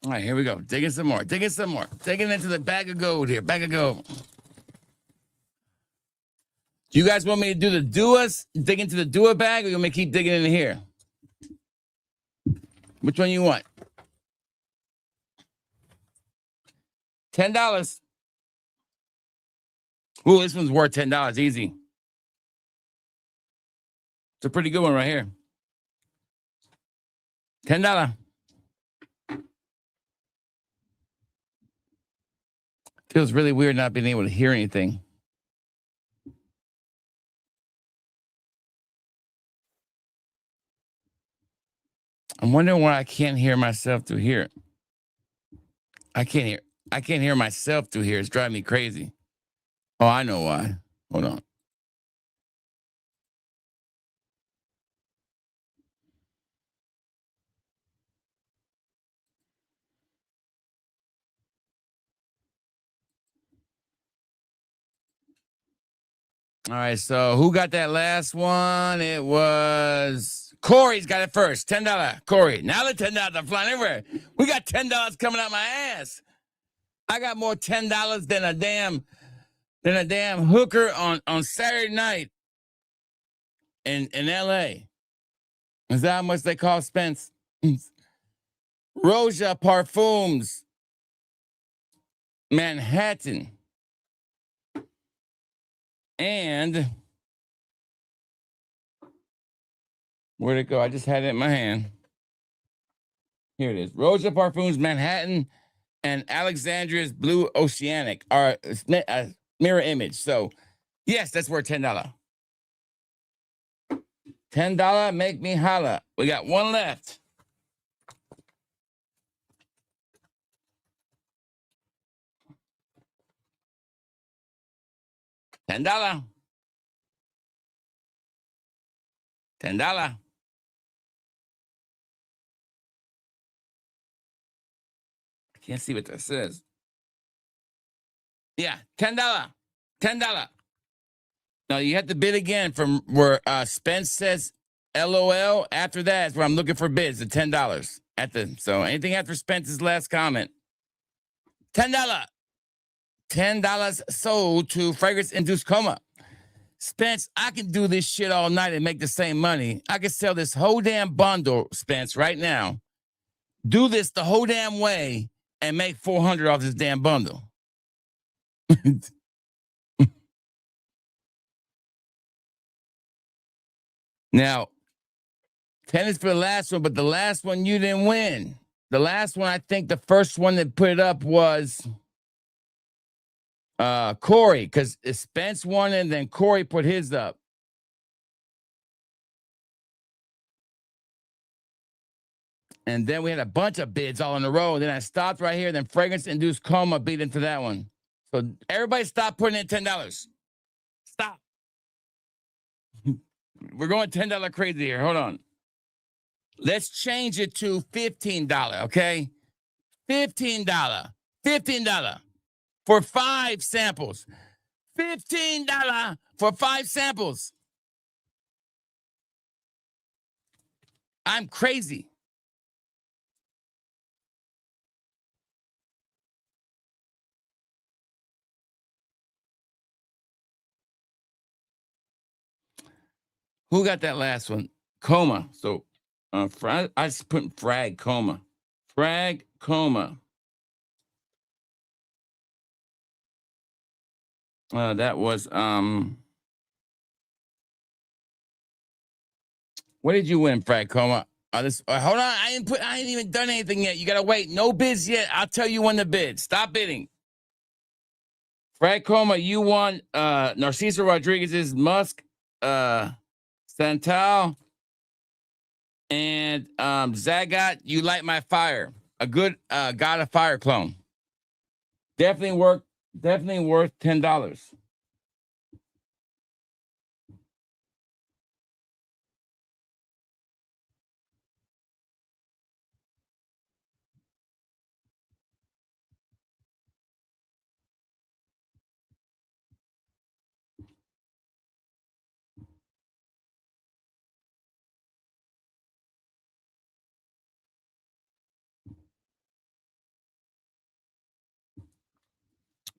All right, here we go. Digging some more. Digging into the bag of gold here. Bag of gold. Do you guys want me to do the Duas? Dig into the Dua bag, or you want me to keep digging in here? Which one you want? $10. Ooh, this one's worth $10. Easy. It's a pretty good one right here. $10. Feels really weird not being able to hear anything. I'm wondering why I can't hear myself through here. I can't hear myself through here. It's driving me crazy. Oh, I know why. Hold on. All right, so who got that last one? It was Corey's got it first. $10. Corey. Now the $10 are flying everywhere. We got $10 coming out my ass. I got more $10 than a damn hooker on Saturday night in LA. Is that how much they call Spence? Roja Parfums. Manhattan. And where'd it go? I just had it in my hand. Here it is. Roja Parfums Manhattan and Alexandria's Blue Oceanic are a mirror image. So, yes, that's worth $10. $10, make me holla. We got 1 left. $10. $10. I can't see what that says. Yeah, $10. $10. No, you have to bid again from where Spence says LOL. After that is where I'm looking for bids at $10. So anything after Spence's last comment. $10. $10 sold to fragrance-induced coma. Spence, I can do this shit all night and make the same money. I can sell this whole damn bundle, Spence, right now. Do this the whole damn way and make $400 off this damn bundle. Now, 10 is for the last one, but the last one you didn't win. The last one, I think the first one that put it up was Corey, because Spence won and then Corey put his up. And then we had a bunch of bids all in a row. Then I stopped right here. Then Fragrance Induced Coma beat into that one. So everybody stop putting in $10. Stop. We're going $10 crazy here. Hold on. Let's change it to $15, okay? $15. $15 for 5 samples. $15 for 5 samples. I'm crazy. Who got that last one? Coma. So I just put Frag Coma. Frag Coma. That was what did you win, Frag Coma? Hold on, I ain't even done anything yet. You gotta wait. No bids yet. I'll tell you when to bid. Stop bidding. Frag Coma, you won Narciso Rodriguez's Musk, Santal, and Zagat, You Light My Fire. A good God of Fire clone. Definitely worth $10.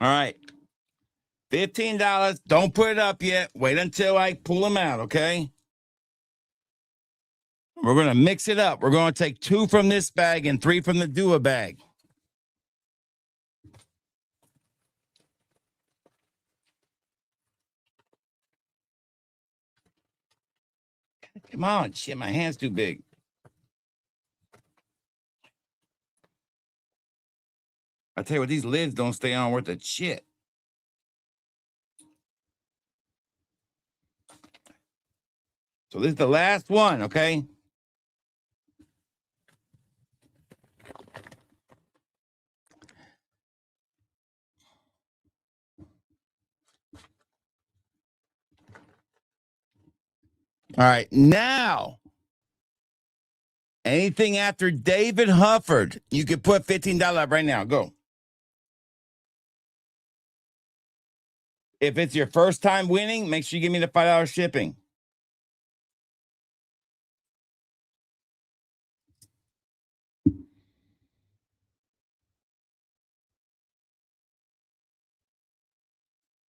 All right. $15. Don't put it up yet. Wait until I pull them out, okay? We're going to mix it up. We're going to take 2 from this bag and 3 from the Dua bag. Come on. Shit, my hand's too big. I tell you what, these lids don't stay on worth a shit. So this is the last one, okay? All right, now, anything after David Hufford, you can put $15 up right now. Go. If it's your first time winning, make sure you give me the $5 shipping.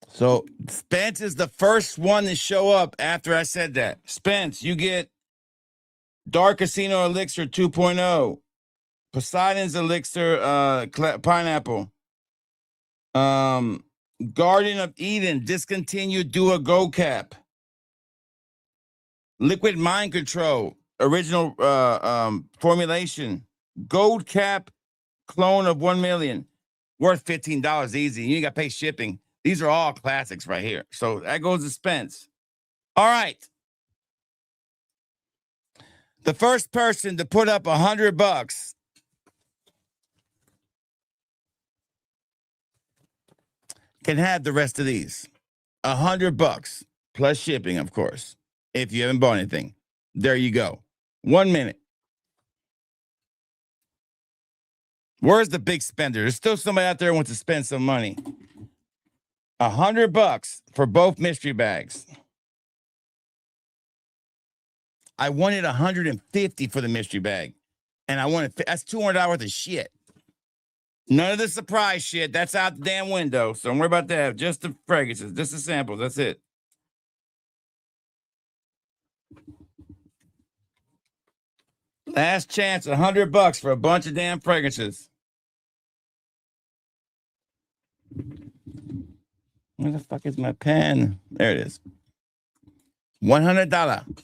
So Spence is the first one to show up after I said that. Spence, you get Dark Casino Elixir 2.0, Poseidon's Elixir Pineapple, Garden of Eden Discontinued Dua Go Cap, Liquid Mind Control Original Formulation, Gold Cap Clone of 1 million, worth $15 easy. You ain't got to pay shipping. These are all classics right here. So that goes to Spence. All right. The first person to put up $100 can have the rest of these. $100 plus shipping, of course. If you haven't bought anything, there you go. 1 minute. Where's the big spender? There's still somebody out there who wants to spend some money. $100 for both mystery bags. I wanted $150 for the mystery bag, and I wanted that's $200 worth of shit. None of the surprise shit. That's out the damn window. So don't worry about that. Just the fragrances, just the samples. That's it. Last chance, $100 for a bunch of damn fragrances. Where the fuck is my pen? There it is. $100.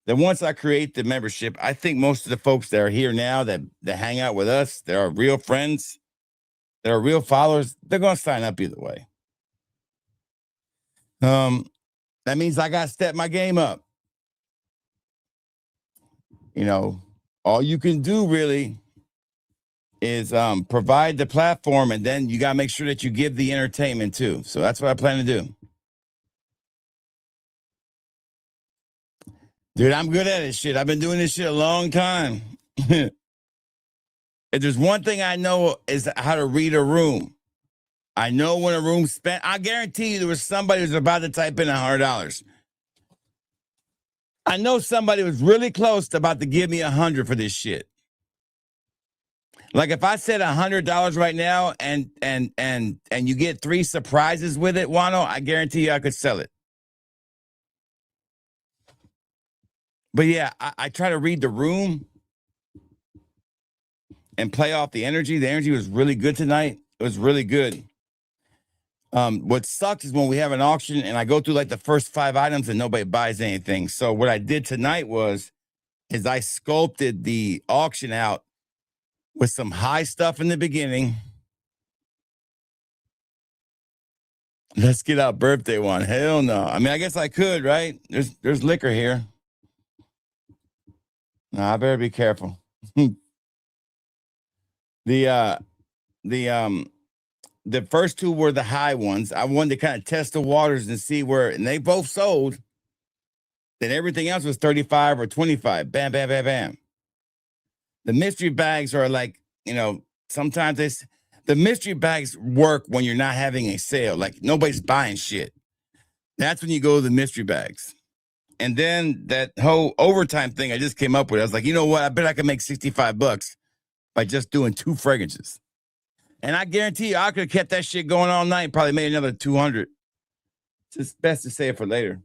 that once I create the membership, I think most of the folks that are here now that hang out with us, that are real friends, that are real followers, they're going to sign up either way. That means I got to step my game up. You know, all you can do really is provide the platform, and then you got to make sure that you give the entertainment too. So that's what I plan to do. Dude, I'm good at it, shit. I've been doing this shit a long time. If there's one thing I know is how to read a room. I know when a room's spent. I guarantee you there was somebody who's about to type in $100. I know somebody was really close to about to give me $100 for this shit. Like if I said $100 right now and you get 3 surprises with it, Wano, I guarantee you I could sell it. But yeah, I try to read the room and play off the energy. The energy was really good tonight. It was really good. What sucks is when we have an auction and I go through like the first 5 items and nobody buys anything. So what I did tonight is I sculpted the auction out with some high stuff in the beginning. Let's get out birthday one. Hell no. I mean, I guess I could, right? There's liquor here. No, I better be careful. The first 2 were the high ones. I wanted to kind of test the waters and see where, and they both sold. Then everything else was 35 or 25. Bam, bam, bam, bam. The mystery bags are like, you know, sometimes the mystery bags work when you're not having a sale. Like nobody's buying shit. That's when you go to the mystery bags. And then that whole overtime thing I just came up with, I was like, you know what? I bet I can make $65 by just doing 2 fragrances. And I guarantee you, I could have kept that shit going all night and probably made another 200. It's just best to save it for later.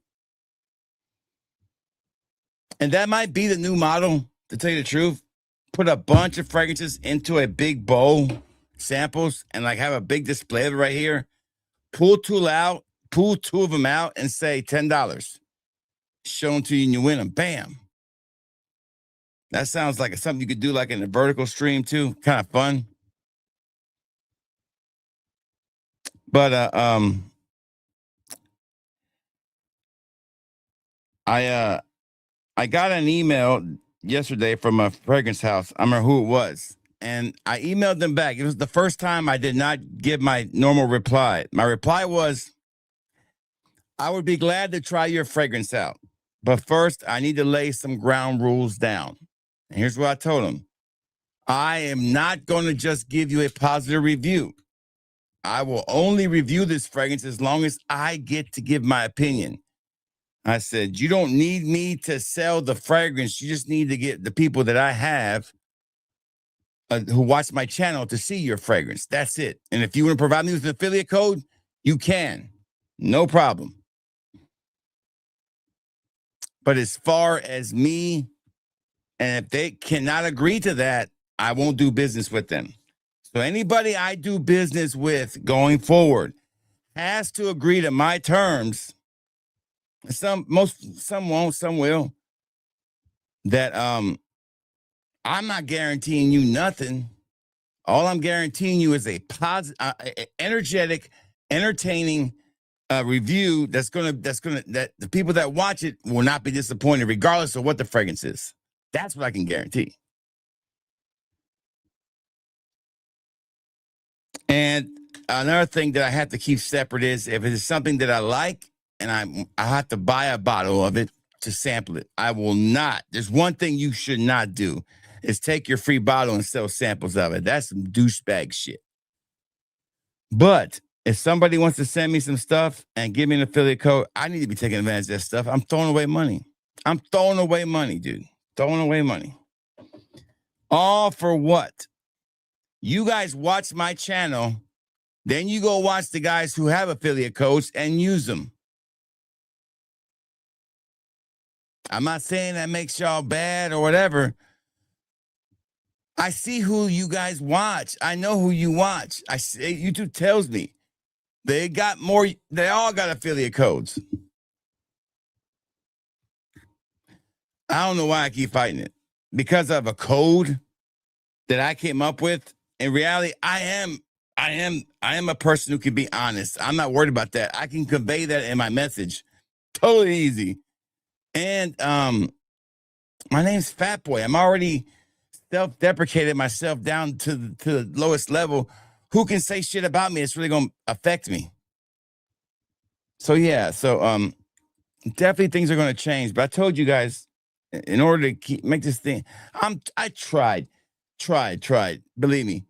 And that might be the new model, to tell you the truth. Put a bunch of fragrances into a big bowl, samples, and like have a big display of it right here. Pull 2 of them out and say $10. Show them to you and you win them. Bam. That sounds like something you could do like in a vertical stream too. Kind of fun. But I got an email yesterday from a fragrance house. I don't remember who it was. And I emailed them back. It was the first time I did not give my normal reply. My reply was, I would be glad to try your fragrance out. But first, I need to lay some ground rules down. And here's what I told them. I am not going to just give you a positive review. I will only review this fragrance as long as I get to give my opinion. I said, you don't need me to sell the fragrance. You just need to get the people that I have who watch my channel to see your fragrance. That's it. And if you want to provide me with an affiliate code, you can. No problem. But as far as me, and if they cannot agree to that, I won't do business with them. So anybody I do business with going forward has to agree to my terms. Some won't, some will. That I'm not guaranteeing you nothing. All I'm guaranteeing you is a positive, energetic, entertaining review that the people that watch it will not be disappointed, regardless of what the fragrance is. That's what I can guarantee. And another thing that I have to keep separate is if it is something that I like and I have to buy a bottle of it to sample it, I will not. There's one thing you should not do is take your free bottle and sell samples of it. That's some douchebag shit. But if somebody wants to send me some stuff and give me an affiliate code, I need to be taking advantage of that stuff. I'm throwing away money. I'm throwing away money, dude. Throwing away money. All for what? You guys watch my channel, then you go watch the guys who have affiliate codes and use them. I'm not saying that makes y'all bad or whatever. I see who you guys watch. I know who you watch. YouTube tells me. They all got affiliate codes. I don't know why I keep fighting it. Because of a code that I came up with. In reality, I am a person who can be honest. I'm not worried about that. I can convey that in my message. Totally easy. And my name's Fat Boy. I'm already self-deprecated myself down to the lowest level. Who can say shit about me? It's really gonna affect me. So yeah, definitely things are gonna change. But I told you guys, in order to make this thing, I tried, believe me.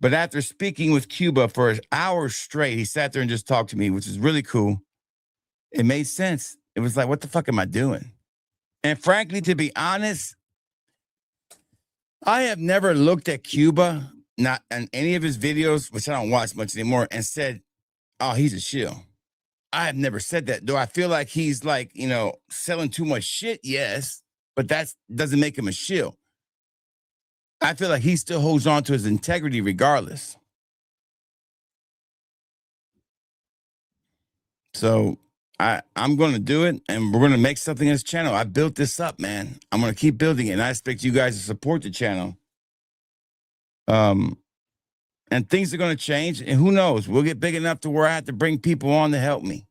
But after speaking with Cuba for hours straight, he sat there and just talked to me, which is really cool. It made sense. It was like, what the fuck am I doing? And frankly, to be honest, I have never looked at Cuba, not in any of his videos, which I don't watch much anymore, and said, oh, he's a shill. I have never said that. Do I feel like he's like, selling too much shit? Yes, but that doesn't make him a shill. I feel like he still holds on to his integrity regardless. So I'm going to do it, and we're going to make something in this channel. I built this up, man. I'm going to keep building it, and I expect you guys to support the channel. And things are going to change, and who knows? We'll get big enough to where I have to bring people on to help me.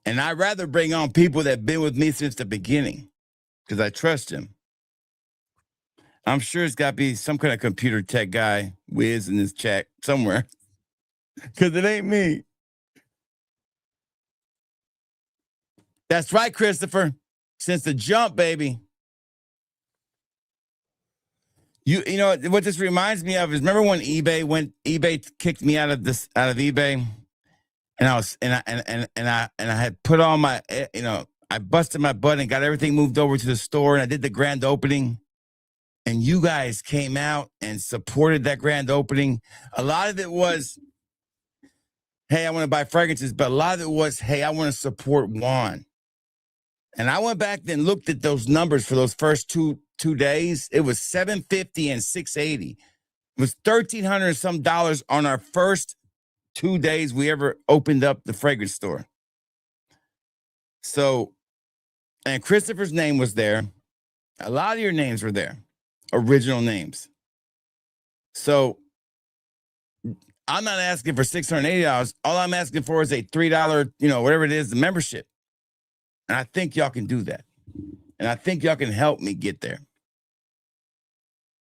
And I'd rather bring on people that have been with me since the beginning because I trust them. I'm sure it's got to be some kind of computer tech guy, Wiz, in this chat somewhere. Because it ain't me. That's right, Christopher. Since the jump, baby. You know what this reminds me of is, remember when eBay kicked me out of eBay, and I had put on my, I busted my butt and got everything moved over to the store, and I did the grand opening. And you guys came out and supported that grand opening. A lot of it was, hey, I want to buy fragrances, but a lot of it was, hey, I want to support Juan. And I went back and looked at those numbers for those first two days. It was $750 and $680. It was $1,300 and some dollars on our first 2 days we ever opened up the fragrance store. So, and Christopher's name was there. A lot of your names were there. Original names. So I'm not asking for $680. All I'm asking for is a $3, whatever it is, the membership. And I think y'all can do that. And I think y'all can help me get there.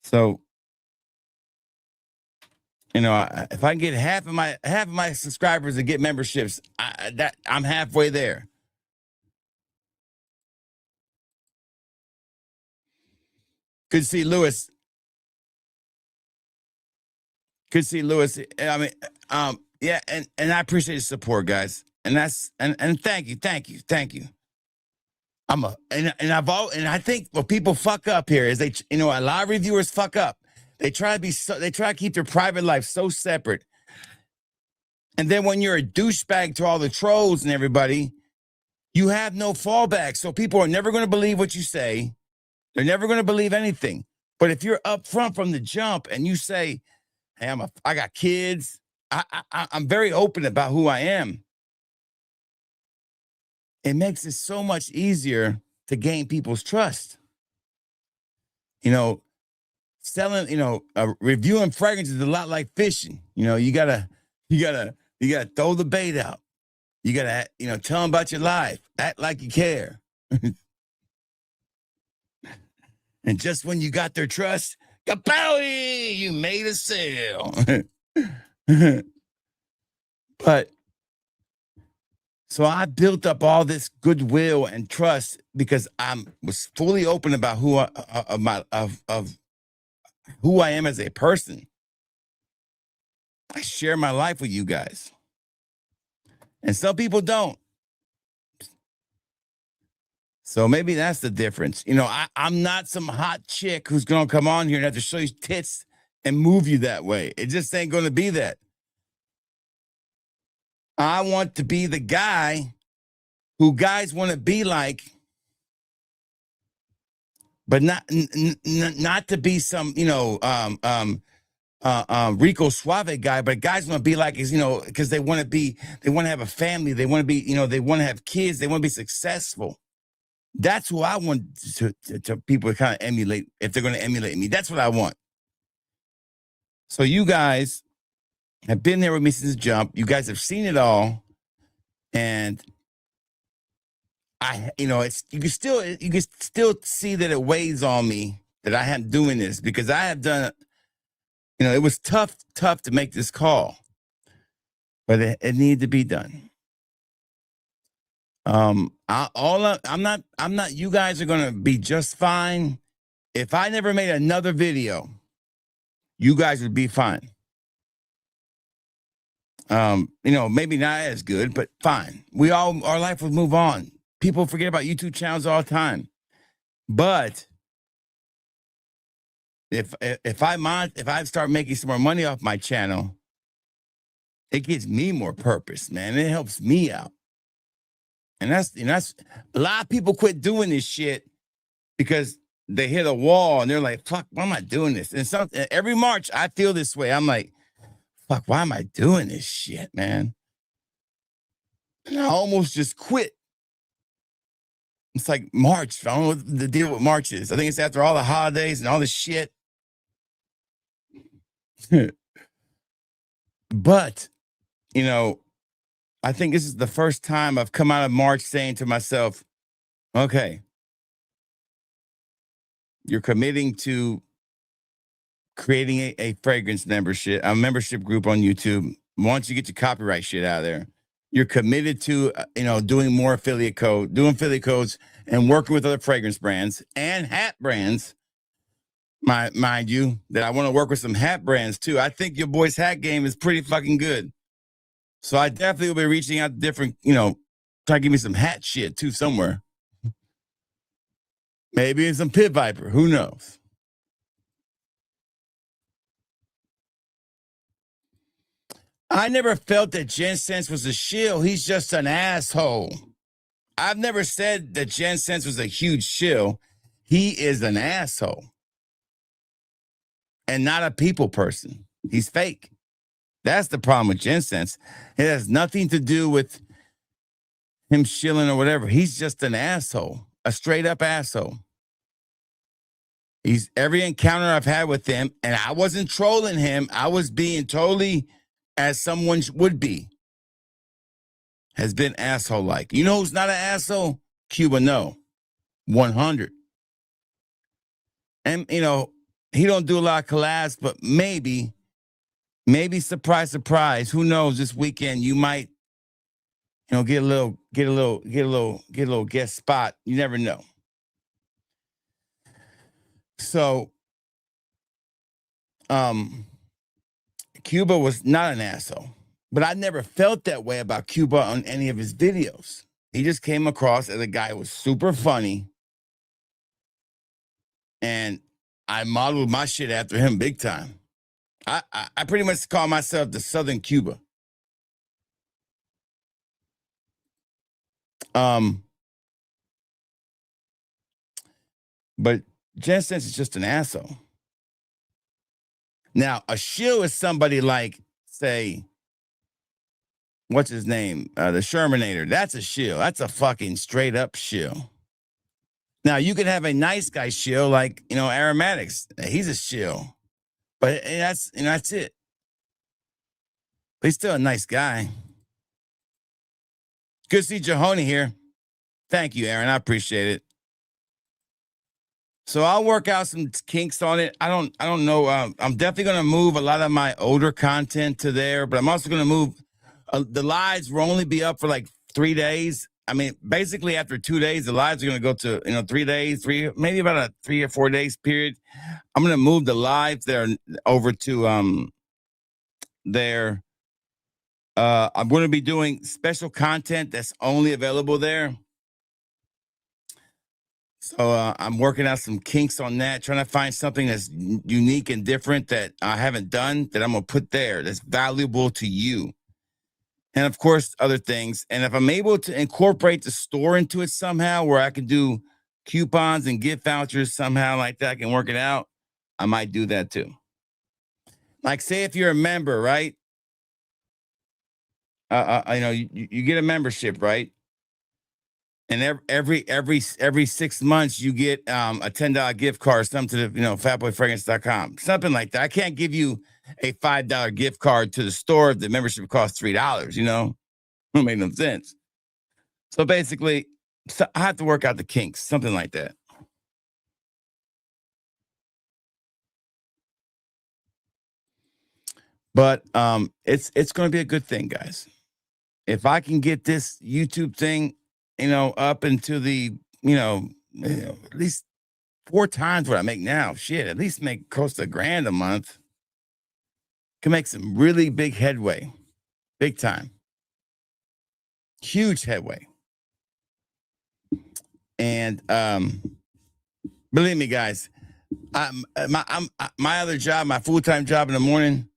So, if I can get half of my subscribers to get memberships, I'm halfway there. Good to see Lewis. Good to see Lewis. I mean, yeah, and I appreciate the support, guys. And thank you. I think what people fuck up here is a lot of reviewers fuck up. They try to keep their private life so separate. And then when you're a douchebag to all the trolls and everybody, you have no fallback. So people are never going to believe what you say. They're never going to believe anything. But if you're up front from the jump and you say, hey, I got kids, I'm very open about who I am. It makes it so much easier to gain people's trust. Reviewing fragrances is a lot like fishing. You gotta throw the bait out. You gotta, tell them about your life. Act like you care. And just when you got their trust, kapowie, you made a sale. But so I built up all this goodwill and trust because I was fully open about who I am as a person. I share my life with you guys. And some people don't. So maybe that's the difference. I'm not some hot chick who's going to come on here and have to show you tits and move you that way. It just ain't going to be that. I want to be the guy who guys want to be like, but not to be some, Rico Suave guy, but guys want to be like, because they want to have a family. They want to be, they want to have kids. They want to be successful. That's who I want to people to kind of emulate if they're going to emulate me. That's what I want. So you guys have been there with me since the jump. You guys have seen it all. And it's you can still see that it weighs on me that I am doing this because I have done, it was tough to make this call, but it needed to be done. I'm not, you guys are going to be just fine. If I never made another video, you guys would be fine. Maybe not as good, but fine. Our life would move on. People forget about YouTube channels all the time. But if I start making some more money off my channel, it gives me more purpose, man. It helps me out. And that's a lot of people quit doing this shit because they hit a wall and they're like, fuck, why am I doing this? And every March I feel this way. I'm like, fuck, why am I doing this shit, man? And I almost just quit. It's like March. I don't know what the deal with March is. I think it's after all the holidays and all this shit. But, I think this is the first time I've come out of March saying to myself, okay, you're committing to creating a fragrance membership, a membership group on YouTube. Once you get your copyright shit out of there, you're committed to, doing more affiliate codes and working with other fragrance brands and hat brands. Mind you, that I want to work with some hat brands too. I think your boy's hat game is pretty fucking good. So I definitely will be reaching out to different, try to give me some hat shit too somewhere. Maybe in some Pit Viper. Who knows? I never felt that JenSense was a shill. He's just an asshole. I've never said that JenSense was a huge shill. He is an asshole. And not a people person. He's fake. That's the problem with JenSense. It has nothing to do with him shilling or whatever. He's just an asshole. A straight up asshole. Every encounter I've had with him, and I wasn't trolling him. I was being totally as someone would be. Has been asshole-like. You know who's not an asshole? Cuba, no. 100. And, he don't do a lot of collabs, but maybe surprise, surprise. Who knows? This weekend you might, get a little guest spot. You never know. So, Cuba was not an asshole, but I never felt that way about Cuba on any of his videos. He just came across as a guy who was super funny, and I modeled my shit after him big time. I pretty much call myself the Southern Cuba. But JenSense is just an asshole. Now, a shill is somebody like, say, what's his name? The Shermanator. That's a shill. That's a fucking straight up shill. Now, you can have a nice guy shill like, Aromatics. He's a shill. But that's it. But he's still a nice guy. Good to see Jahoni here. Thank you, Aaron. I appreciate it. So I'll work out some kinks on it. I don't know. I'm definitely going to move a lot of my older content to there, but I'm also going to move. The lives will only be up for like 3 days. I mean, basically after 2 days, the lives are going to go to, 3 days, maybe about a 3 or 4 days period. I'm going to move the lives there over to there. I'm going to be doing special content that's only available there. So I'm working out some kinks on that, trying to find something that's unique and different that I haven't done that I'm going to put there that's valuable to you. And of course, other things. And if I'm able to incorporate the store into it somehow where I can do coupons and gift vouchers somehow like that, I can work it out, I might do that too. Like say if you're a member, right? You get a membership, right? And every 6 months you get a $10 gift card or something to the, fatboyfragrance.com. Something like that. I can't give you a $5 gift card to the store if the membership costs $3, It made no sense. So basically, I have to work out the kinks, something like that. But it's going to be a good thing, guys. If I can get this YouTube thing, up into the, at least 4 times what I make now, shit, at least make close to $1,000 a month, can make some really big headway, big time, huge headway. And believe me, guys, my other job, my full-time job in the morning,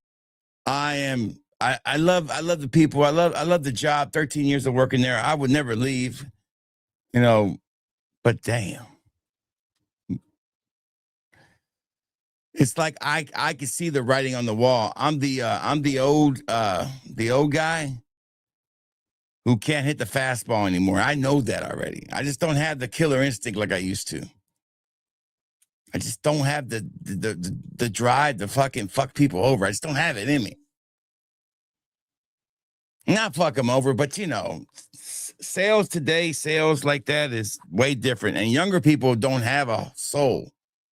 I love the people. I love the job. 13 years of working there. I would never leave, but damn. It's like I can see the writing on the wall. I'm the old guy who can't hit the fastball anymore. I know that already. I just don't have the killer instinct like I used to. I just don't have the drive to fucking fuck people over. I just don't have it in me. Not fuck them over, but sales today, sales like that is way different. And younger people don't have a soul.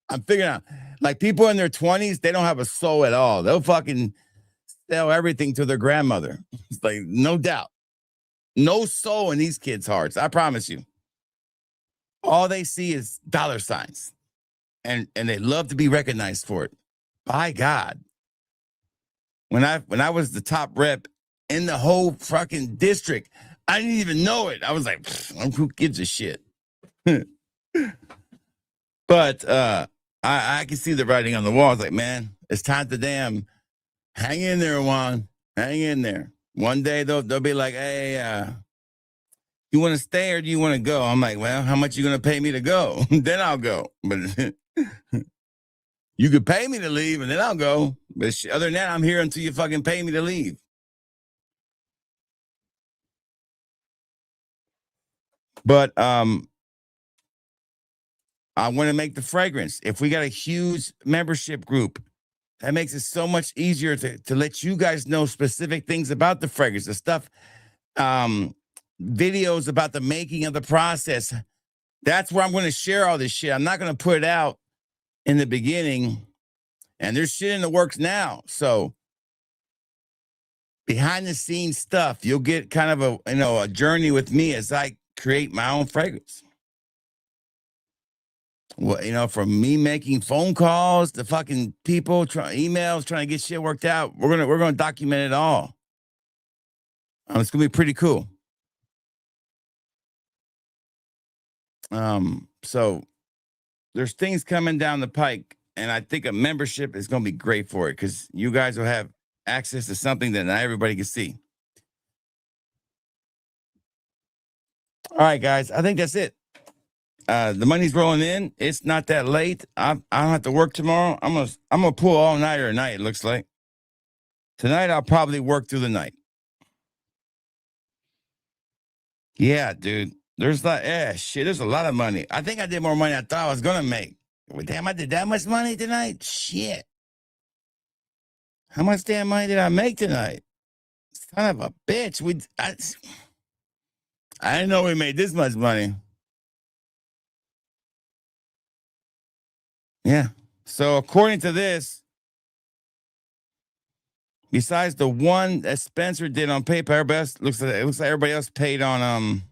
I'm figuring out, like, people in their 20s, they don't have a soul at all. They'll fucking sell everything to their grandmother. It's like, no doubt. No soul in these kids' hearts. I promise you. All they see is dollar signs. And they love to be recognized for it. By God. When I was the top rep in the whole fucking district, I didn't even know it. I was like, who gives a shit? But I can see the writing on the wall. It's like, man, it's time to damn hang in there, Juan. Hang in there. One day they'll be like, hey, you want to stay or do you want to go? I'm like, well, how much you going to pay me to go? Then I'll go. But you could pay me to leave and then I'll go. But other than that, I'm here until you fucking pay me to leave. But I want to make the fragrance. If we got a huge membership group, that makes it so much easier to let you guys know specific things about the fragrance, the stuff, videos about the making of the process. That's where I'm going to share all this shit. I'm not going to put it out in the beginning, and there's shit in the works now. So behind the scenes stuff, you'll get kind of a journey with me as I create my own fragrance. Well, from me making phone calls to fucking people, emails, trying to get shit worked out, we're gonna document it all. It's gonna be pretty cool. So there's things coming down the pike, and I think a membership is gonna be great for it because you guys will have access to something that not everybody can see. All right, guys, I think that's it. The money's rolling in. It's not that late. I don't have to work tomorrow. I'm gonna pull all nighter tonight. It looks like tonight I'll probably work through the night. Yeah, dude. There's shit. There's a lot of money. I think I did more money than I thought I was gonna make. Well, damn, I did that much money tonight. Shit. How much damn money did I make tonight? Son of a bitch. I didn't know we made this much money. Yeah. So according to this, besides the one that Spencer did on PayPal, it looks like everybody else paid on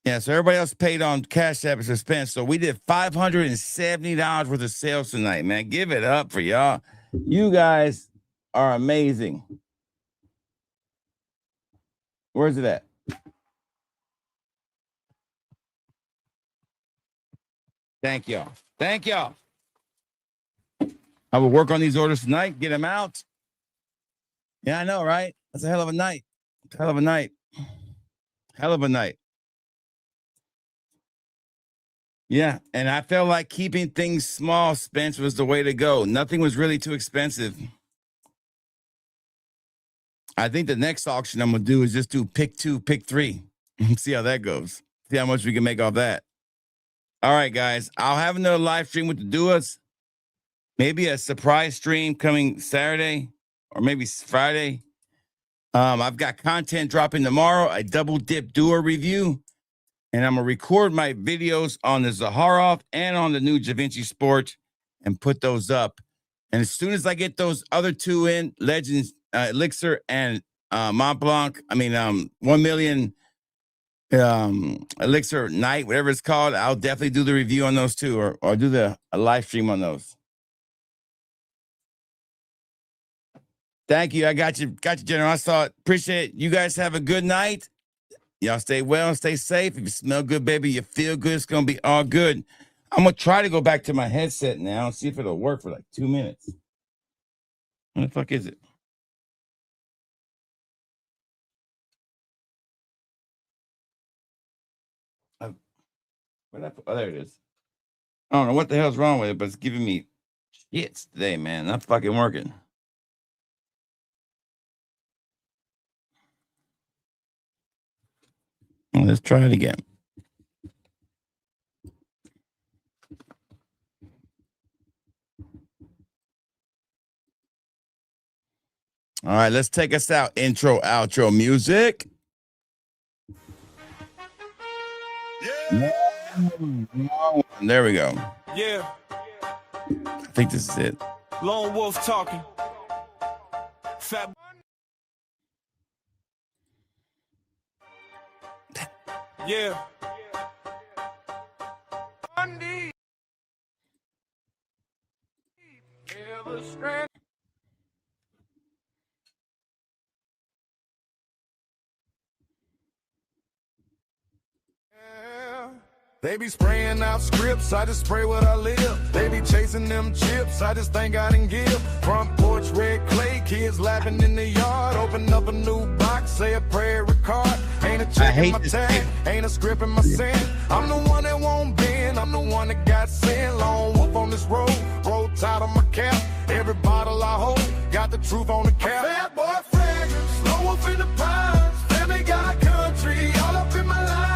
so everybody else paid on Cash App and Spence. So we did $570 worth of sales tonight, man. Give it up for y'all. You guys are amazing. Where's it at? Thank y'all. Thank y'all. I will work on these orders tonight, get them out. Yeah, I know, right? That's a hell of a night. Hell of a night. Hell of a night. Yeah, and I felt like keeping things small, Spence, was the way to go. Nothing was really too expensive. I think the next auction I'm going to do is just do pick 2, pick 3. See how that goes. See how much we can make off that. All right, guys. I'll have another live stream with the Duas. Maybe a surprise stream coming Saturday or maybe Friday. I've got content dropping tomorrow, a double dip Dua review. And I'm going to record my videos on the Zaharoff and on the new DaVinci Sport and put those up. And as soon as I get those other two in, Legends, Elixir and Mont Blanc, 1 million Elixir Night, whatever it's called, I'll definitely do the review on those two or do a live stream on those. Thank you. I got you, General. I saw it. Appreciate it. You guys have a good night. Y'all stay well and stay safe. If you smell good, baby, you feel good, it's going to be all good. I'm going to try to go back to my headset now and see if it'll work for like 2 minutes. What the fuck is it? Oh, there it is. I don't know what the hell's wrong with it, but it's giving me shits today, man. Not fucking working. Let's try it again. All right, let's take us out. Intro, outro music. Yeah. There we go.
Yeah.
I think this is it.
Lone Wolf talking. Fat. Yeah.
Never stranded.
They be spraying out scripts, I just spray what I live. They be chasing them chips, I just thank God and give. Front porch, red clay, kids laughing in the yard. Open up a new box, say a prayer record. Ain't a check in my tag, ain't a script in my sin. I'm the one that won't bend, I'm the one that got sin. Lone wolf on this road, roll tight on my cap. Every bottle I hold, got the truth on the cap. Bad boy fragrance, lone wolf in the pines. Family got country, all up in my lines.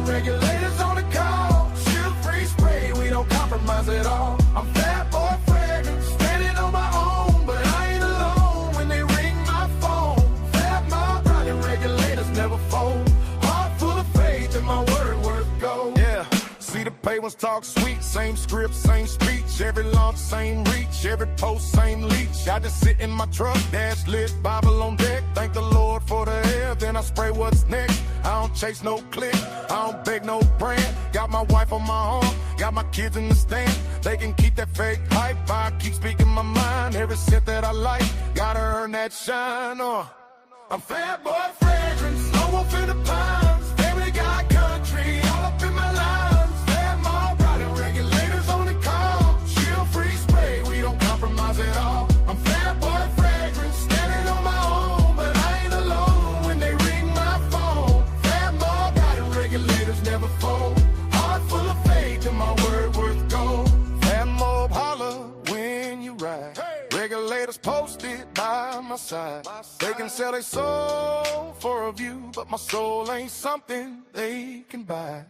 Regulators on the call, shield free spray, we don't compromise at all. I'm fat boy fragrance, standing on my own, but I ain't alone when they ring my phone. Fat mob, riding regulators never fold. Heart full of faith and my word worth gold. Yeah, see the pay ones talk sweet, same script, same speech. Every launch, same reach, every post, same leech. I just sit in my truck, dash lit, Bible on deck. Thank the Lord for the air, then I spray what's next. I don't chase no click, I don't beg no brand. Got my wife on my arm, got my kids in the stand. They can keep that fake hype, I keep speaking my mind. Every scent that I like, gotta earn that shine. I'm fat boy fragrance, no wolf in the pines. Family got country, all up in my lines. Fat mob, riding regulators on the call. Shield free spray, we don't compromise at all. I'm fat boy fragrance, standing on my own, but I ain't alone when they ring my phone. Fat mob, riding regulators never fold. Heart full of faith and my word worth gold. Fat mob holler when you ride. Regulators posted by my side. They can sell their soul for a view, but my soul ain't something they can buy.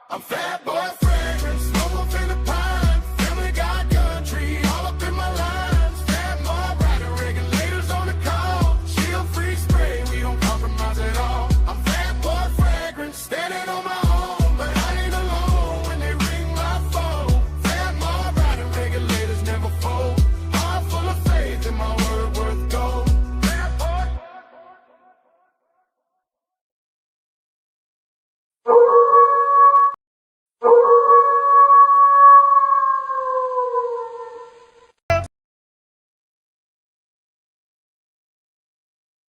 I'm fat boy fragrance, no wolf in the pine.